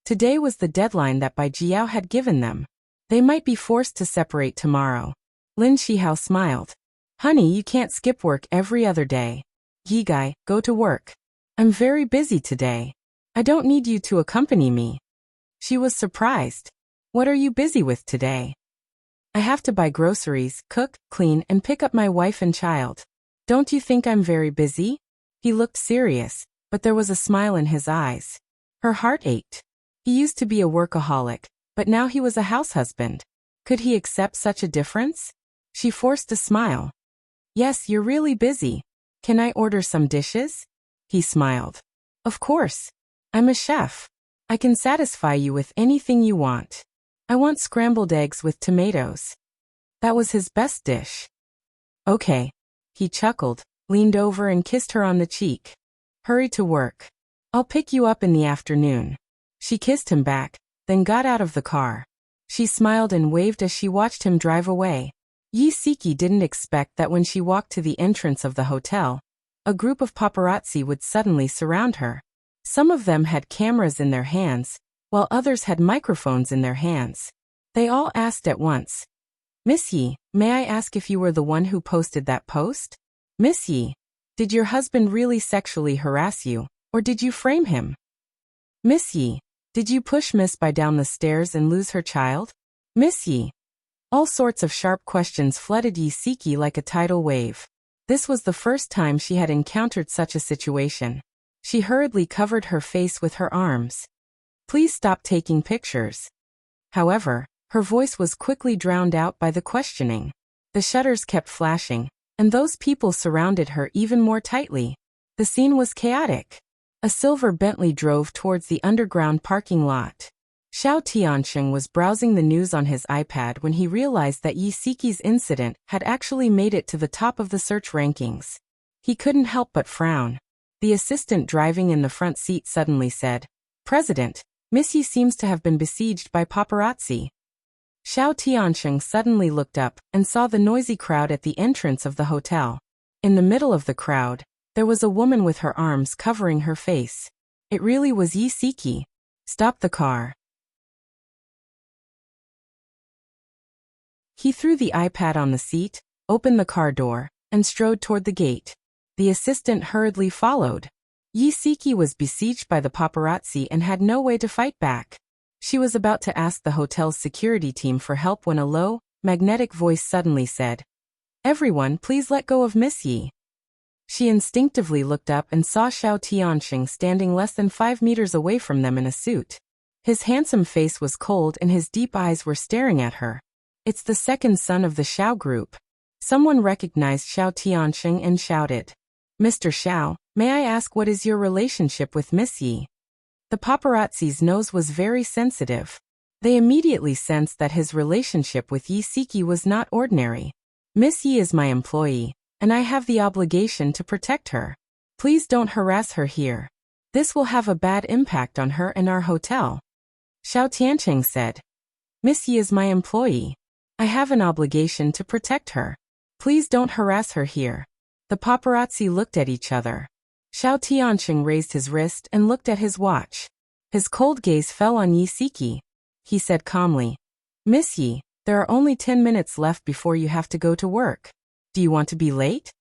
Today was the deadline that Bai Jiao had given them. They might be forced to separate tomorrow. Lin Shihao smiled. "Honey, you can't skip work every other day. Yigai, go to work. I'm very busy today. I don't need you to accompany me." She was surprised. "What are you busy with today?" "I have to buy groceries, cook, clean, and pick up my wife and child. Don't you think I'm very busy?" He looked serious, but there was a smile in his eyes. Her heart ached. He used to be a workaholic, but now he was a house husband. Could he accept such a difference? She forced a smile. "Yes, you're really busy. Can I order some dishes?" He smiled. "Of course. I'm a chef. I can satisfy you with anything you want. I want scrambled eggs with tomatoes." That was his best dish. "Okay." He chuckled, leaned over and kissed her on the cheek. "Hurry to work. I'll pick you up in the afternoon." She kissed him back, then got out of the car. She smiled and waved as she watched him drive away. Yisiki didn't expect that when she walked to the entrance of the hotel, a group of paparazzi would suddenly surround her. Some of them had cameras in their hands, while others had microphones in their hands. They all asked at once, "Miss Yi, may I ask if you were the one who posted that post? Miss Yi, did your husband really sexually harass you, or did you frame him? Miss Yi, did you push Miss Bai down the stairs and lose her child? Miss Yi." All sorts of sharp questions flooded Yisiki like a tidal wave. This was the first time she had encountered such a situation. She hurriedly covered her face with her arms. "Please stop taking pictures." However, her voice was quickly drowned out by the questioning. The shutters kept flashing, and those people surrounded her even more tightly. The scene was chaotic. A silver Bentley drove towards the underground parking lot. Xiao Tiansheng was browsing the news on his iPad when he realized that Yisiki's incident had actually made it to the top of the search rankings. He couldn't help but frown. The assistant driving in the front seat suddenly said, "President, Miss Yi seems to have been besieged by paparazzi." Xiao Tiansheng suddenly looked up and saw the noisy crowd at the entrance of the hotel. In the middle of the crowd, there was a woman with her arms covering her face. It really was Yisiki. "Stop the car." He threw the iPad on the seat, opened the car door, and strode toward the gate. The assistant hurriedly followed. Yisiki was besieged by the paparazzi and had no way to fight back. She was about to ask the hotel's security team for help when a low, magnetic voice suddenly said, "Everyone, please let go of Miss Yi." She instinctively looked up and saw Xiao Tianxing standing less than 5 meters away from them in a suit. His handsome face was cold and his deep eyes were staring at her. "It's the second son of the Xiao group." Someone recognized Xiao Tianxing and shouted, "Mr. Xiao, may I ask what is your relationship with Miss Yi?" The paparazzi's nose was very sensitive. They immediately sensed that his relationship with Yi Siki was not ordinary. "Miss Yi is my employee, and I have the obligation to protect her. Please don't harass her here. This will have a bad impact on her and our hotel." Xiao Tianxing said, "Miss Yi is my employee. I have an obligation to protect her. Please don't harass her here." The paparazzi looked at each other. Xiao Tianxing raised his wrist and looked at his watch. His cold gaze fell on Yi Siki. He said calmly, "Miss Yi, there are only 10 minutes left before you have to go to work. Do you want to be late?"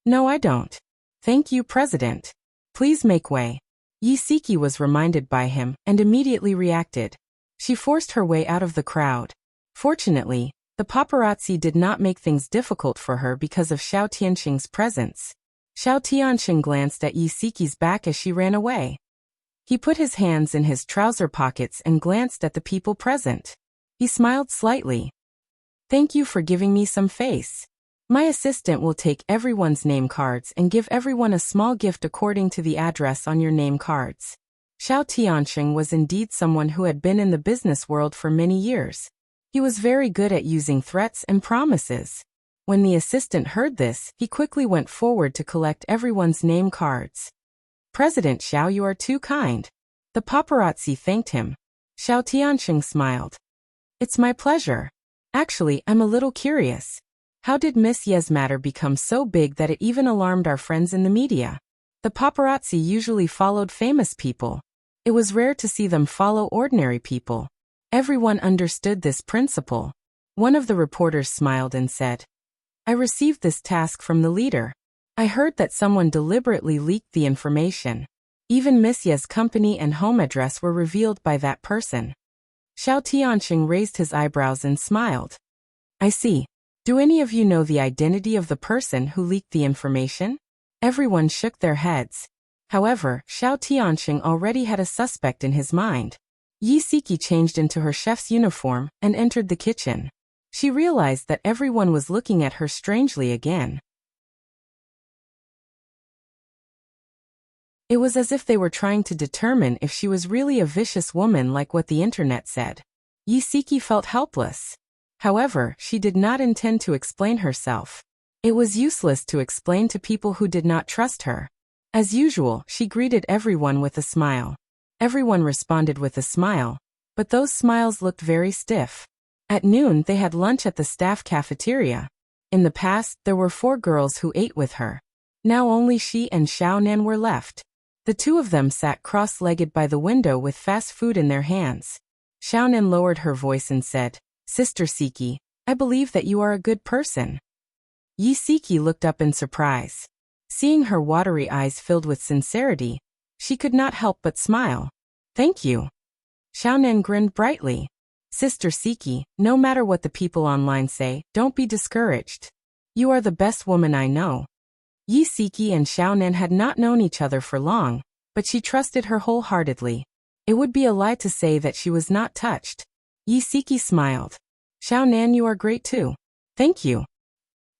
"No, I don't. Thank you, President. Please make way." Yi Siki was reminded by him and immediately reacted. She forced her way out of the crowd. Fortunately, the paparazzi did not make things difficult for her because of Xiao Tianxing's presence. Xiao Tianxing glanced at Yi Siki's back as she ran away. He put his hands in his trouser pockets and glanced at the people present. He smiled slightly. "Thank you for giving me some face. My assistant will take everyone's name cards and give everyone a small gift according to the address on your name cards." Xiao Tianxing was indeed someone who had been in the business world for many years. He was very good at using threats and promises. When the assistant heard this, he quickly went forward to collect everyone's name cards. "President Xiao, you are too kind." The paparazzi thanked him. Xiao Tianxing smiled. "It's my pleasure. Actually, I'm a little curious. How did Miss Ye's matter become so big that it even alarmed our friends in the media?" The paparazzi usually followed famous people. It was rare to see them follow ordinary people. Everyone understood this principle. One of the reporters smiled and said, "I received this task from the leader. I heard that someone deliberately leaked the information. Even Miss Ye's company and home address were revealed by that person." Xiao Tianxing raised his eyebrows and smiled. "I see. Do any of you know the identity of the person who leaked the information?" Everyone shook their heads. However, Xiao Tianxing already had a suspect in his mind. Yi Siki changed into her chef's uniform and entered the kitchen. She realized that everyone was looking at her strangely again. It was as if they were trying to determine if she was really a vicious woman like what the internet said. Yi Siki felt helpless. However, she did not intend to explain herself. It was useless to explain to people who did not trust her. As usual, she greeted everyone with a smile. Everyone responded with a smile, but those smiles looked very stiff. At noon, they had lunch at the staff cafeteria. In the past, there were 4 girls who ate with her. Now only she and Xiaonan were left. The two of them sat cross-legged by the window with fast food in their hands. Xiaonan lowered her voice and said, "Sister Siki, I believe that you are a good person." Yi Siki looked up in surprise. Seeing her watery eyes filled with sincerity, she could not help but smile. "Thank you." Xiaonan grinned brightly. "Sister Siki, no matter what the people online say, don't be discouraged. You are the best woman I know." Yi Siki and Xiaonan had not known each other for long, but she trusted her wholeheartedly. It would be a lie to say that she was not touched. Yi Siki smiled. "Xiaonan, you are great too." "Thank you."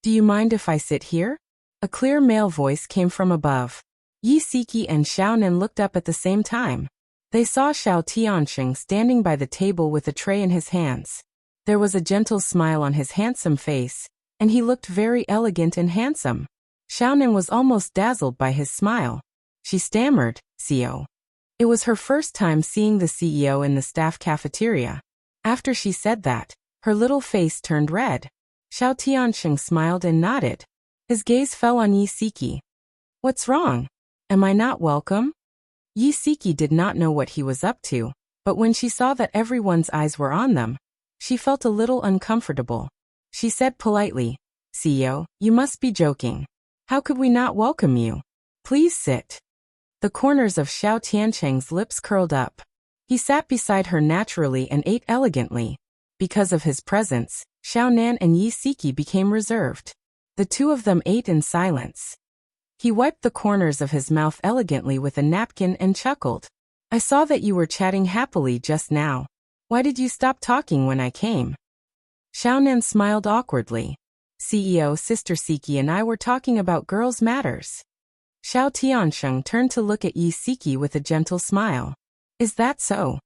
"Do you mind if I sit here?" A clear male voice came from above. Yi Siki and Xiaonan looked up at the same time. They saw Xiao Tianxing standing by the table with a tray in his hands. There was a gentle smile on his handsome face, and he looked very elegant and handsome. Xiaonan was almost dazzled by his smile. She stammered, "CEO." It was her first time seeing the CEO in the staff cafeteria. After she said that, her little face turned red. Xiao Tianxing smiled and nodded. His gaze fell on Yi Siki. "What's wrong? Am I not welcome?" Yi Siki did not know what he was up to, but when she saw that everyone's eyes were on them, she felt a little uncomfortable. She said politely, "CEO, you must be joking. How could we not welcome you? Please sit." The corners of Xiao Tianxing's lips curled up. He sat beside her naturally and ate elegantly. Because of his presence, Xiaonan and Yi Siki became reserved. The two of them ate in silence. He wiped the corners of his mouth elegantly with a napkin and chuckled. I saw that you were chatting happily just now. Why did you stop talking when I came? Xiaonan smiled awkwardly. CEO Sister Siki and I were talking about girls' matters. Xiao Tiansheng turned to look at Yi Siki with a gentle smile. Is that so?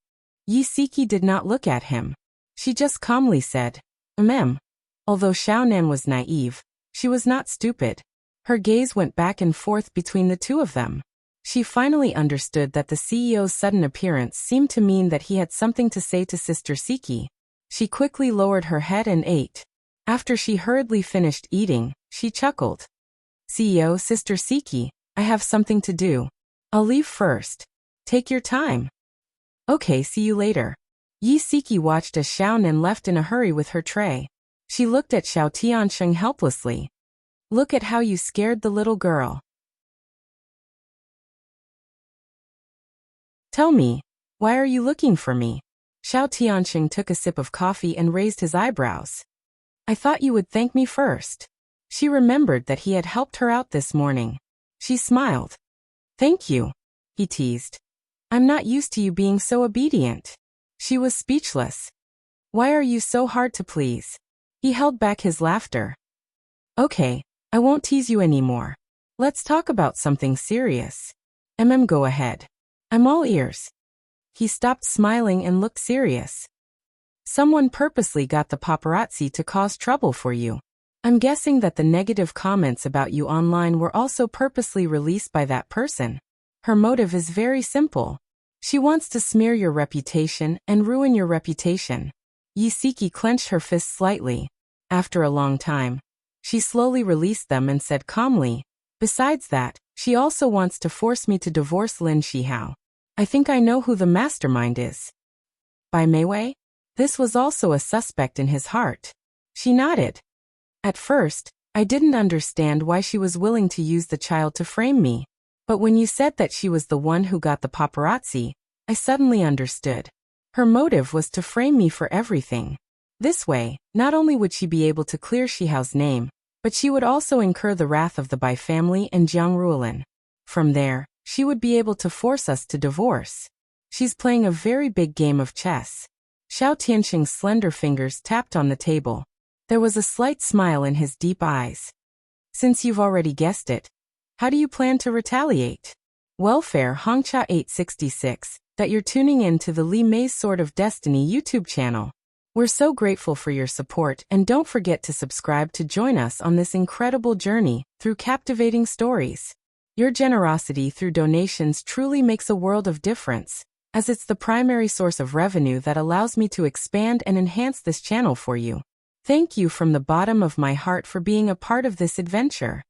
Yi Siki did not look at him. She just calmly said, Although Xiaonan was naive, she was not stupid. Her gaze went back and forth between the two of them. She finally understood that the CEO's sudden appearance seemed to mean that he had something to say to Sister Siki. She quickly lowered her head and ate. After she hurriedly finished eating, she chuckled. CEO Sister Siki, I have something to do. I'll leave first. Take your time. Okay, see you later. Yi Siki watched as Xiaonan left in a hurry with her tray. She looked at Xiao Tiansheng helplessly. Look at how you scared the little girl. Tell me, why are you looking for me? Xiao Tiansheng took a sip of coffee and raised his eyebrows. I thought you would thank me first. She remembered that he had helped her out this morning. She smiled. Thank you, he teased. I'm not used to you being so obedient. She was speechless. Why are you so hard to please? He held back his laughter. Okay, I won't tease you anymore. Let's talk about something serious. Go ahead. I'm all ears. He stopped smiling and looked serious. Someone purposely got the paparazzi to cause trouble for you. I'm guessing that the negative comments about you online were also purposely released by that person. Her motive is very simple. She wants to smear your reputation and ruin your reputation. Yi Siki clenched her fists slightly. After a long time, she slowly released them and said calmly, besides that, she also wants to force me to divorce Lin Shihao. I think I know who the mastermind is. By Meiwei? This was also a suspect in his heart. She nodded. At first, I didn't understand why she was willing to use the child to frame me. But when you said that she was the one who got the paparazzi, I suddenly understood. Her motive was to frame me for everything. This way, not only would she be able to clear Shihao's name, but she would also incur the wrath of the Bai family and Jiang Ruolin. From there, she would be able to force us to divorce. She's playing a very big game of chess. Xiao Tianxing's slender fingers tapped on the table. There was a slight smile in his deep eyes. Since you've already guessed it, how do you plan to retaliate? Welfare Hongcha 866, that you're tuning in to the Li Mei's Sword of Destiny YouTube channel. We're so grateful for your support, and don't forget to subscribe to join us on this incredible journey through captivating stories. Your generosity through donations truly makes a world of difference, as it's the primary source of revenue that allows me to expand and enhance this channel for you. Thank you from the bottom of my heart for being a part of this adventure.